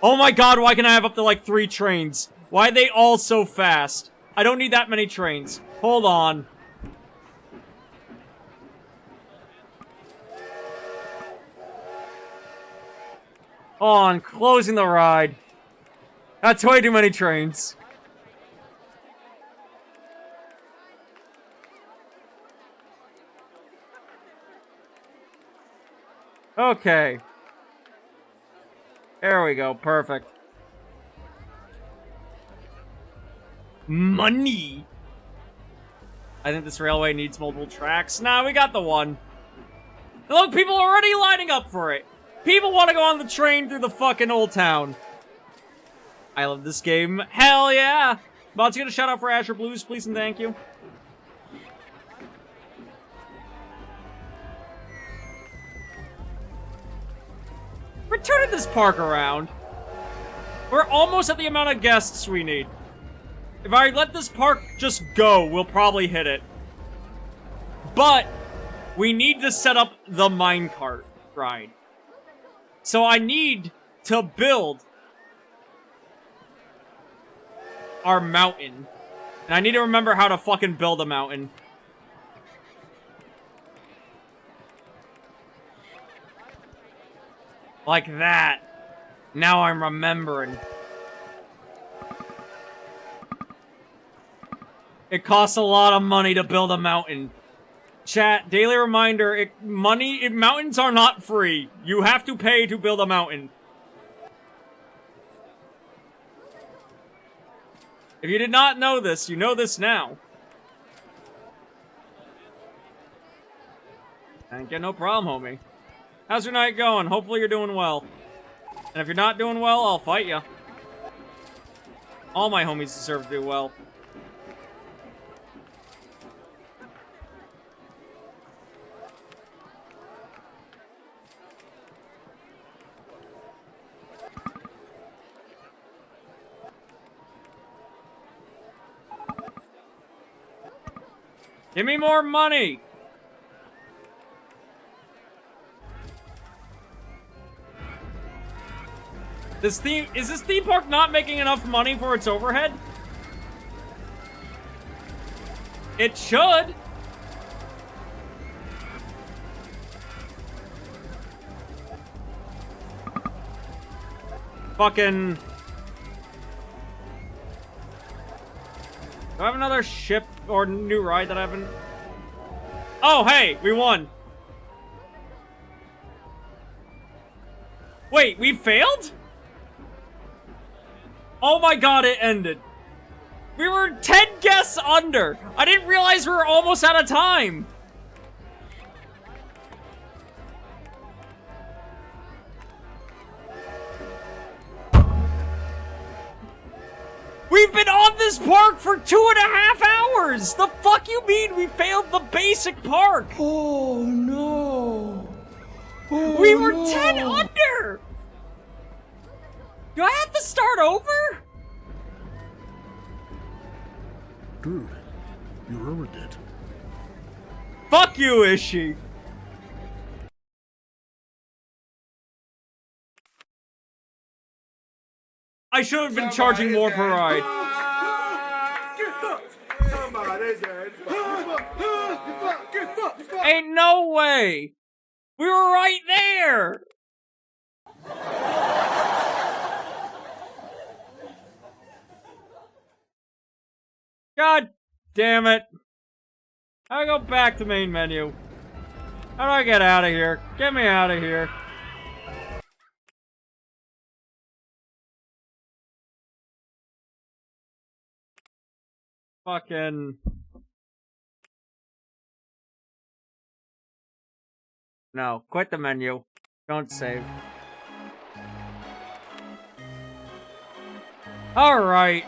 Oh my god, why can I have up to like 3 trains? Why are they all so fast? I don't need that many trains. Hold on. Hold on, closing the ride. That's way too many trains. Okay. There we go, perfect. Money! I think this railway needs multiple tracks. Nah, we got the one. And look, people are already lining up for it. People want to go on the train through the fucking old town. I love this game. Hell yeah! Bot's gonna shout out for Azure Blues, please and thank you. We're turning this park around. We're almost at the amount of guests we need. If I let this park just go, we'll probably hit it. But we need to set up the minecart ride. So I need to build our mountain. And I need to remember how to fucking build a mountain. Like that. Now I'm remembering. It costs a lot of money to build a mountain. Chat, daily reminder, mountains are not free. You have to pay to build a mountain. If you did not know this, you know this now. Ain't got no problem, homie. How's your night going? Hopefully you're doing well. And if you're not doing well, I'll fight you. All my homies deserve to do well. Give me more money! Is this theme park not making enough money for its overhead? It should! Fucking... Do I have another ship or new ride that I haven't... Oh, hey! We won! Wait, we failed? Oh my god, it ended. We were 10 guests under! I didn't realize we were almost out of time! We've been on this park for 2.5 hours! The fuck you mean we failed the basic park? Oh no. Oh, We were no. 10 under! Do I have to start over? Dude, you ruined it. Fuck you, Ishi. I should have been charging more per ride. Get fucked! Somebody's dead. Get fucked! Get fucked! Get fucked! Ain't no way! We were right there! God damn it. How do I go back to main menu? How do I get out of here? Get me out of here. Fucking... No, quit the menu. Don't save. Alright.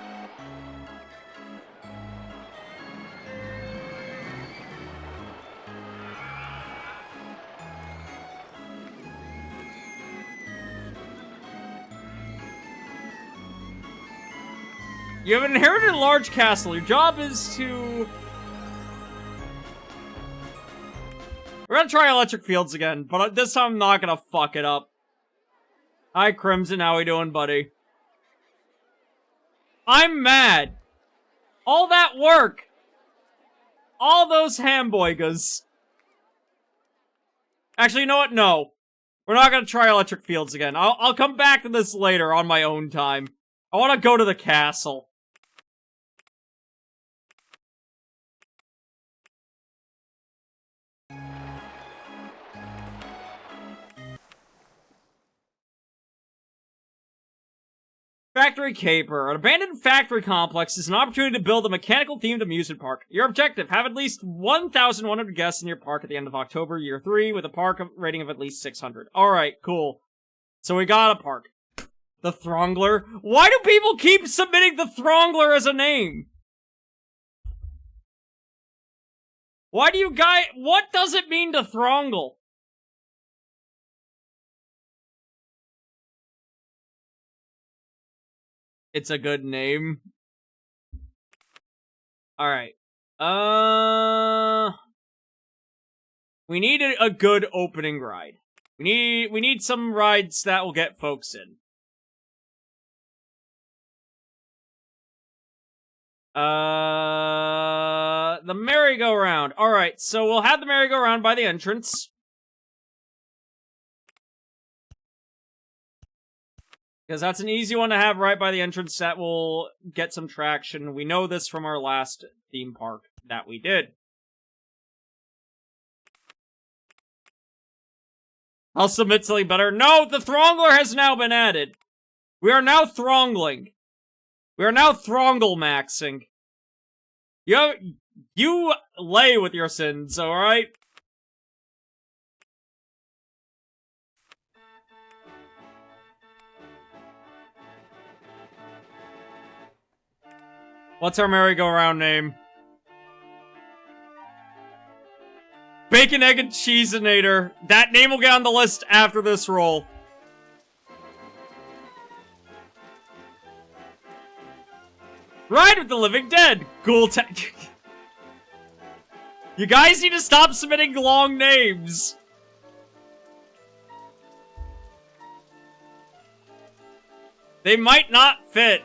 You have inherited a large castle. Your job is to... We're gonna try electric fields again, but this time I'm not gonna fuck it up. Hi, Crimson. How we doing, buddy? I'm mad. All that work. All those hamboigas. Actually, you know what? No. We're not gonna try electric fields again. I'll come back to this later on my own time. I want to go to the castle. Factory Caper. An abandoned factory complex is an opportunity to build a mechanical-themed amusement park. Your objective, have at least 1,100 guests in your park at the end of October, year 3, with a park rating of at least 600. Alright, cool. So we got a park. The Throngler. Why do people keep submitting the Throngler as a name? Why do you guys... What does it mean to Throngle? It's a good name. Alright. We need a good opening ride. We need some rides that will get folks in. The merry-go-round. Alright, so we'll have the merry-go-round by the entrance. Because that's an easy one to have right by the entrance that will get some traction. We know this from our last theme park that we did. I'll submit something better. No, the Throngler has now been added. We are now Throngling. We are now Throngle maxing. You lay with your sins, alright? What's our merry-go-round name? Bacon, Egg, and Cheesinator. That name will get on the list after this roll. Ride with the Living Dead. Ghoul You guys need to stop submitting long names. They might not fit.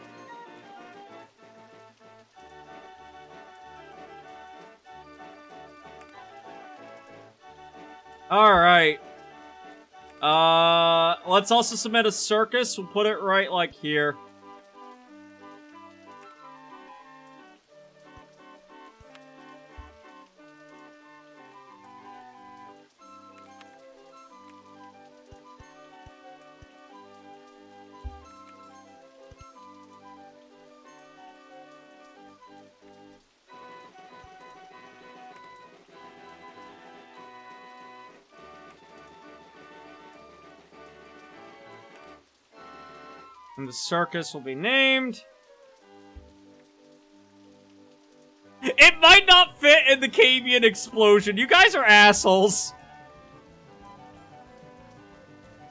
Alright. Let's also submit a circus. We'll put it right, like, here. And the circus will be named. It might not fit in the Cavian explosion. You guys are assholes.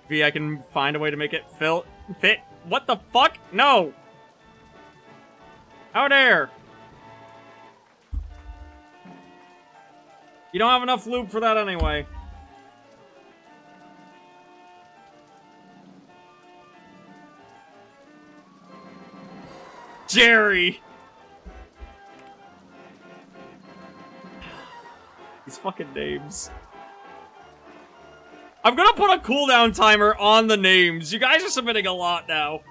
Maybe I can find a way to make it fit. What the fuck? No. How dare. You don't have enough loop for that anyway. Jerry! These fucking names. I'm gonna put a cooldown timer on the names. You guys are submitting a lot now.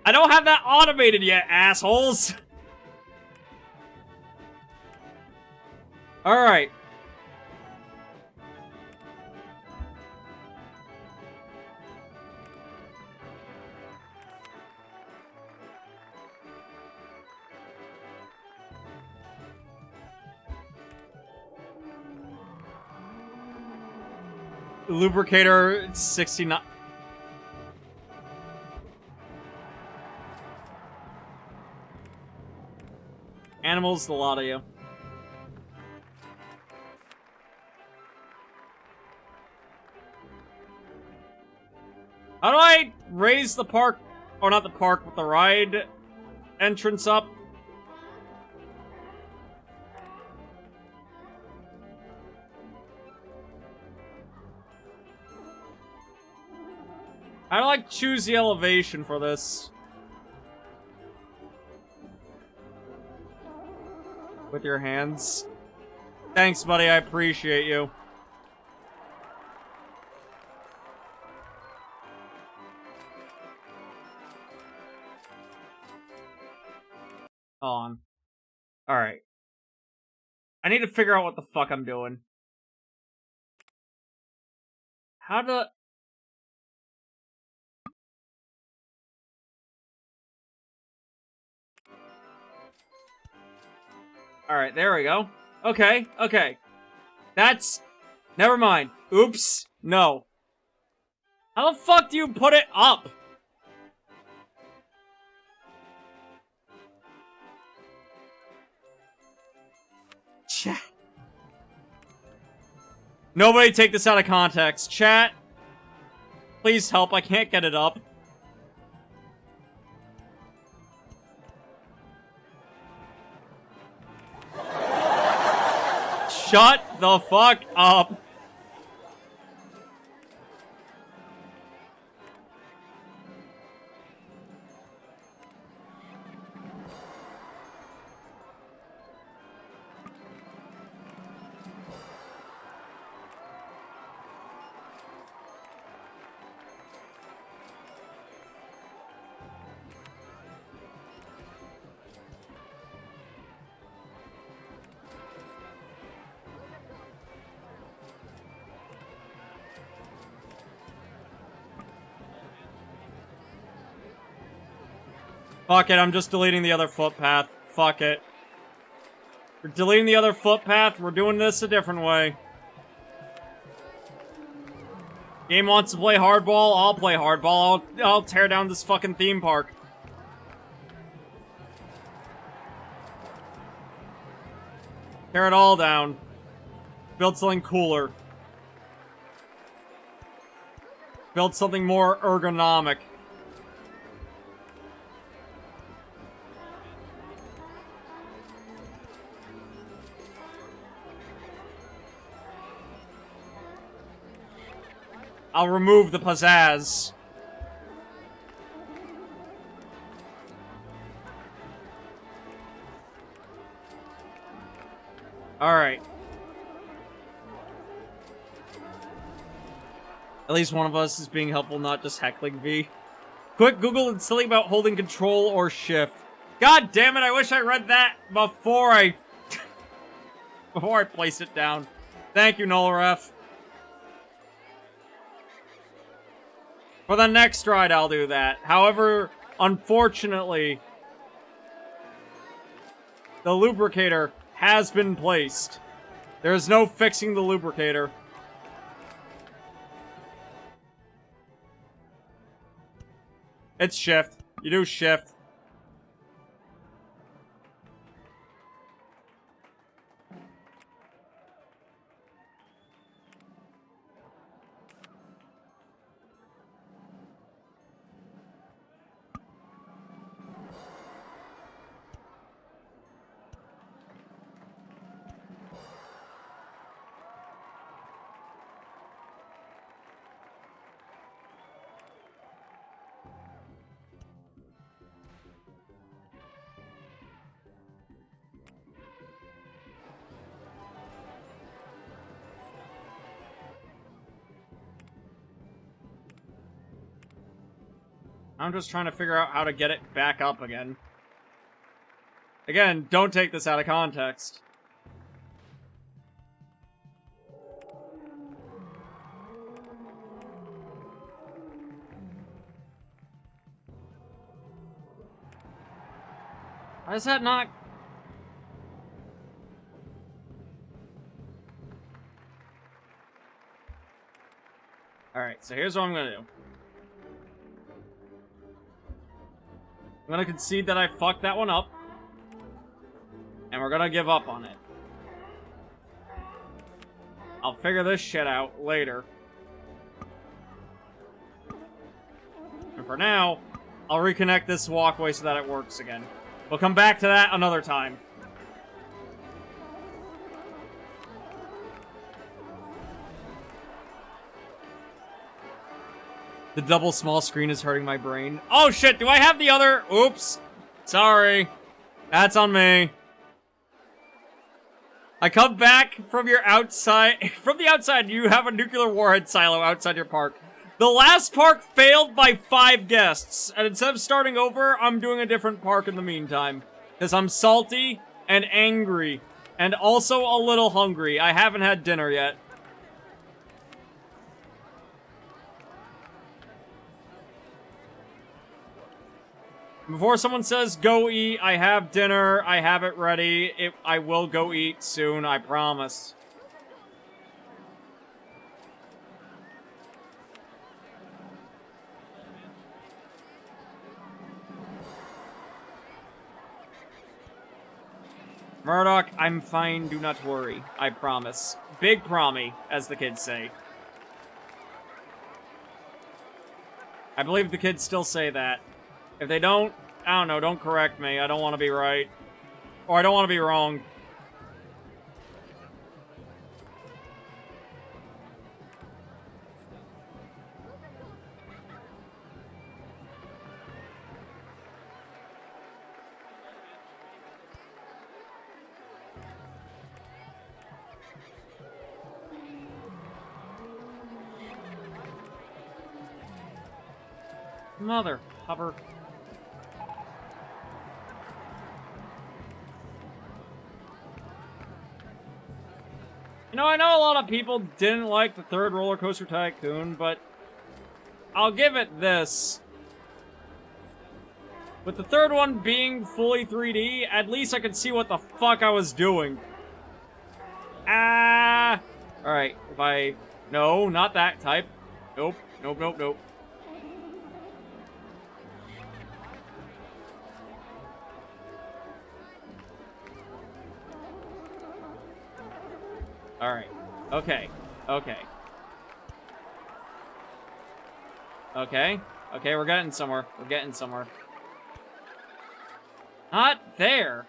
I don't have that automated yet, assholes! Alright. Lubricator 69. Animals, the lot of you. How do I raise the park, or not the park, but the ride entrance up? How do I choose the elevation for this? With your hands. Thanks, buddy. I appreciate you. Hold on. Alright. I need to figure out what the fuck I'm doing. How to... Alright, there we go. Okay, okay. That's... Never mind. Oops. No. How the fuck do you put it up? Chat. Nobody take this out of context. Chat. Please help, I can't get it up. Shut the fuck up. Fuck it, I'm just deleting the other footpath. Fuck it. We're deleting the other footpath. We're doing this a different way. Game wants to play hardball. I'll play hardball. I'll tear down this fucking theme park. Tear it all down. Build something cooler. Build something more ergonomic. I'll remove the pizzazz. Alright. At least one of us is being helpful, not just heckling V. Quick Google and something about holding control or shift. God damn it, I wish I read that before I... before I placed it down. Thank you, Nullref. For the next ride, I'll do that. However, unfortunately, the lubricator has been placed. There's no fixing the lubricator. It's shift. You do shift. I'm just trying to figure out how to get it back up again. Again, don't take this out of context. Why is that not... Alright, so here's what I'm gonna do. I'm gonna concede that I fucked that one up. And we're gonna give up on it. I'll figure this shit out later. And for now, I'll reconnect this walkway so that it works again. We'll come back to that another time. The double small screen is hurting my brain. Oh shit, do I have the other? Oops. Sorry. That's on me. I come back from your outside. From the outside, you have a nuclear warhead silo outside your park. The last park failed by 5 guests. And instead of starting over, I'm doing a different park in the meantime. Because I'm salty and angry. And also a little hungry. I haven't had dinner yet. Before someone says, go eat, I have dinner, I have it ready. I will go eat soon, I promise. Murdoch, I'm fine, do not worry. I promise. Big promise, as the kids say. I believe the kids still say that. If they don't, I don't know, don't correct me. I don't want to be right. Or I don't want to be wrong. Mother hubber. You know, I know a lot of people didn't like the third Roller Coaster Tycoon, but I'll give it this. With the third one being fully 3D, at least I could see what the fuck I was doing. Ah! Alright, if I... No, not that type. Nope, nope, nope, nope. Alright. Okay. Okay. Okay. Okay, we're getting somewhere. We're getting somewhere. Not there!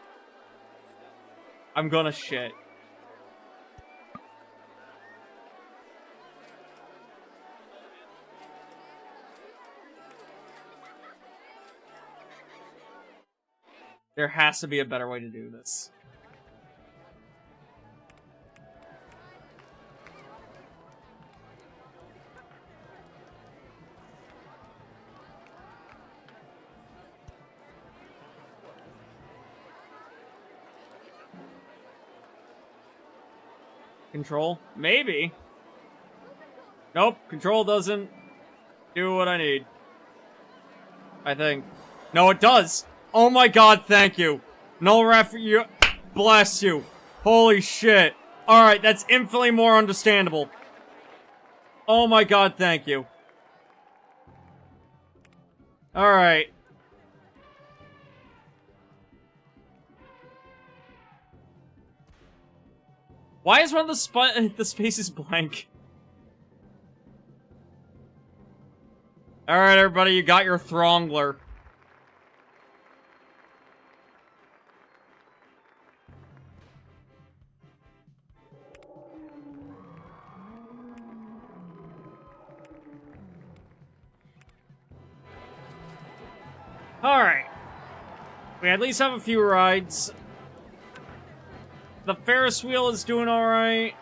I'm gonna shit. There has to be a better way to do this. Control? Maybe. Nope, control doesn't do what I need. I think. No, it does! Oh my god, thank you! No ref, you... Bless you. Holy shit. Alright, that's infinitely more understandable. Oh my god, thank you. Alright. Why is one of the spaces blank? Alright, everybody, you got your Throngler. Alright. We at least have a few rides. The Ferris wheel is doing alright.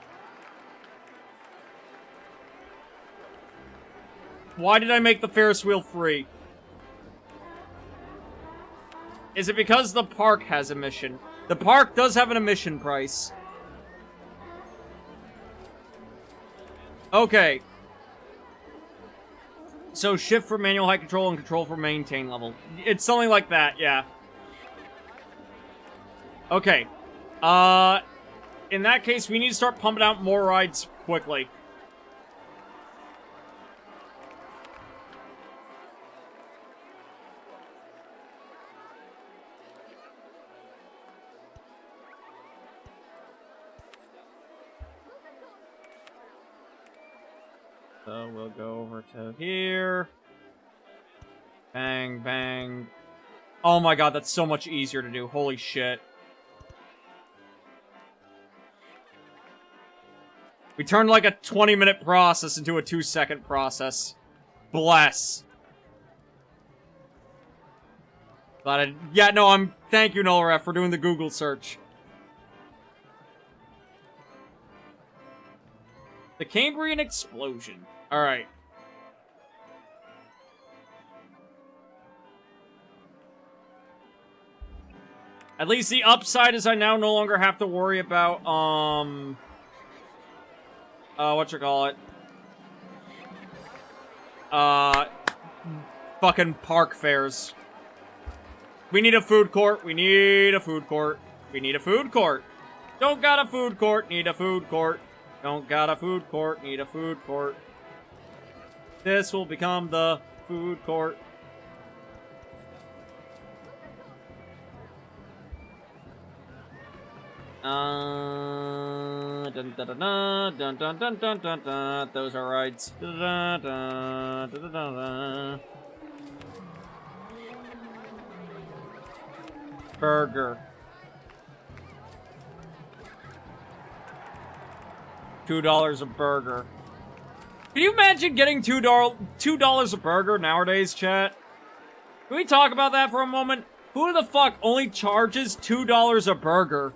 Why did I make the Ferris wheel free? Is it because the park has a mission? The park does have an admission price. Okay. So shift for manual height control and control for maintain level. It's something like that, yeah. Okay. In that case, we need to start pumping out more rides quickly. So we'll go over to here. Bang, bang. Oh my god, that's so much easier to do. Holy shit. We turned like a 20-minute process into a 2-second process. Bless. Glad yeah, no, thank you, Nolref, for doing the Google search. The Cambrian explosion. Alright. At least the upside is I now no longer have to worry about, whatchamacallit? Fucking park fairs. We need a food court. We need a food court. We need a food court. Don't got a food court. Need a food court. Don't got a food court. Need a food court. This will become the food court. Dun, dun, dun, dun, dun, dun, dun, dun, dun, dun. Those are rides. Dun, dun, dun, dun, dun, dun. Burger. $2 a burger. Can you imagine getting $2 a burger nowadays, chat? Can we talk about that for a moment? Who the fuck only charges $2 a burger?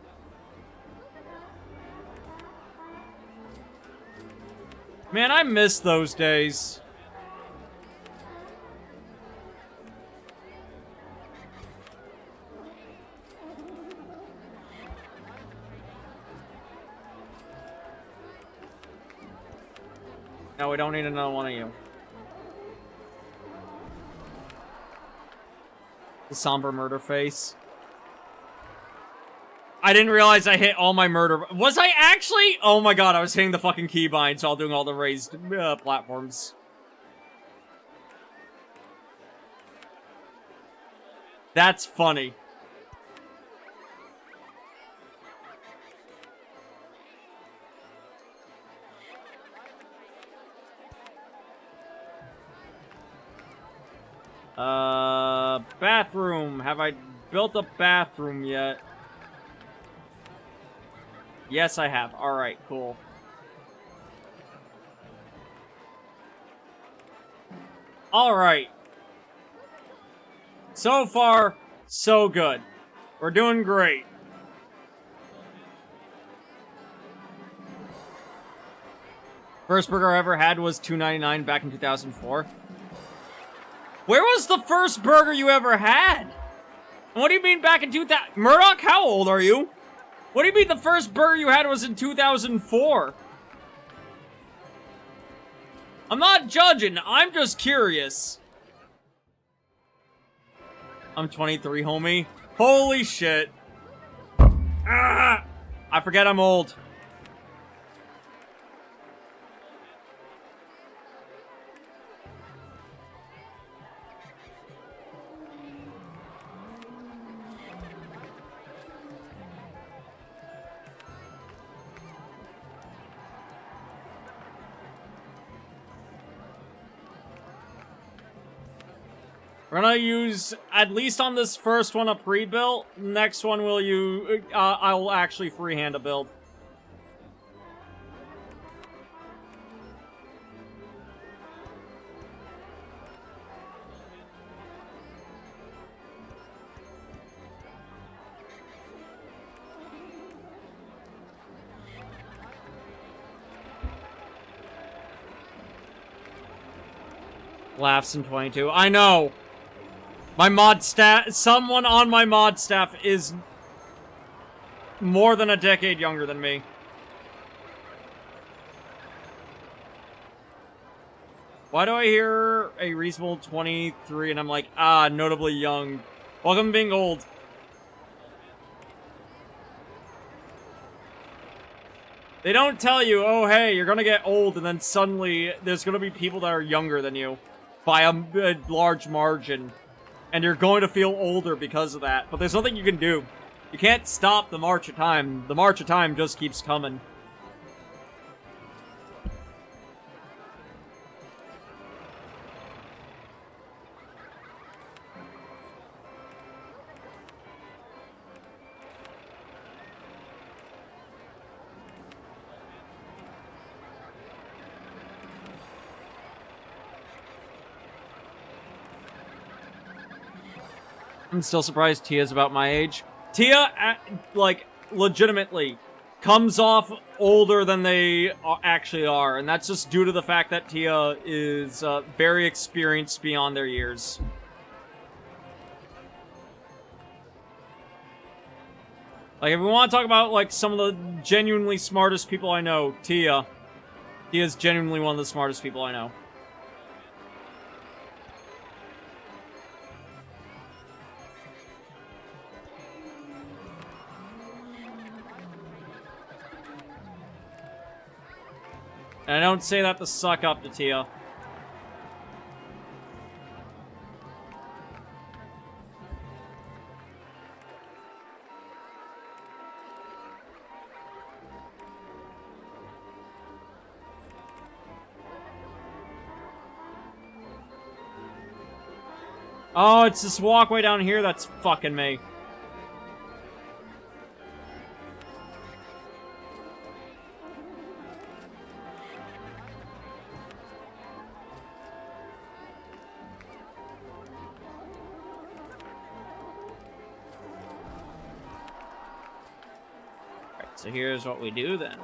Man, I miss those days. No, we don't need another one of you. The somber murder face. I didn't realize I hit all my murder. Was I actually? Oh my god, I was hitting the fucking keybinds while doing all the raised platforms. That's funny. Bathroom. Have I built a bathroom yet? Yes, I have. Alright, cool. Alright. So far, so good. We're doing great. First burger I ever had was $2.99 back in 2004. Where was the first burger you ever had? What do you mean back in 2000? Murdoch, how old are you? What do you mean the first burger you had was in 2004? I'm not judging, I'm just curious. I'm 23, homie. Holy shit. Ah! I forget I'm old. We're gonna use, at least on this first one, a pre-built. Next one will you, I'll actually freehand a build. Laughs in 22. I know! My mod staff, someone on my mod staff is more than a decade younger than me. Why do I hear a reasonable 23 and I'm like, ah, notably young. Welcome to being old. They don't tell you, oh hey, you're gonna get old and then suddenly there's gonna be people that are younger than you by a large margin. And you're going to feel older because of that. But there's nothing you can do. You can't stop the march of time. The march of time just keeps coming. I'm still surprised Tia's about my age. Tia, like, legitimately comes off older than they actually are. And that's just due to the fact that Tia is very experienced beyond their years. Like, if we want to talk about, like, some of the genuinely smartest people I know, Tia is genuinely one of the smartest people I know. And I don't say that to suck up to Tia. Oh, it's this walkway down here that's fucking me. So here's what we do then.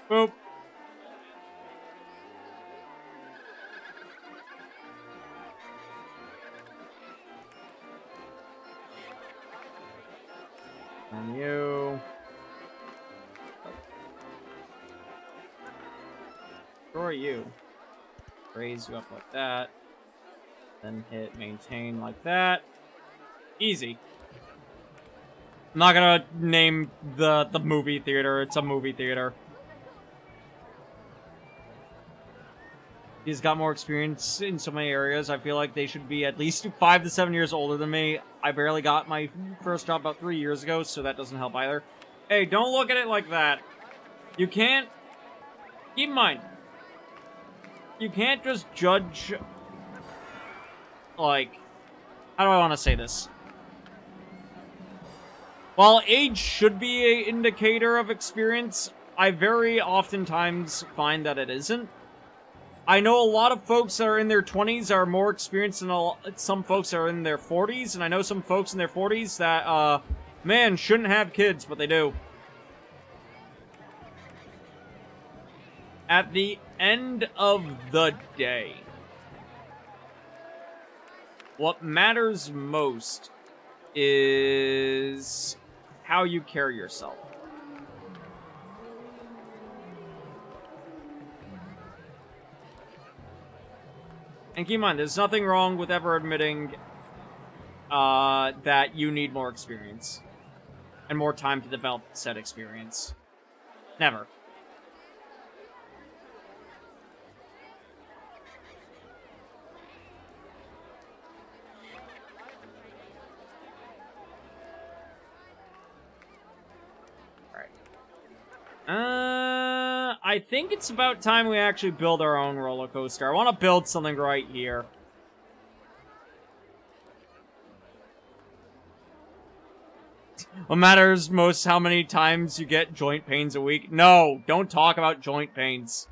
Boop. Destroy you. Raise you up like that. Then hit maintain like that. Easy. I'm not gonna name the movie theater. It's a movie theater. He's got more experience in so many areas. I feel like they should be at least 5 to 7 years older than me. I barely got my first job about 3 years ago, so that doesn't help either. Hey, don't look at it like that. You can't... Keep in mind, you can't just judge... Like... How do I want to say this? While age should be an indicator of experience, I very oftentimes find that it isn't. I know a lot of folks that are in their 20s are more experienced than some folks that are in their 40s, and I know some folks in their 40s that, man, shouldn't have kids, but they do. At the end of the day, what matters most is how you carry yourself. And keep in mind, there's nothing wrong with ever admitting that you need more experience. And more time to develop said experience. Never. I think it's about time we actually build our own roller coaster. I want to build something right here. What matters most how many times you get joint pains a week? No, don't talk about joint pains.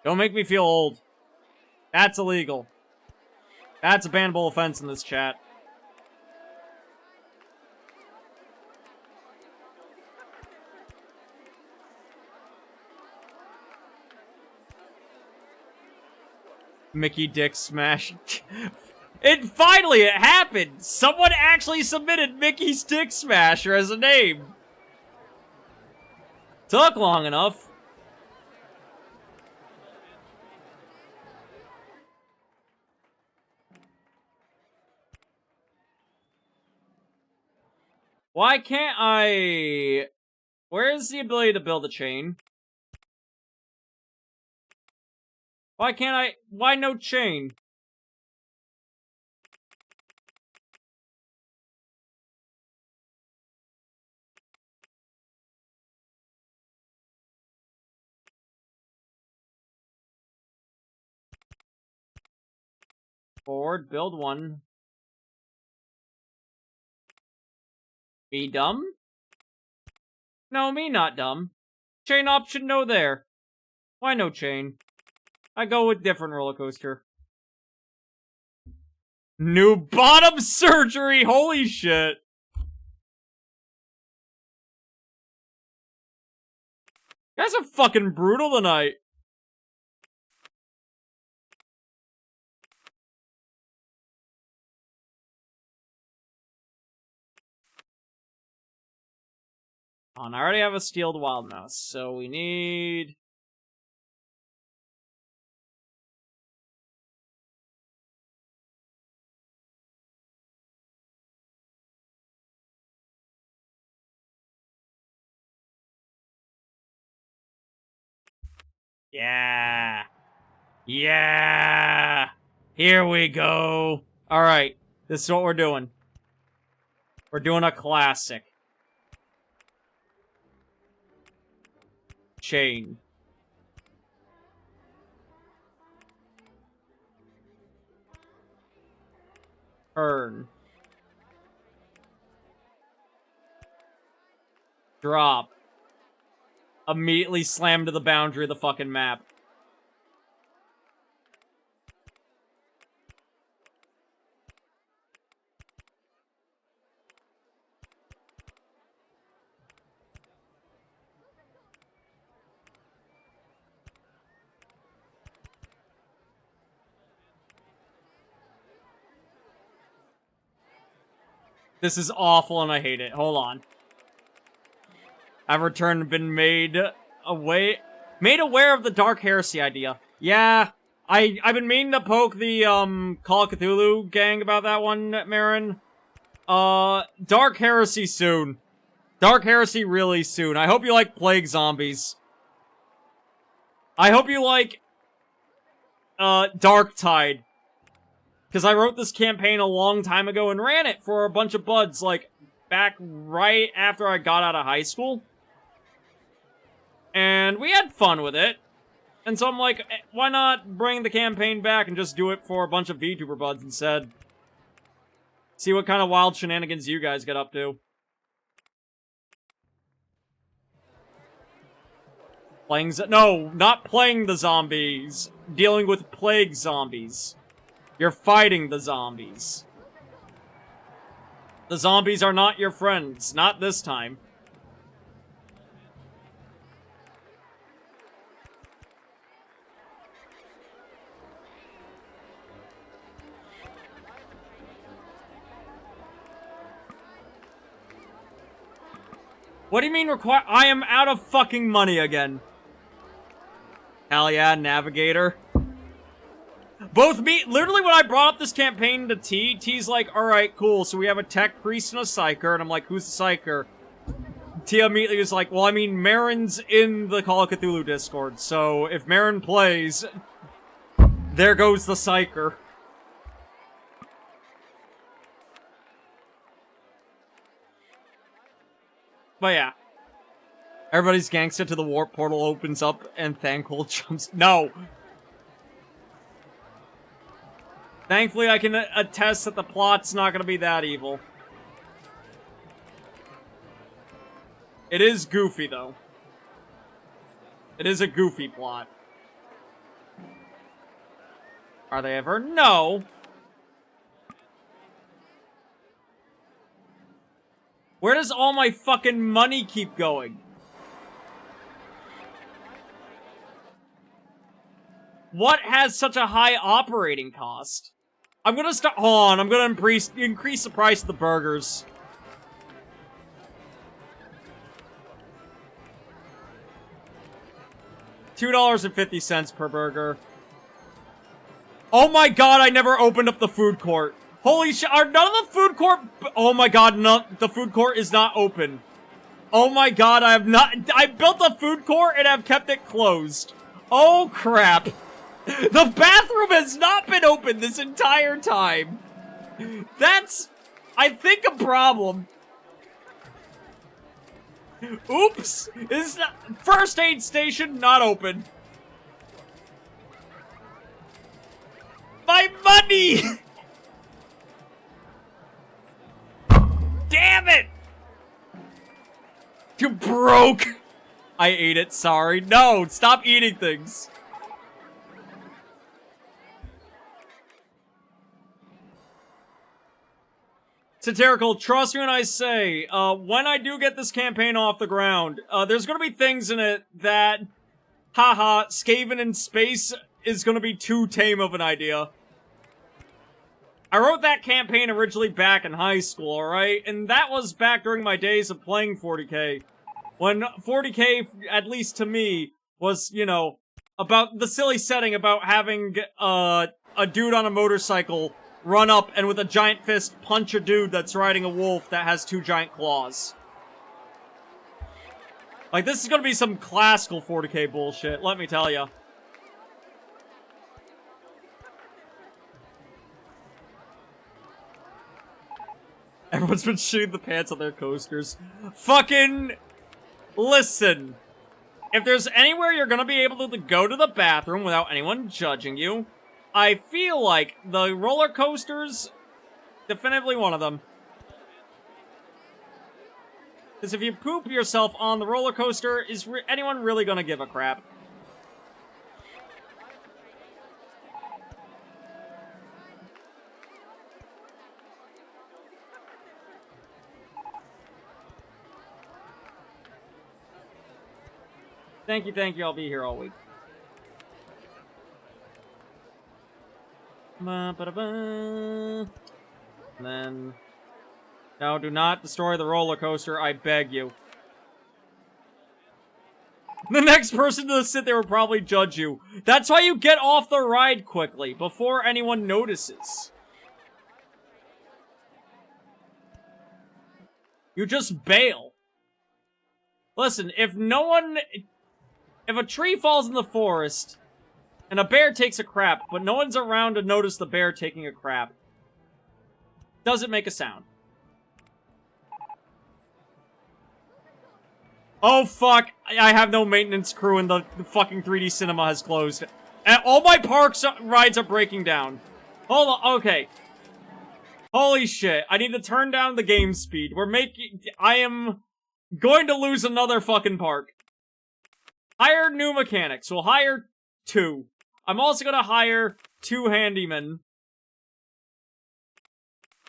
Don't make me feel old. That's illegal. That's a bannable offense in this chat. Mickey Dick Smash. It happened! Someone actually submitted Mickey's Dick Smasher as a name. Took long enough. Why can't I... Where's the ability to build a chain? Why can't I... Why no chain? Forward, build one. Me dumb? No, me not dumb. Chain option no there. Why no chain? I go with different roller coaster. New bottom surgery! Holy shit! You guys are fucking brutal tonight. I already have a steeled wild mouse, so we need... Yeah. Yeah. Here we go. Alright. This is what we're doing. We're doing a classic. Chain. Turn. Drop. Immediately slam to the boundary of the fucking map. This is awful and I hate it. Hold on. I've returned and been made aware of the Dark Heresy idea. Yeah, I've been meaning to poke the, Call of Cthulhu gang about that one, Marin. Dark Heresy soon. Dark Heresy really soon. I hope you like Plague Zombies. I hope you like, Dark Tide. Because I wrote this campaign a long time ago and ran it for a bunch of buds, like, back right after I got out of high school. And we had fun with it. And so I'm like, why not bring the campaign back and just do it for a bunch of VTuber buds instead? See what kind of wild shenanigans you guys get up to. No, not playing the zombies. Dealing with plague zombies. You're fighting the zombies. The zombies are not your friends. Not this time. What do you mean require- I am out of fucking money again. Hell yeah, Navigator. Both me- literally when I brought up this campaign to T, T's like, alright, cool, so we have a tech priest and a psyker, and I'm like, who's the psyker? T immediately was like, well, I mean, Marin's in the Call of Cthulhu Discord, so if Marin plays, there goes the psyker. But yeah. Everybody's gangsta to the warp portal opens up and Thankful jumps- No! Thankfully, I can attest that the plot's not gonna be that evil. It is goofy, though. It is a goofy plot. Are they ever? No! Where does all my fucking money keep going? What has such a high operating cost? I'm gonna start- hold on, I'm gonna increase the price of the burgers. $2.50 per burger. Oh my god, I never opened up the food court. Holy shit, are none of the food court- oh my god, no, the food court is not open. Oh my god, I built a food court and I've kept it closed. Oh crap. The bathroom has not been open this entire time. That's, I think, a problem. Oops. Is first aid station not open? My money! Damn it! You broke! I ate it, sorry. No, stop eating things. Satirical, trust me when I say, when I do get this campaign off the ground, there's gonna be things in it that, haha, Skaven in space is gonna be too tame of an idea. I wrote that campaign originally back in high school, alright? And that was back during my days of playing 40k. When 40k, at least to me, was, you know, about the silly setting about having, a dude on a motorcycle run up and with a giant fist punch a dude that's riding a wolf that has 2 giant claws. Like, this is gonna be some classical 40k bullshit, let me tell ya. Everyone's been shooting the pants on their coasters. Fucking... listen. If there's anywhere you're gonna be able to go to the bathroom without anyone judging you, I feel like the roller coasters, definitively one of them. Because if you poop yourself on the roller coaster, is anyone really gonna give a crap? Thank you, I'll be here all week. And then... no, do not destroy the roller coaster, I beg you. The next person to sit there will probably judge you. That's why you get off the ride quickly, before anyone notices. You just bail. Listen, if a tree falls in the forest, and a bear takes a crap, but no one's around to notice the bear taking a crap, doesn't make a sound. Oh fuck, I have no maintenance crew and the fucking 3D cinema has closed. And all my parks rides are breaking down. Hold on, okay. Holy shit, I need to turn down the game speed. I am going to lose another fucking park. Hire new mechanics. We'll hire 2. I'm also gonna hire 2 handymen.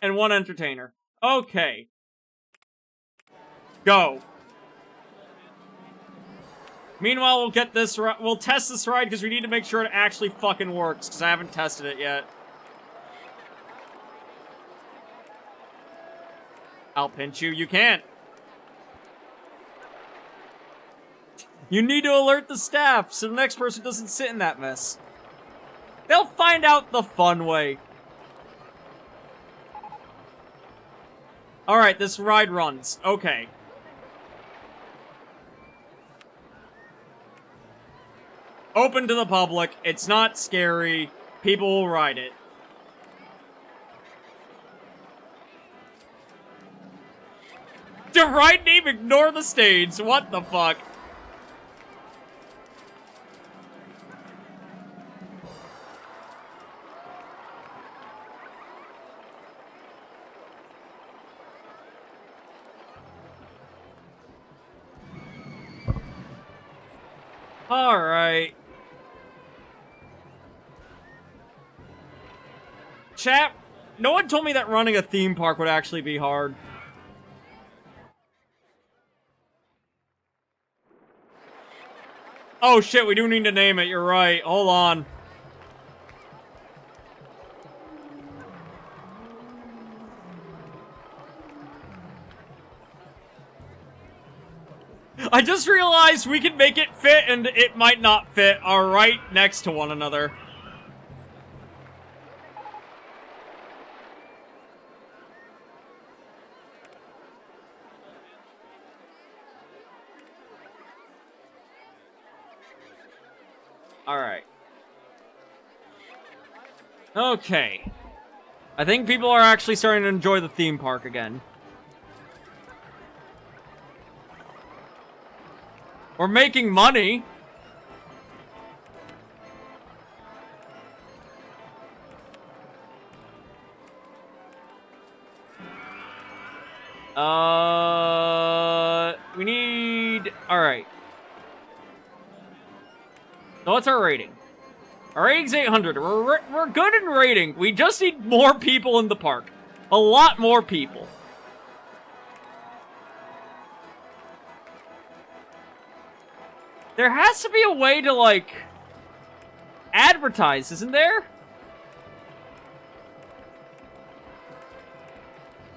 And 1 entertainer. Okay. Go. Meanwhile, we'll test this ride because we need to make sure it actually fucking works, because I haven't tested it yet. I'll pinch you. You can't. You need to alert the staff so the next person doesn't sit in that mess. They'll find out the fun way. Alright, this ride runs. Okay. Open to the public. It's not scary. People will ride it. The ride name, ignore the stage. What the fuck? Alright. Chat, no one told me that running a theme park would actually be hard. Oh shit, we do need to name it, you're right. Hold on. I just realized we can make it fit and it might not fit are right next to one another. Alright. Okay. I think people are actually starting to enjoy the theme park again. We're making money. We need... Alright. So what's our rating? Our rating's 800. We're good in rating. We just need more people in the park. A lot more people. There has to be a way to, like, advertise, isn't there?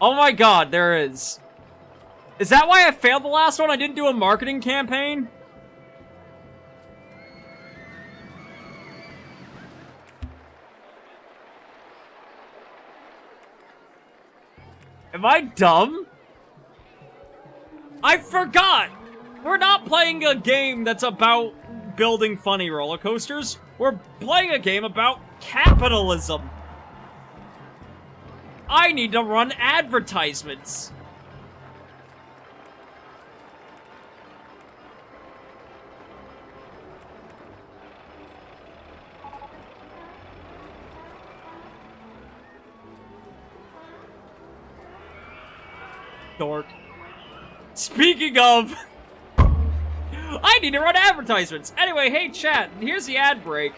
Oh my god, there is. Is that why I failed the last one? I didn't do a marketing campaign? Am I dumb? I forgot! We're not playing a game that's about building funny roller coasters. We're playing a game about capitalism. I need to run advertisements. Dork. Speaking of... I need to run advertisements! Anyway, hey chat, here's the ad break.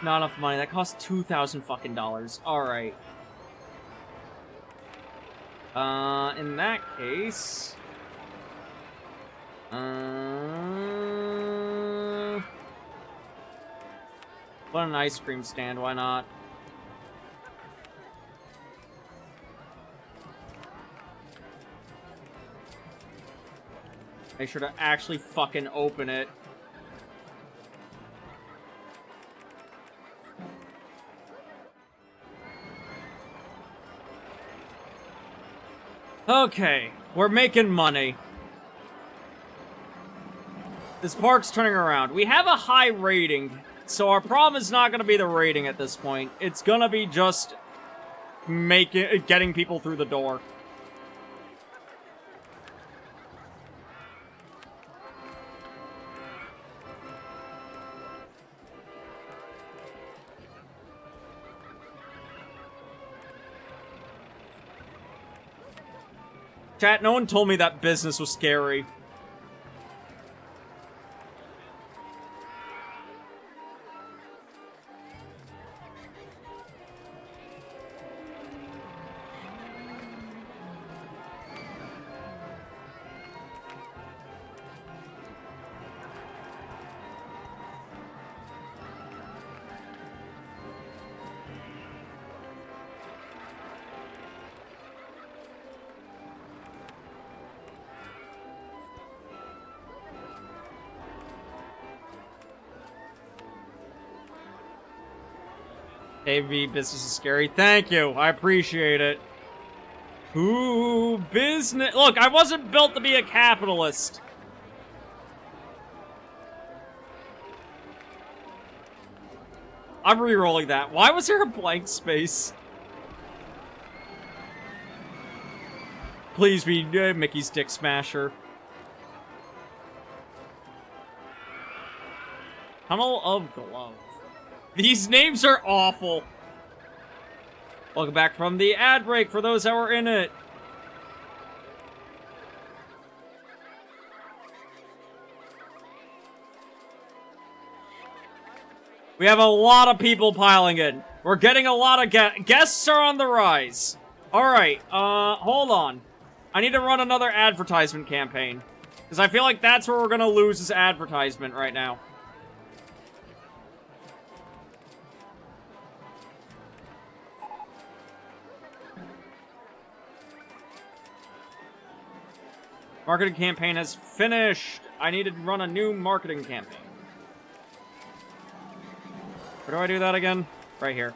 Not enough money. That costs $2,000 fucking dollars. Alright. In that case... Put an ice cream stand, why not? Make sure to actually fucking open it. Okay, we're making money. This park's turning around. We have a high rating, so our problem is not going to be the rating at this point. It's going to be just getting people through the door. Chat, no one told me that business was scary. AV business is scary. Thank you. I appreciate it. Ooh, business. Look, I wasn't built to be a capitalist. I'm re-rolling that. Why was there a blank space? Please be Mickey's Dick Smasher. Tunnel of Glove. These names are awful. Welcome back from the ad break for those that were in it. We have a lot of people piling in. We're getting a lot of guests are on the rise. Alright, hold on. I need to run another advertisement campaign. Because I feel like that's where we're gonna lose this advertisement right now. Marketing campaign has finished. I need to run a new marketing campaign. Where do I do that again? Right here.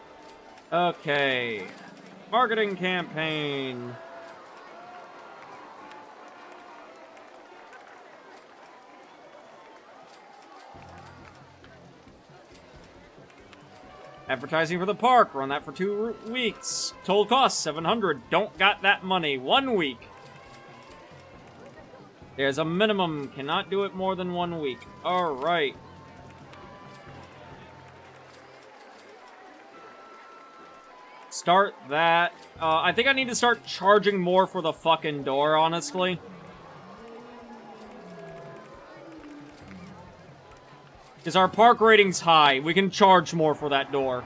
Okay. Marketing campaign. Advertising for the park. Run that for 2 weeks. Total cost, 700. Don't got that money. 1 week. There's a minimum. Cannot do it more than 1 week. Alright. Start that. I think I need to start charging more for the fucking door, honestly. Because our park rating's high. We can charge more for that door.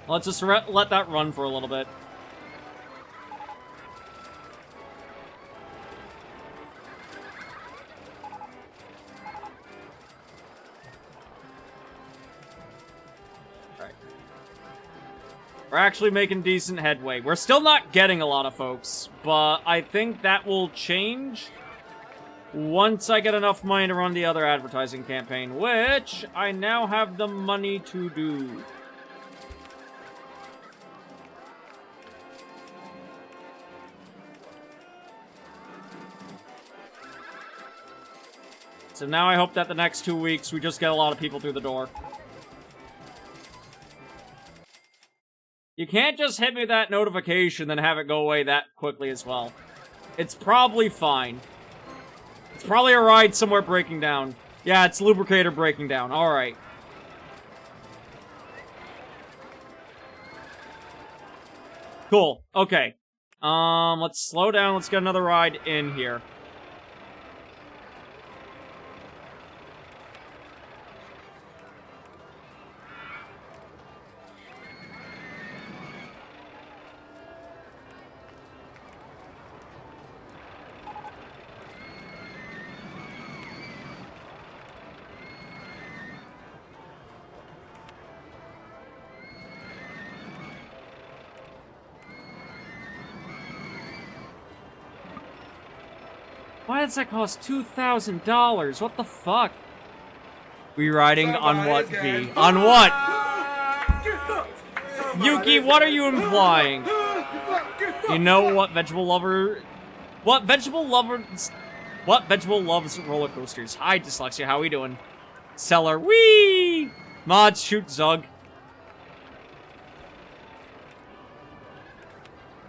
Let's just let that run for a little bit. We're actually making decent headway. We're still not getting a lot of folks, but I think that will change once I get enough money to run the other advertising campaign, which I now have the money to do. So now I hope that the next 2 weeks we just get a lot of people through the door. You can't just hit me with that notification then have it go away that quickly as well. It's probably fine. It's probably a ride somewhere breaking down. Yeah, it's lubricator breaking down. Alright. Cool. Okay. Let's slow down. Let's get another ride in here. Why does that cost $2,000? What the fuck? We riding on what, V? On what? Yuki, what are you implying? You know what vegetable lover... What vegetable lovers... What vegetable loves roller coasters? Hi, Dyslexia, how we doing? Seller, whee! Mods, shoot Zug.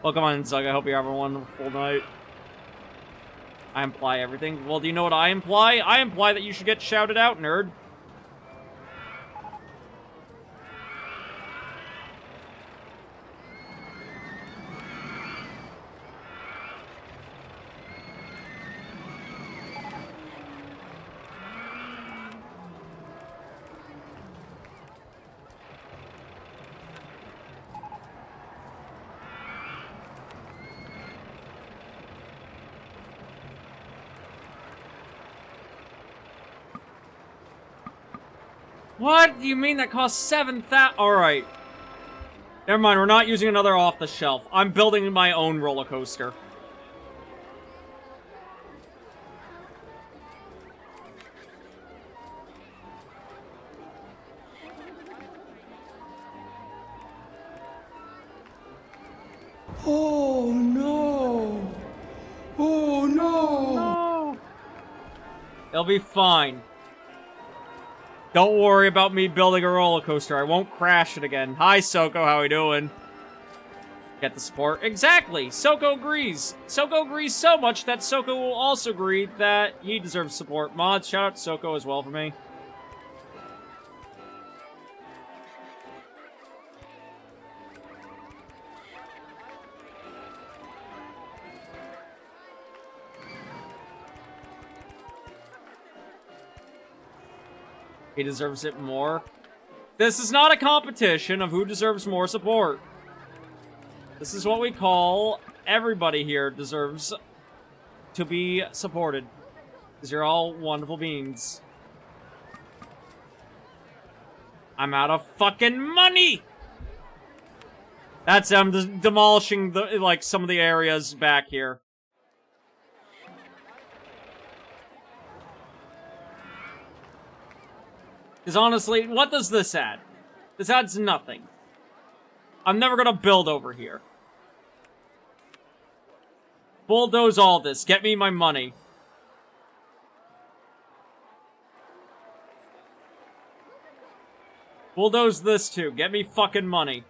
Welcome on, Zug. I hope you have a wonderful night. I imply everything. Well, do you know what I imply? I imply that you should get shouted out, nerd. What? Do you mean that costs 7,000? Alright. Never mind, we're not using another off-the-shelf. I'm building my own roller coaster. Oh no! Oh no! It'll be fine. Don't worry about me building a roller coaster. I won't crash it again. Hi, Soko. How we doing? Get the support. Exactly. Soko agrees. Soko agrees so much that Soko will also agree that he deserves support. Mods, shout out to Soko as well for me. He deserves it more. This is not a competition of who deserves more support. This is what we call everybody here deserves to be supported. Because you're all wonderful beings. I'm out of fucking money! That's I'm demolishing the like some of the areas back here. Because honestly, what does this add? This adds nothing. I'm never gonna build over here. Bulldoze all this. Get me my money. Bulldoze this too. Get me fucking money.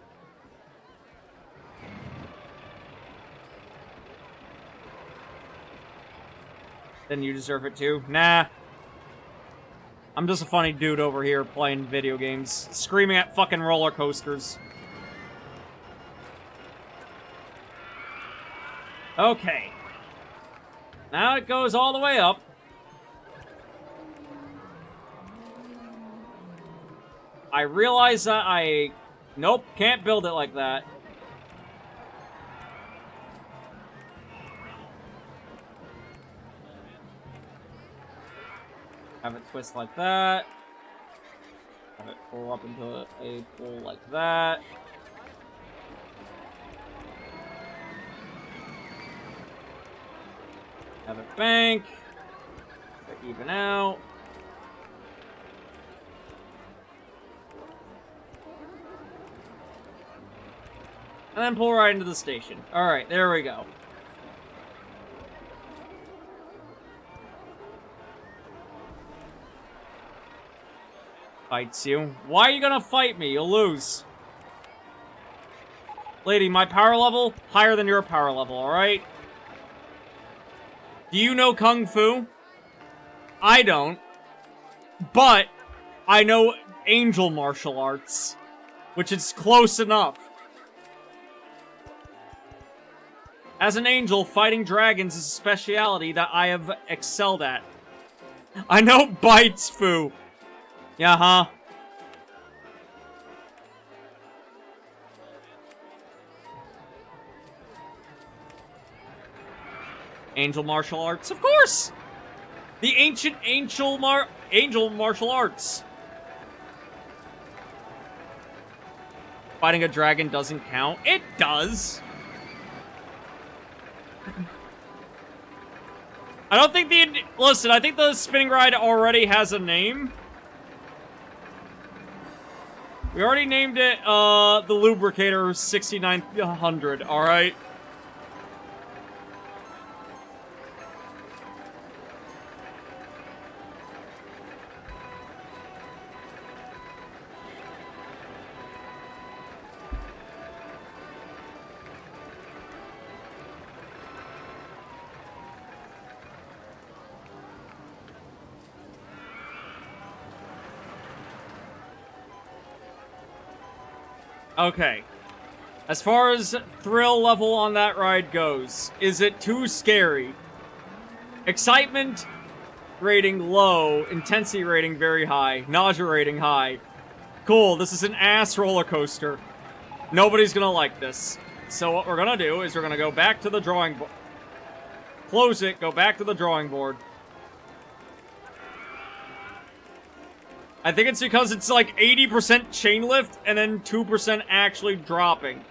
Then you deserve it too. Nah. I'm just a funny dude over here playing video games. Screaming at fucking roller coasters. Okay. Now it goes all the way up. I realize that I... Nope, can't build it like that. Have it twist like that. Have it pull up into a pull like that. Have it bank. Have it even out. And then pull right into the station. Alright, there we go. Fights you. Why are you gonna fight me? You'll lose. Lady, my power level, higher than your power level, alright? Do you know Kung Fu? I don't. But, I know angel martial arts. Which is close enough. As an angel, fighting dragons is a speciality that I have excelled at. I know bites, Fu. Yeah, huh? Angel martial arts, of course! The ancient angel martial arts. Fighting a dragon doesn't count. It does! I don't think listen, I think the spinning ride already has a name. We already named it, the Lubricator 6900, alright? Okay. As far as thrill level on that ride goes, is it too scary? Excitement rating low, intensity rating very high, nausea rating high. Cool, this is an ass roller coaster. Nobody's gonna like this. So what we're gonna do is we're gonna go back to the drawing board. Close it, go back to the drawing board. I think it's because it's like 80% chain lift and then 2% actually dropping.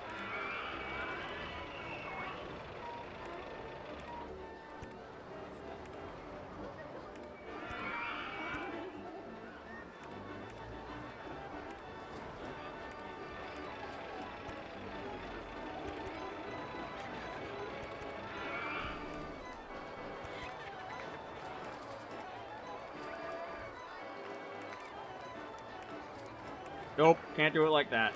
Nope, can't do it like that.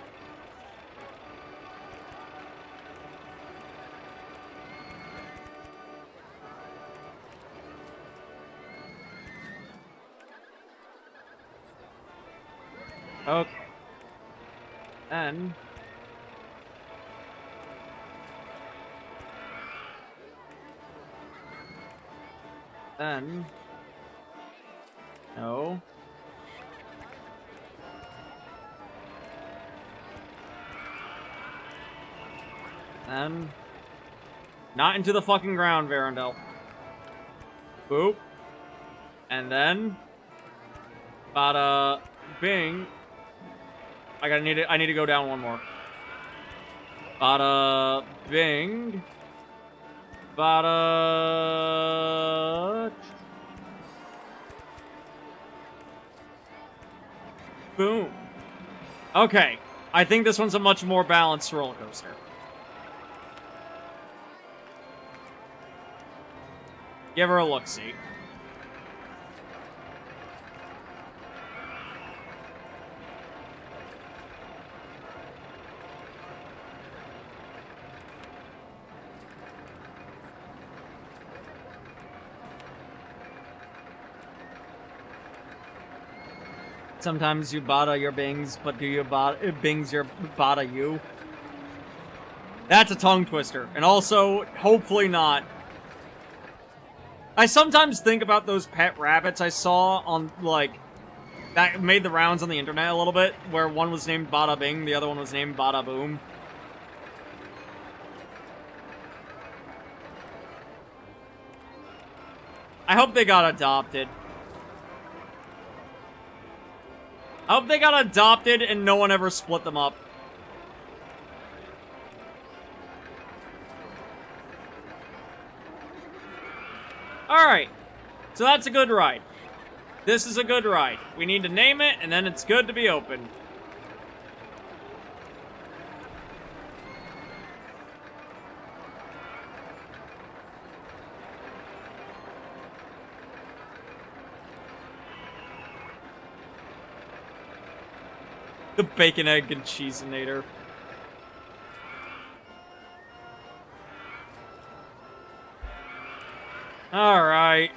Okay. Then... No. Then... Not into the fucking ground, Varandel. Boop. And then... Bada... Bing. I need to go down one more. Bada... Bing. Bada... Boom. Okay. I think this one's a much more balanced roller coaster. Give her a look-see. Sometimes you bada your bings, but do you bings your bada you? That's a tongue twister. And also, hopefully not. I sometimes think about those pet rabbits I saw on, like, that made the rounds on the internet a little bit, where one was named Bada Bing, the other one was named Bada Boom. I hope they got adopted. I hope they got adopted and no one ever split them up. Alright. So that's a good ride. This is a good ride. We need to name it, and then it's good to be open. The bacon, egg, and cheeseinator. Alright.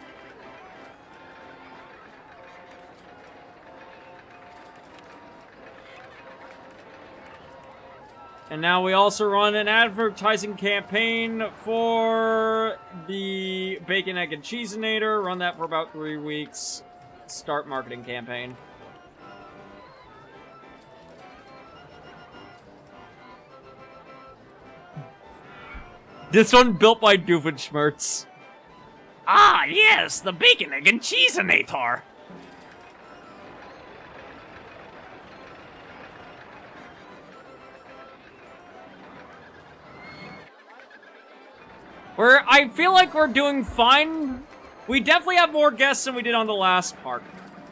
And now we also run an advertising campaign for the bacon, egg, and cheeseinator. Run that for about 3 weeks. Start marketing campaign. This one built by Doofenshmirtz. Ah, yes, the bacon, egg, and cheeseinator. I feel like we're doing fine We definitely have more guests than we did on the last park.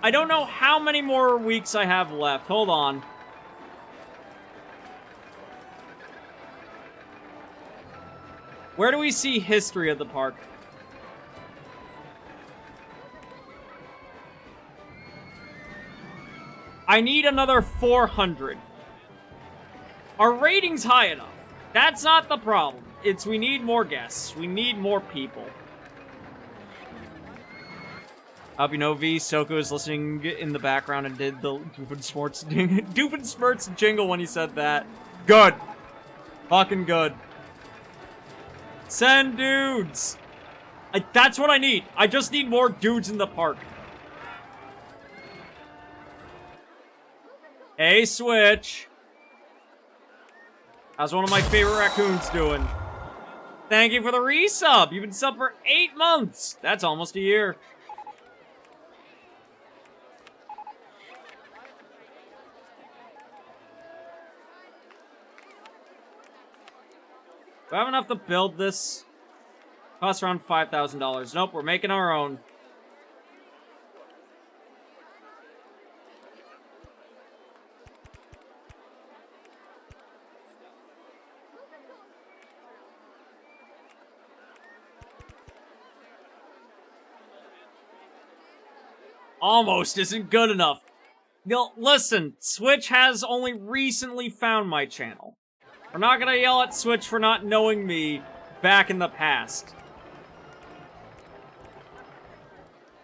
I don't know how many more weeks I have left. Hold on. Where do we see history of the park? I need another 400. Our rating's high enough. That's not the problem. It's we need more guests. We need more people. Hope you know V. Soko is listening in the background and did the Doofenshmirtz jingle when he said that. Good. Fucking good. Send dudes. That's what I need. I just need more dudes in the park. Hey, Switch. How's one of my favorite raccoons doing? Thank you for the resub. You've been subbed for 8 months. That's almost a year. Do I have enough to build this? Costs around $5,000. Nope, we're making our own. Almost isn't good enough. Now, listen, Switch has only recently found my channel. We're not gonna yell at Switch for not knowing me back in the past.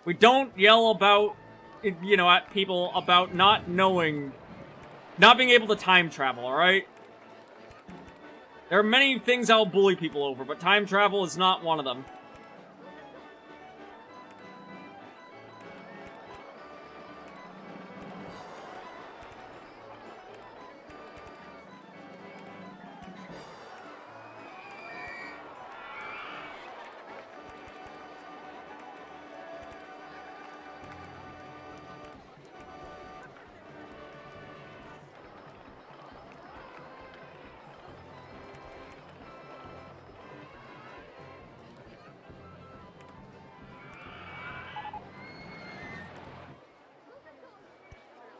We don't yell about, you know, at people about not knowing, not being able to time travel, alright? There are many things I'll bully people over, but time travel is not one of them.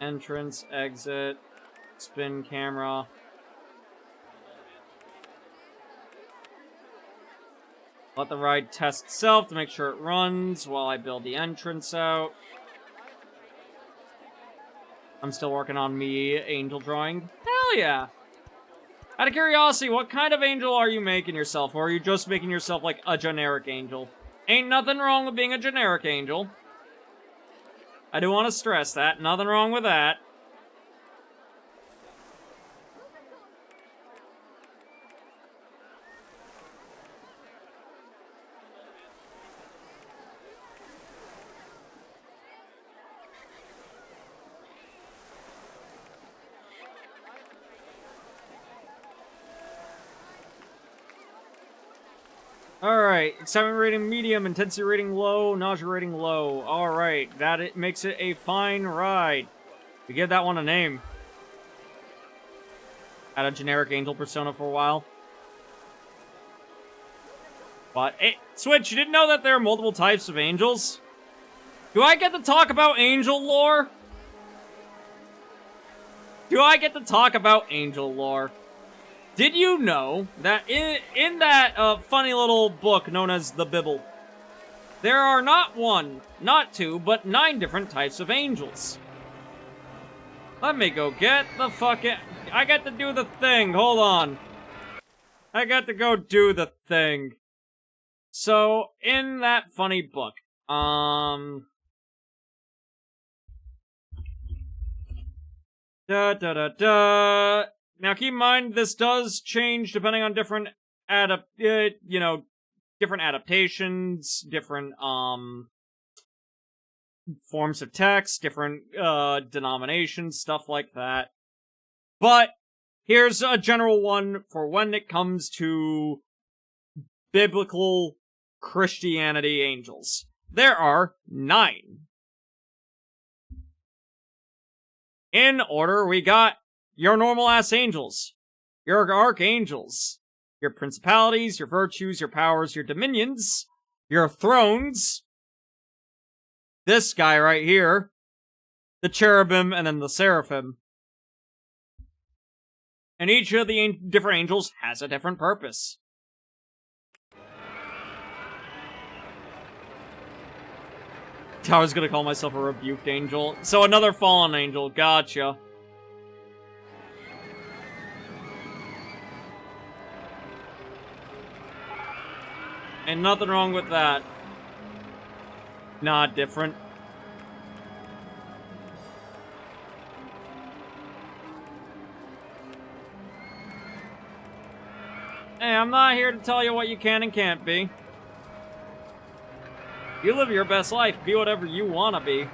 Entrance, exit, spin camera. Let the ride test itself to make sure it runs while I build the entrance out. I'm still working on me angel drawing. Hell yeah! Out of curiosity, what kind of angel are you making yourself? Or are you just making yourself like a generic angel? Ain't nothing wrong with being a generic angel. I do want to stress that. Nothing wrong with that. Alright, excitement rating medium, intensity rating low, nausea rating low. Alright, it makes it a fine ride. We give that one a name. Had a generic angel persona for a while. But, hey, Switch, you didn't know that there are multiple types of angels? Do I get to talk about angel lore? Do I get to talk about angel lore? Did you know that in that funny little book known as the Bible, there are not 1, not 2, but 9 different types of angels? Let me go get the fucking... I got to do the thing, hold on. I got to go do the thing. So, in that funny book, Now, keep in mind, this does change depending on different different adaptations, different, forms of text, different, denominations, stuff like that. But, here's a general one for when it comes to biblical Christianity angels. There are 9. In order, we got your normal-ass angels, your archangels, your principalities, your virtues, your powers, your dominions, your thrones, this guy right here, the cherubim, and then the seraphim. And each of the different angels has a different purpose. I was gonna call myself a rebuked angel. So another fallen angel, gotcha. And nothing wrong with that. Not different. Hey, I'm not here to tell you what you can and can't be. You live your best life, be whatever you want to be.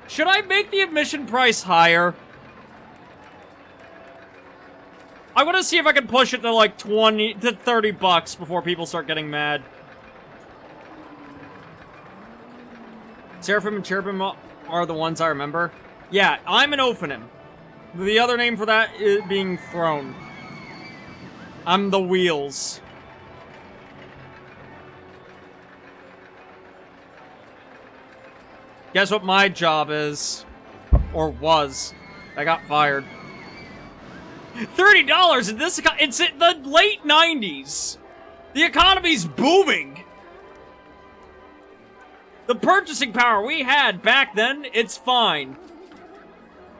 Should I make the admission price higher? I want to see if I can push it to like 20 to 30 bucks before people start getting mad. Seraphim and Cherubim are the ones I remember. Yeah, I'm an Ophanim. The other name for that is being Throne. I'm the Wheels. Guess what my job is? Or was. I got fired. $30 in this it's in the late 90s. The economy's booming. The purchasing power we had back then, it's fine.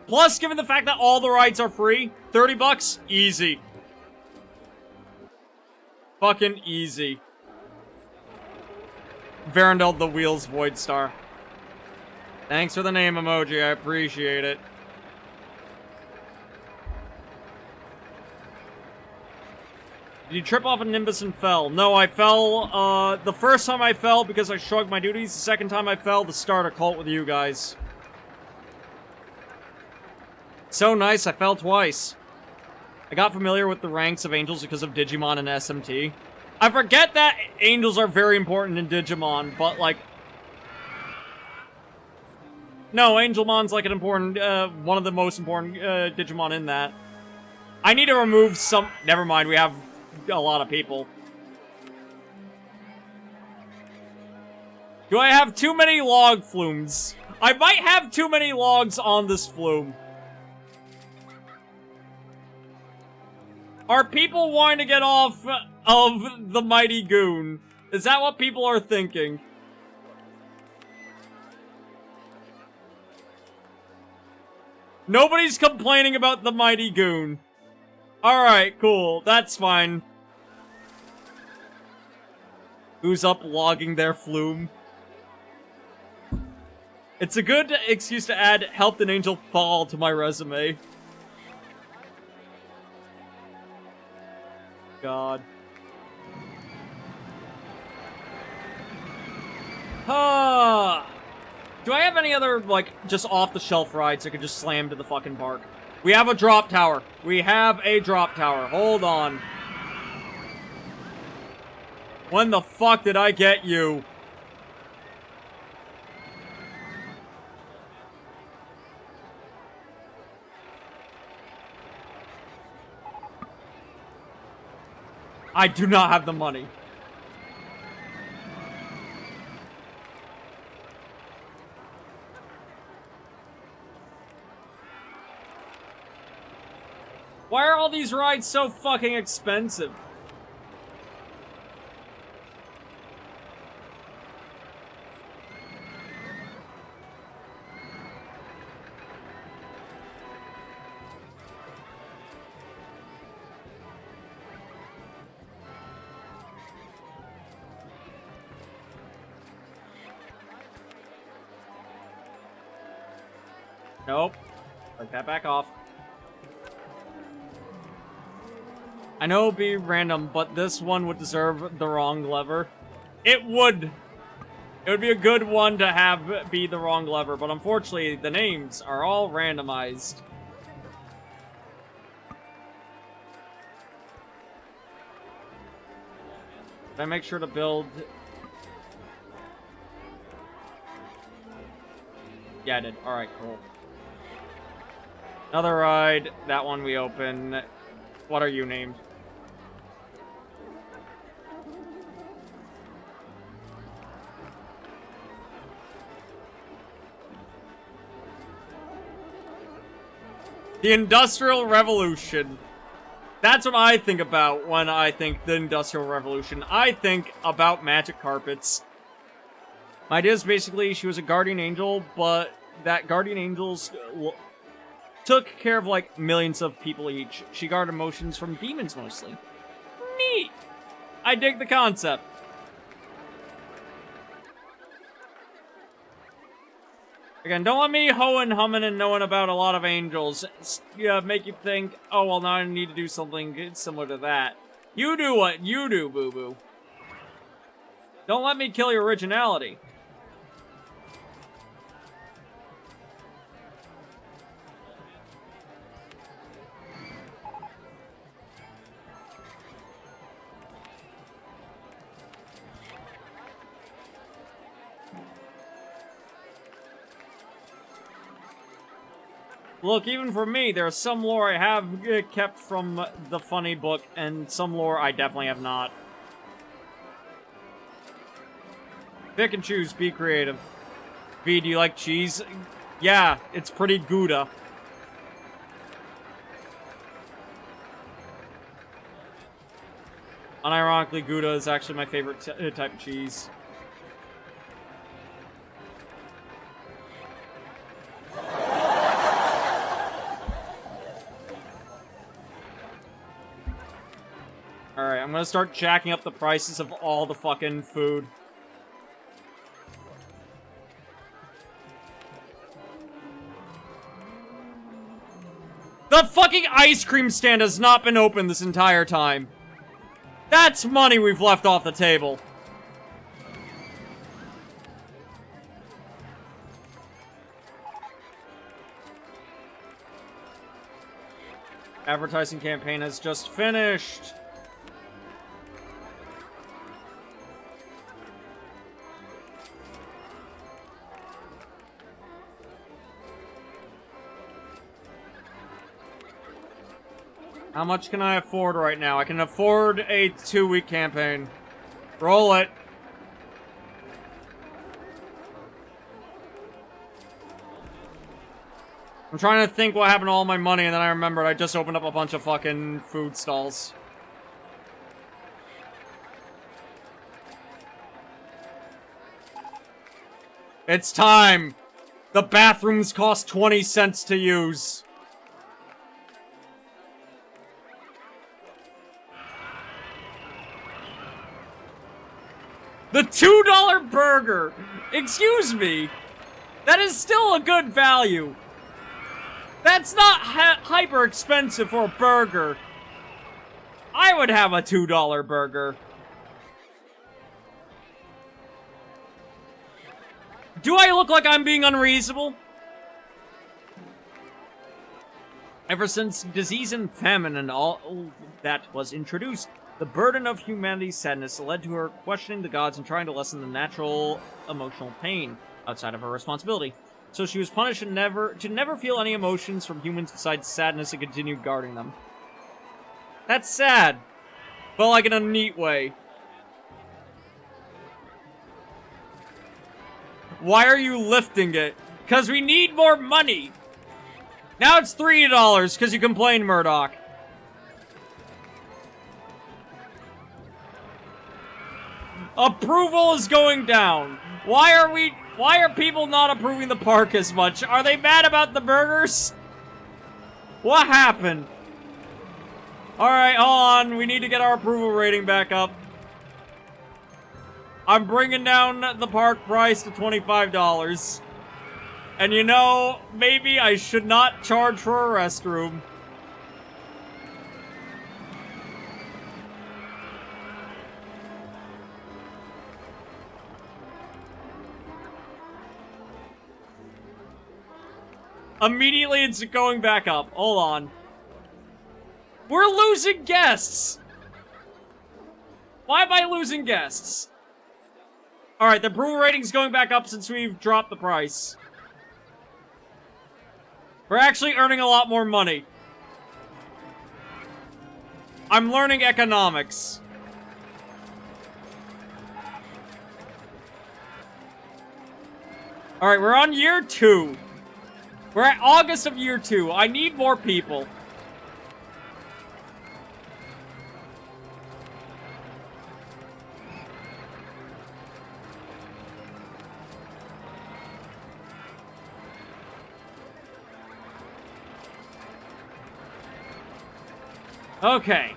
Plus, given the fact that all the rides are free, 30 bucks, easy. Fucking easy. Varendell the Wheels Void Star. Thanks for the name emoji, I appreciate it. Did you trip off a Nimbus and fell? No, I fell, the first time I fell because I shrugged my duties. The second time I fell to start a cult with you guys. So nice, I fell twice. I got familiar with the ranks of angels because of Digimon and SMT. I forget that angels are very important in Digimon, but like... No, Angelmon's like an important, one of the most important, Digimon in that. I need to remove some... Never mind, we have a lot of people. Do I have too many log flumes? I might have too many logs on this flume. Are people wanting to get off of the Mighty Goon? Is that what people are thinking? Nobody's complaining about the Mighty Goon. Alright, cool. That's fine. Who's up logging their flume? It's a good excuse to add helped an angel fall to my resume. God. Do I have any other, like, just off-the-shelf rides I could just slam to the fucking park? We have a drop tower. We have a drop tower. Hold on. When the fuck did I get you? I do not have the money. Why are all these rides so fucking expensive? Nope. Take that back off. I know it'd be random, but this one would deserve the wrong lever. It would. It would be a good one to have be the wrong lever, but unfortunately, the names are all randomized. Did I make sure to build... Yeah, I did. Alright, cool. Another ride. That one we open. What are you named? The Industrial Revolution. That's what I think about when I think the Industrial Revolution. I think about magic carpets. My idea is basically she was a guardian angel, but that guardian angels took care of like millions of people each. She guarded emotions from demons mostly. Neat! I dig the concept. Again, don't let me hoeing, humming, and knowing about a lot of angels make you think, oh, well, now I need to do something good similar to that. You do what you do, boo-boo. Don't let me kill your originality. Look, even for me, there's some lore I have kept from the funny book, and some lore I definitely have not. Pick and choose, be creative. V, do you like cheese? Yeah, it's pretty Gouda. Unironically, Gouda is actually my favorite type of cheese. Alright, I'm gonna start jacking up the prices of all the fucking food. The fucking ice cream stand has not been open this entire time. That's money we've left off the table. Advertising campaign has just finished. How much can I afford right now? I can afford a 2-week campaign. Roll it. I'm trying to think what happened to all my money, and then I remembered I just opened up a bunch of fucking food stalls. It's time! The bathrooms cost 20 cents to use. The $2 burger! Excuse me! That is still a good value. That's not hyper expensive for a burger. I would have a $2 burger. Do I look like I'm being unreasonable? Ever since disease and famine and all that was introduced, the burden of humanity's sadness led to her questioning the gods and trying to lessen the natural emotional pain outside of her responsibility. So she was punished to never feel any emotions from humans besides sadness and continue guarding them. That's sad, but like in a neat way. Why are you lifting it? Because we need more money! Now it's $3 because you complained, Murdoch. Approval is going down. Why are people not approving the park as much? Are they mad about the burgers? What happened? Alright, hold on. We need to get our approval rating back up. I'm bringing down the park price to $25. And you know, maybe I should not charge for a restroom. Immediately it's going back up. Hold on. We're losing guests! Why am I losing guests? Alright, the approval rating's going back up since we've dropped the price. We're actually earning a lot more money. I'm learning economics. Alright, we're on year 2. We're at August of year 2. I need more people. Okay.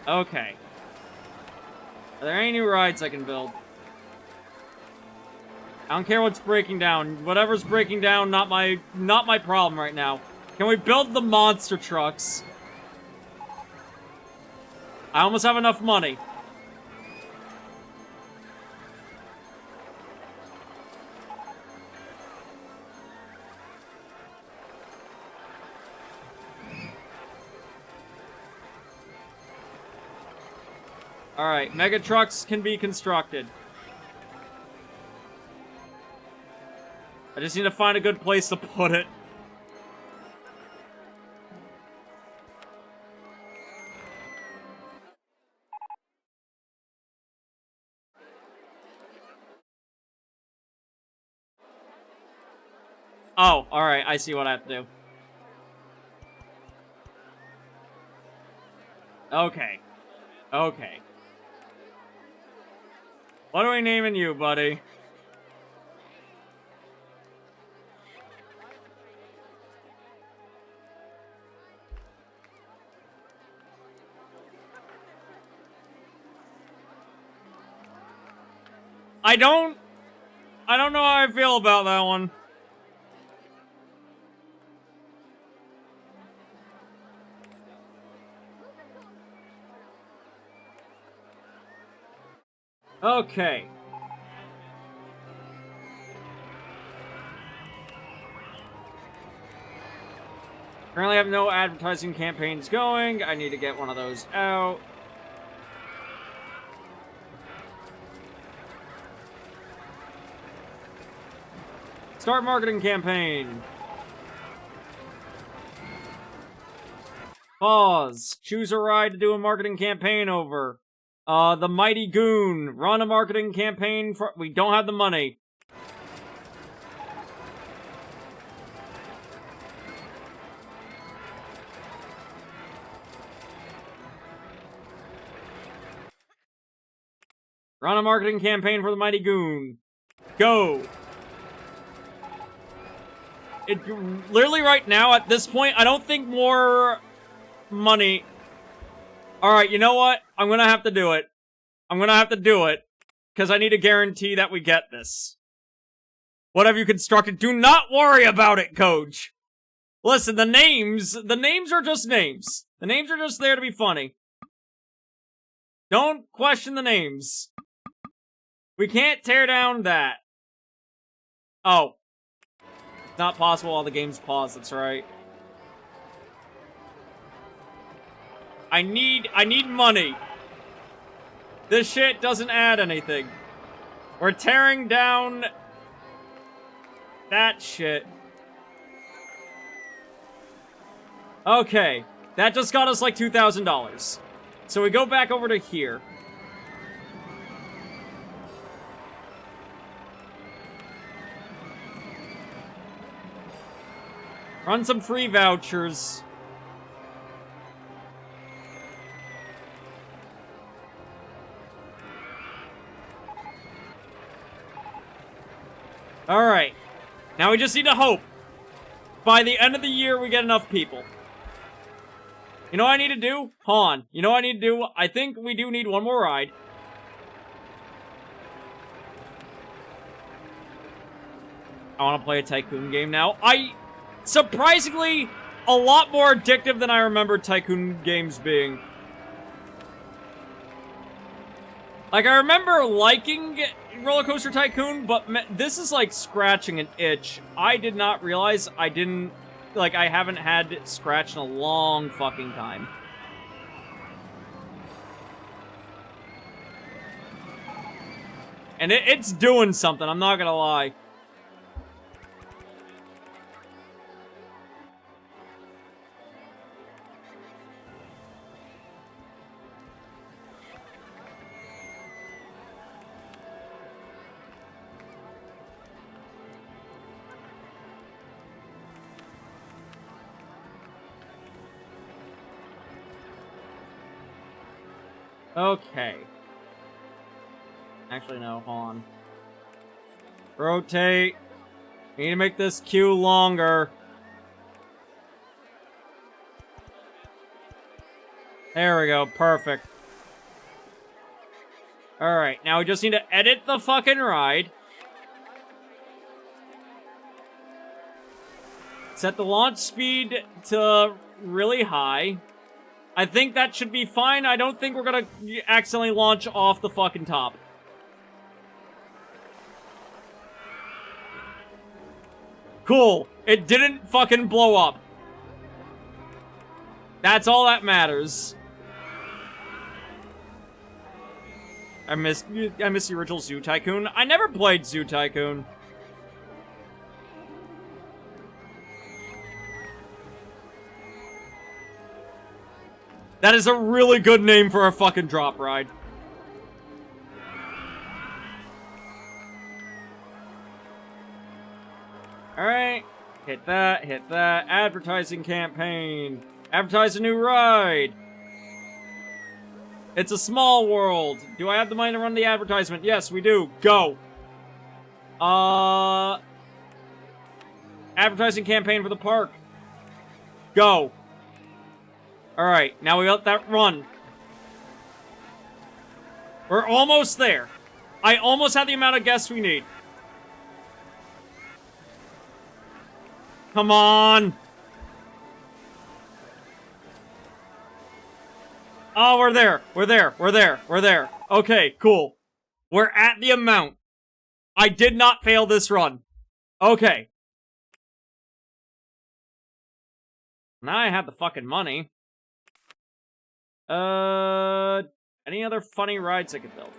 Okay. Are there any new rides I can build? I don't care what's breaking down. Whatever's breaking down, not my problem right now. Can we build the monster trucks? I almost have enough money. Alright, mega trucks can be constructed. I just need to find a good place to put it. Oh, alright, I see what I have to do. Okay. Okay. What are we naming you, buddy? I don't know how I feel about that one. Okay. Currently have no advertising campaigns going. I need to get one of those out. Start marketing campaign. Pause. Choose a ride to do a marketing campaign over. The Mighty Goon. Run a marketing campaign for... We don't have the money. Run a marketing campaign for the Mighty Goon. Go. Literally right now, at this point, I don't think more money... Alright, you know what? I'm gonna have to do it. I'm gonna have to do it. Because I need to guarantee that we get this. What have you constructed? Do not worry about it, Coach! Listen, the names are just names. The names are just there to be funny. Don't question the names. We can't tear down that. Oh. Not possible while the game's paused, that's right. I need money. This shit doesn't add anything. We're tearing down that shit. Okay. That just got us like $2,000. So we go back over to here. Run some free vouchers. Alright. Now we just need to hope. By the end of the year, we get enough people. You know what I need to do? Hold on. You know what I need to do? I think we do need one more ride. I want to play a Tycoon game now. Surprisingly, a lot more addictive than I remember Tycoon games being. Like, I remember liking Roller Coaster Tycoon, but this is like scratching an itch. I did not realize I haven't had Scratch in a long fucking time. And it's doing something, I'm not gonna lie. Okay. Actually, no, hold on. Rotate. We need to make this queue longer. There we go, perfect. Alright, now we just need to edit the fucking ride. Set the launch speed to really high. I think that should be fine. I don't think we're gonna accidentally launch off the fucking top. Cool. It didn't fucking blow up. That's all that matters. I miss the original Zoo Tycoon. I never played Zoo Tycoon. That is a really good name for a fucking drop ride. Alright. Hit that, hit that. Advertising campaign. Advertise a new ride. It's a small world. Do I have the money to run the advertisement? Yes, we do. Go. Advertising campaign for the park. Go. Alright, now we let that run. We're almost there. I almost have the amount of guests we need. Come on. Oh, we're there. We're there. We're there. We're there. Okay, cool. We're at the amount. I did not fail this run. Okay. Now I have the fucking money. Any other funny rides I could build?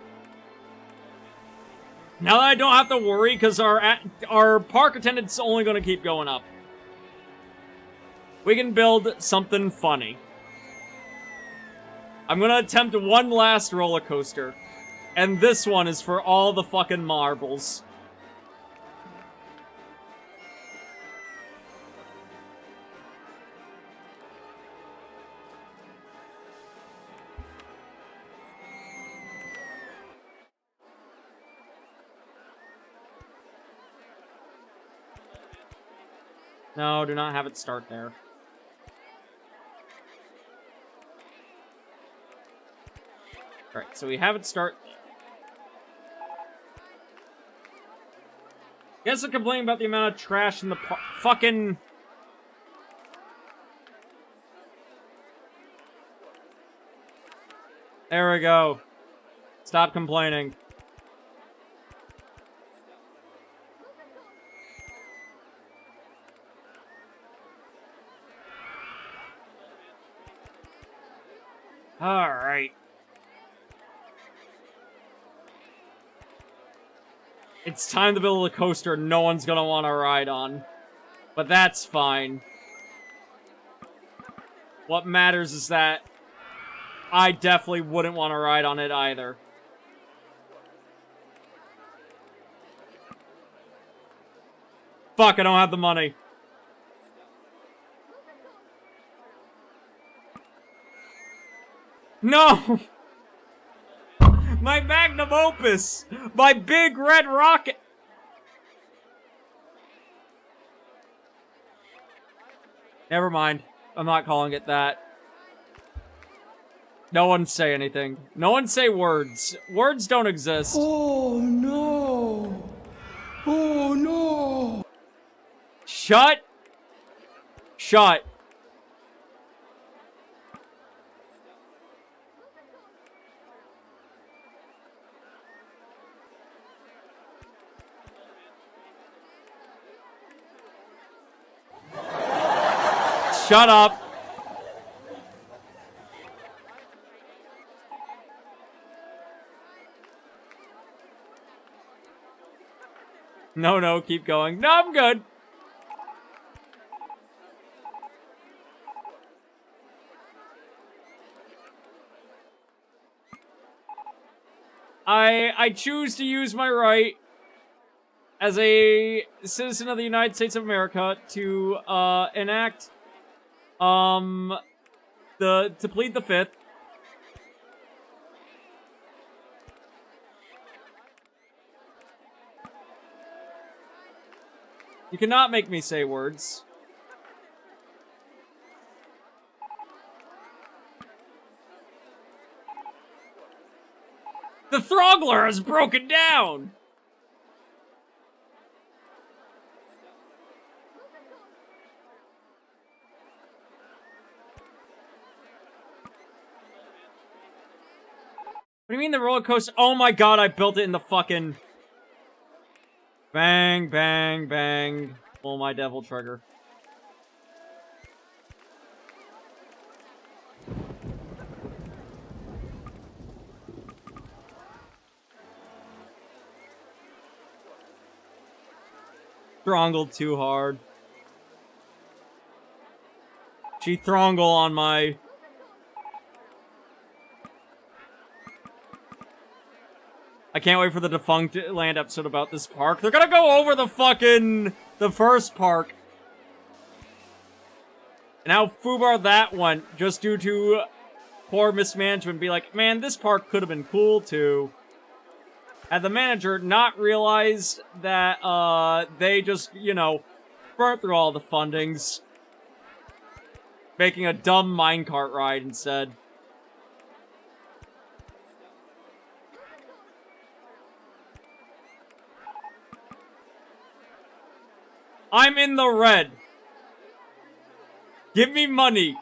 Now that I don't have to worry, because our park attendance is only going to keep going up. We can build something funny. I'm going to attempt one last roller coaster. And this one is for all the fucking marbles. No, do not have it start there. Alright, so we have it start there. Guess I'm complaining about the amount of trash in the fucking... There we go. Stop complaining. Alright. It's time to build a coaster no one's gonna want to ride on. But that's fine. What matters is that I definitely wouldn't want to ride on it either. Fuck, I don't have the money. No! My magnum opus! My big red rocket! Never mind. I'm not calling it that. No one say anything. No one say words. Words don't exist. Oh no! Oh no! Shut! Shut. Shut up. No, keep going. No, I'm good. I choose to use my right as a citizen of the United States of America to enact to plead the fifth You cannot make me say words. The throggler has broken down! What do you mean the roller coaster? Oh my god, I built it in the fucking... Bang, bang, bang. Pull my devil trigger. Throngled too hard. She throngle on my... I can't wait for the Defunct Land episode about this park. They're gonna go over the first park. And how foobar that went, just due to poor mismanagement. Be like, man, this park could have been cool too. Had the manager not realized that, they just, you know, burnt through all the fundings. Making a dumb minecart ride instead. I'm in the red. Give me money.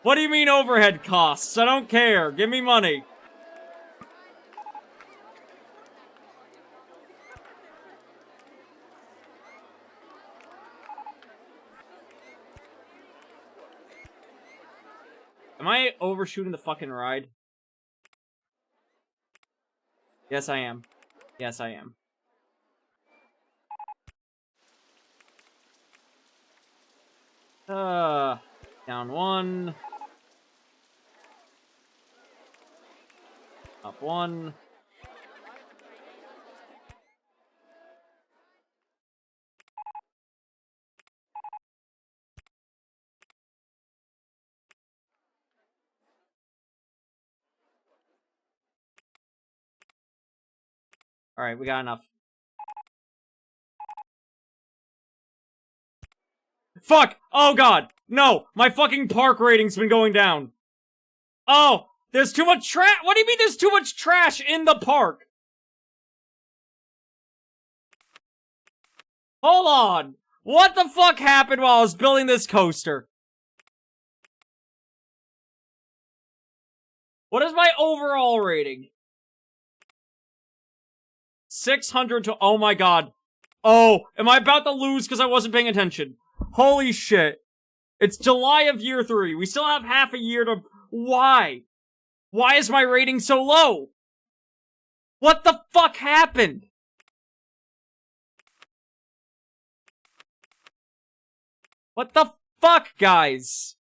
What do you mean overhead costs? I don't care. Give me money. Am I overshooting the fucking ride? Yes, I am. Yes, I am. Down one. Up one. Alright, we got enough. Fuck! Oh god! No! My fucking park rating's been going down! Oh! There's too much trash! What do you mean there's too much trash in the park? Hold on! What the fuck happened while I was building this coaster? What is my overall rating? 600 to... Oh my god. Oh, am I about to lose because I wasn't paying attention? Holy shit. It's July of year 3. We still have half a year to... Why? Why is my rating so low? What the fuck happened? What the fuck, guys?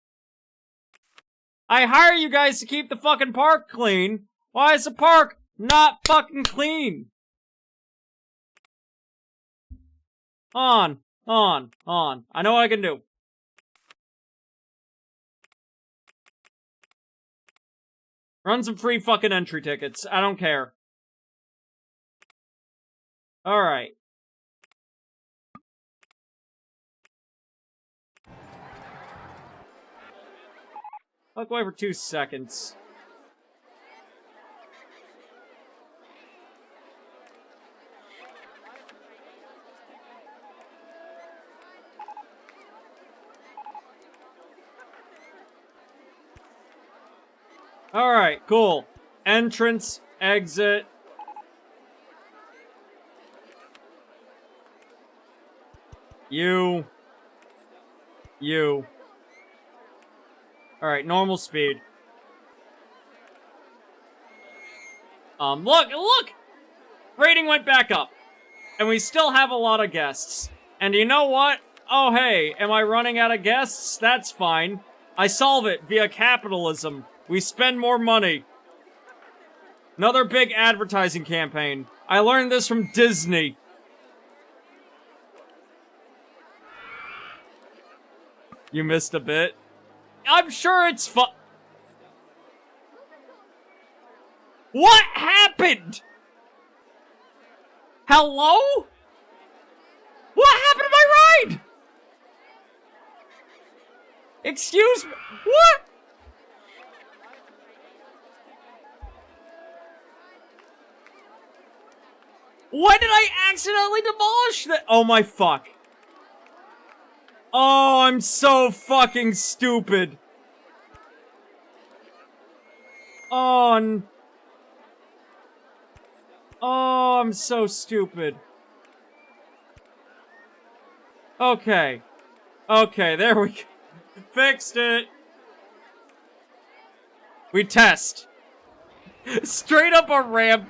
I hire you guys to keep the fucking park clean. Why is the park not fucking clean? On. I know what I can do. Run some free fucking entry tickets. I don't care. Alright. Look away for 2 seconds. Alright, cool. Entrance, exit. You. Alright, normal speed. Look! Rating went back up. And we still have a lot of guests. And you know what? Oh hey, am I running out of guests? That's fine. I solve it via capitalism. We spend more money. Another big advertising campaign. I learned this from Disney. You missed a bit. I'm sure it's What happened? Hello? What happened to my ride? Excuse me? What? Why did I accidentally demolish that? Oh my fuck. Oh, I'm so fucking stupid. Oh, oh, I'm so stupid. Okay. Okay, there we go. Fixed it. We test. Straight up a ramp.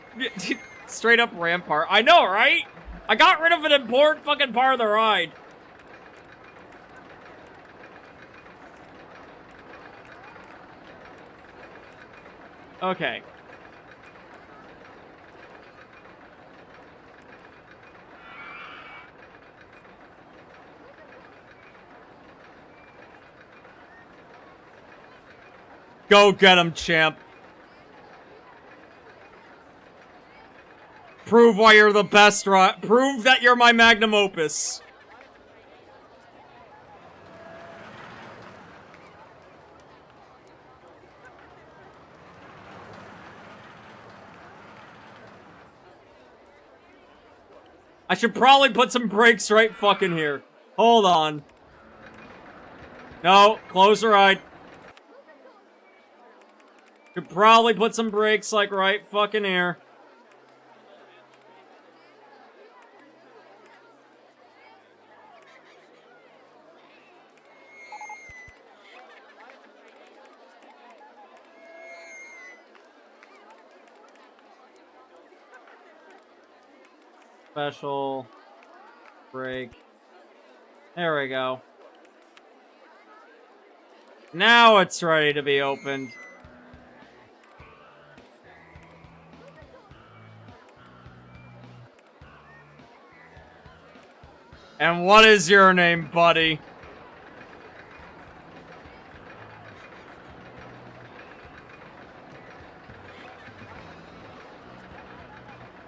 Straight up rampart. I know, right? I got rid of an important fucking part of the ride. Okay. Go get him, champ. Prove why you're the best, right? Prove that you're my magnum opus. I should probably put some brakes right fucking here. Hold on. No, close the ride. Should probably put some brakes like right fucking here. Special brake. There we go. Now it's ready to be opened. And what is your name, buddy?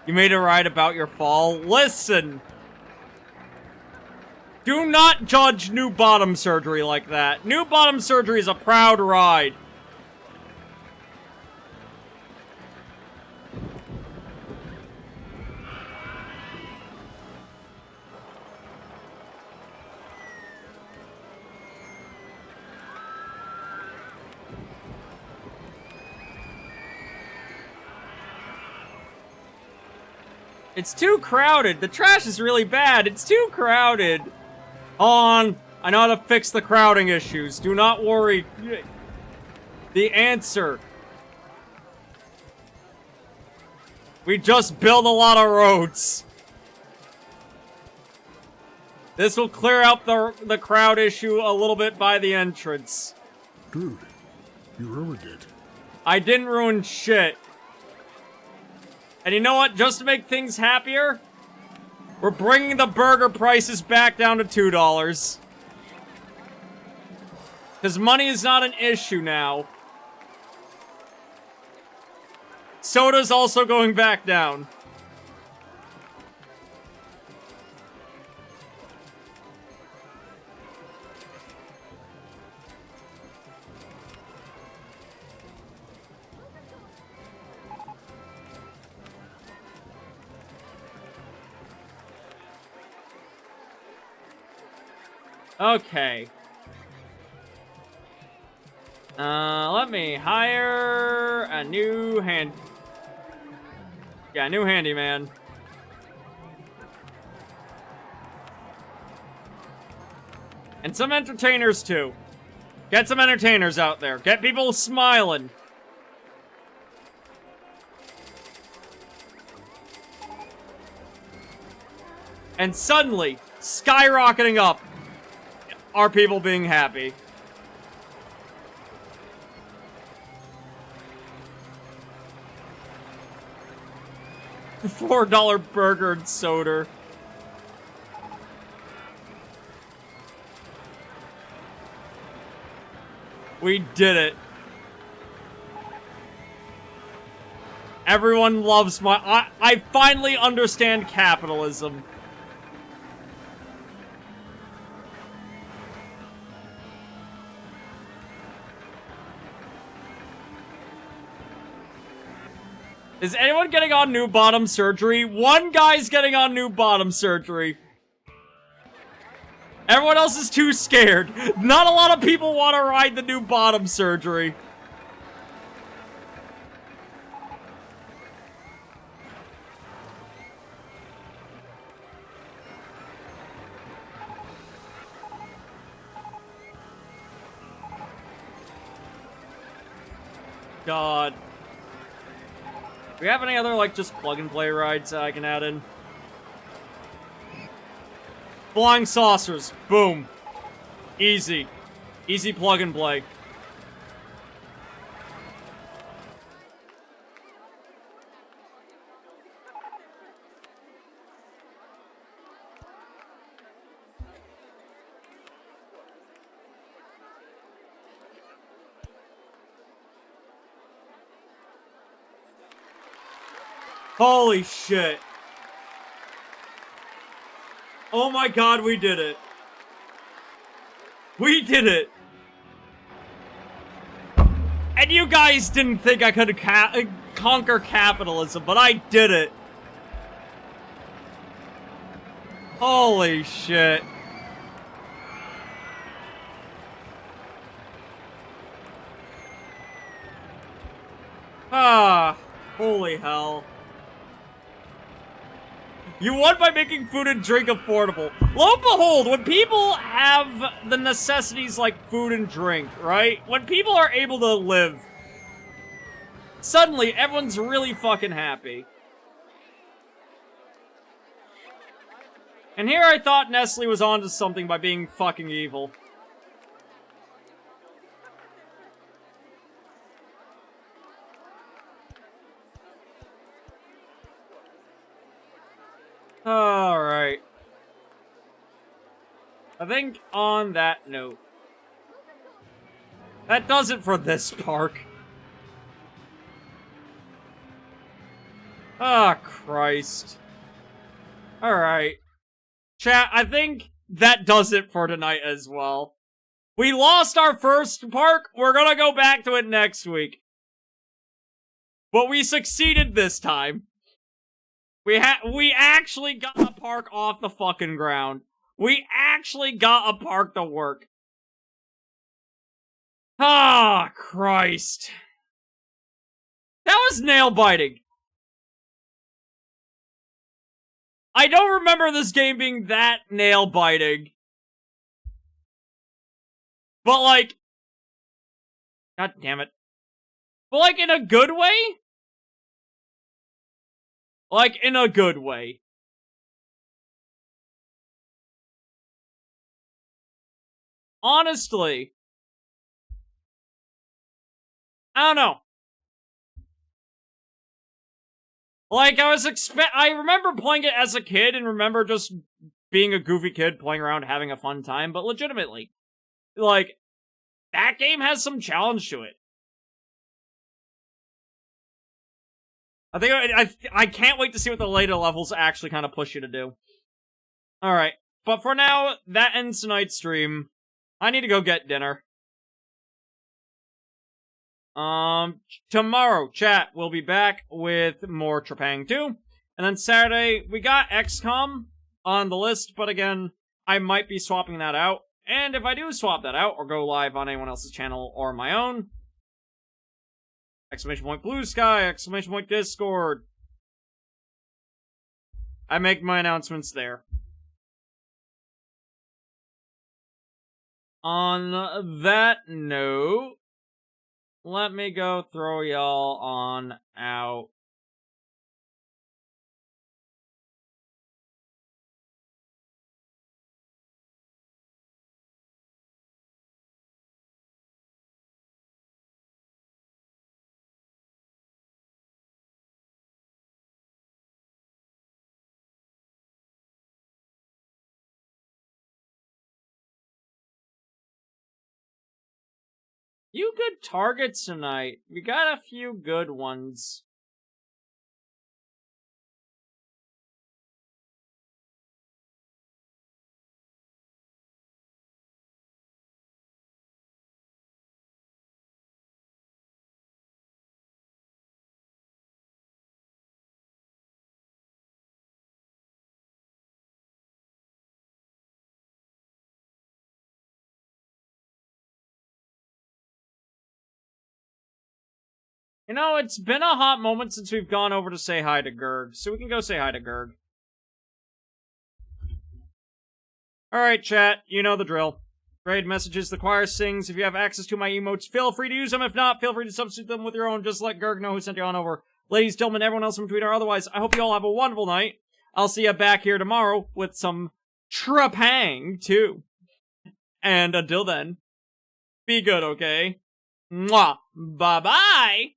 You made a ride about your fall? Listen! Do not judge new bottom surgery like that. New bottom surgery is a proud ride. It's too crowded. The trash is really bad. It's too crowded. Hold on. I know how to fix the crowding issues. Do not worry. The answer. We just build a lot of roads. This will clear out the crowd issue a little bit by the entrance. Dude, you ruined it. I didn't ruin shit. And you know what? Just to make things happier, we're bringing the burger prices back down to $2. Because money is not an issue now. Soda's also going back down. Okay. Let me hire a new new handyman. And some entertainers too. Get some entertainers out there. Get people smiling. And suddenly, skyrocketing up, are people being happy. $4 burger and soda. We did it. Everyone loves I finally understand capitalism. Is anyone getting on new bottom surgery? One guy's getting on new bottom surgery. Everyone else is too scared. Not a lot of people want to ride the new bottom surgery. God. Do we have any other, like, just plug-and-play rides I can add in? Flying saucers. Boom. Easy. Easy plug-and-play. Holy shit. Oh my god, we did it. We did it. And you guys didn't think I could conquer capitalism, but I did it. Holy shit. Ah, holy hell. You won by making food and drink affordable. Lo and behold, when people have the necessities like food and drink, right? When people are able to live, suddenly everyone's really fucking happy. And here I thought Nestle was onto something by being fucking evil. Alright. I think on that note, that does it for this park. Ah, Christ. Alright. Chat, I think that does it for tonight as well. We lost our first park. We're gonna go back to it next week. But we succeeded this time. We actually got a park off the fucking ground. We actually got a park to work. Ah, Christ. That was nail-biting. I don't remember this game being that nail-biting. But, like... God damn it. But, like, in a good way? Like, in a good way. Honestly. I don't know. Like, I remember playing it as a kid and remember just being a goofy kid playing around having a fun time, but legitimately. Like, that game has some challenge to it. I can't wait to see what the later levels actually kind of push you to do. Alright, but for now, that ends tonight's stream. I need to go get dinner. Tomorrow, chat, we'll be back with more Trepang 2. And then Saturday, we got XCOM on the list, but again, I might be swapping that out. And if I do swap that out, or go live on anyone else's channel or my own, exclamation point Blue Sky, exclamation point Discord. I make my announcements there. On that note, let me go throw y'all on out. Few good targets tonight. We got a few good ones. You know, it's been a hot moment since we've gone over to say hi to Gerg, so we can go say hi to Gerg. Alright, chat, you know the drill. Grade messages the choir sings. If you have access to my emotes, feel free to use them. If not, feel free to substitute them with your own. Just let Gerg know who sent you on over. Ladies, gentlemen, everyone else in between or otherwise, I hope you all have a wonderful night. I'll see you back here tomorrow with some trepang, too. And until then, be good, okay? Mwah. Bye-bye!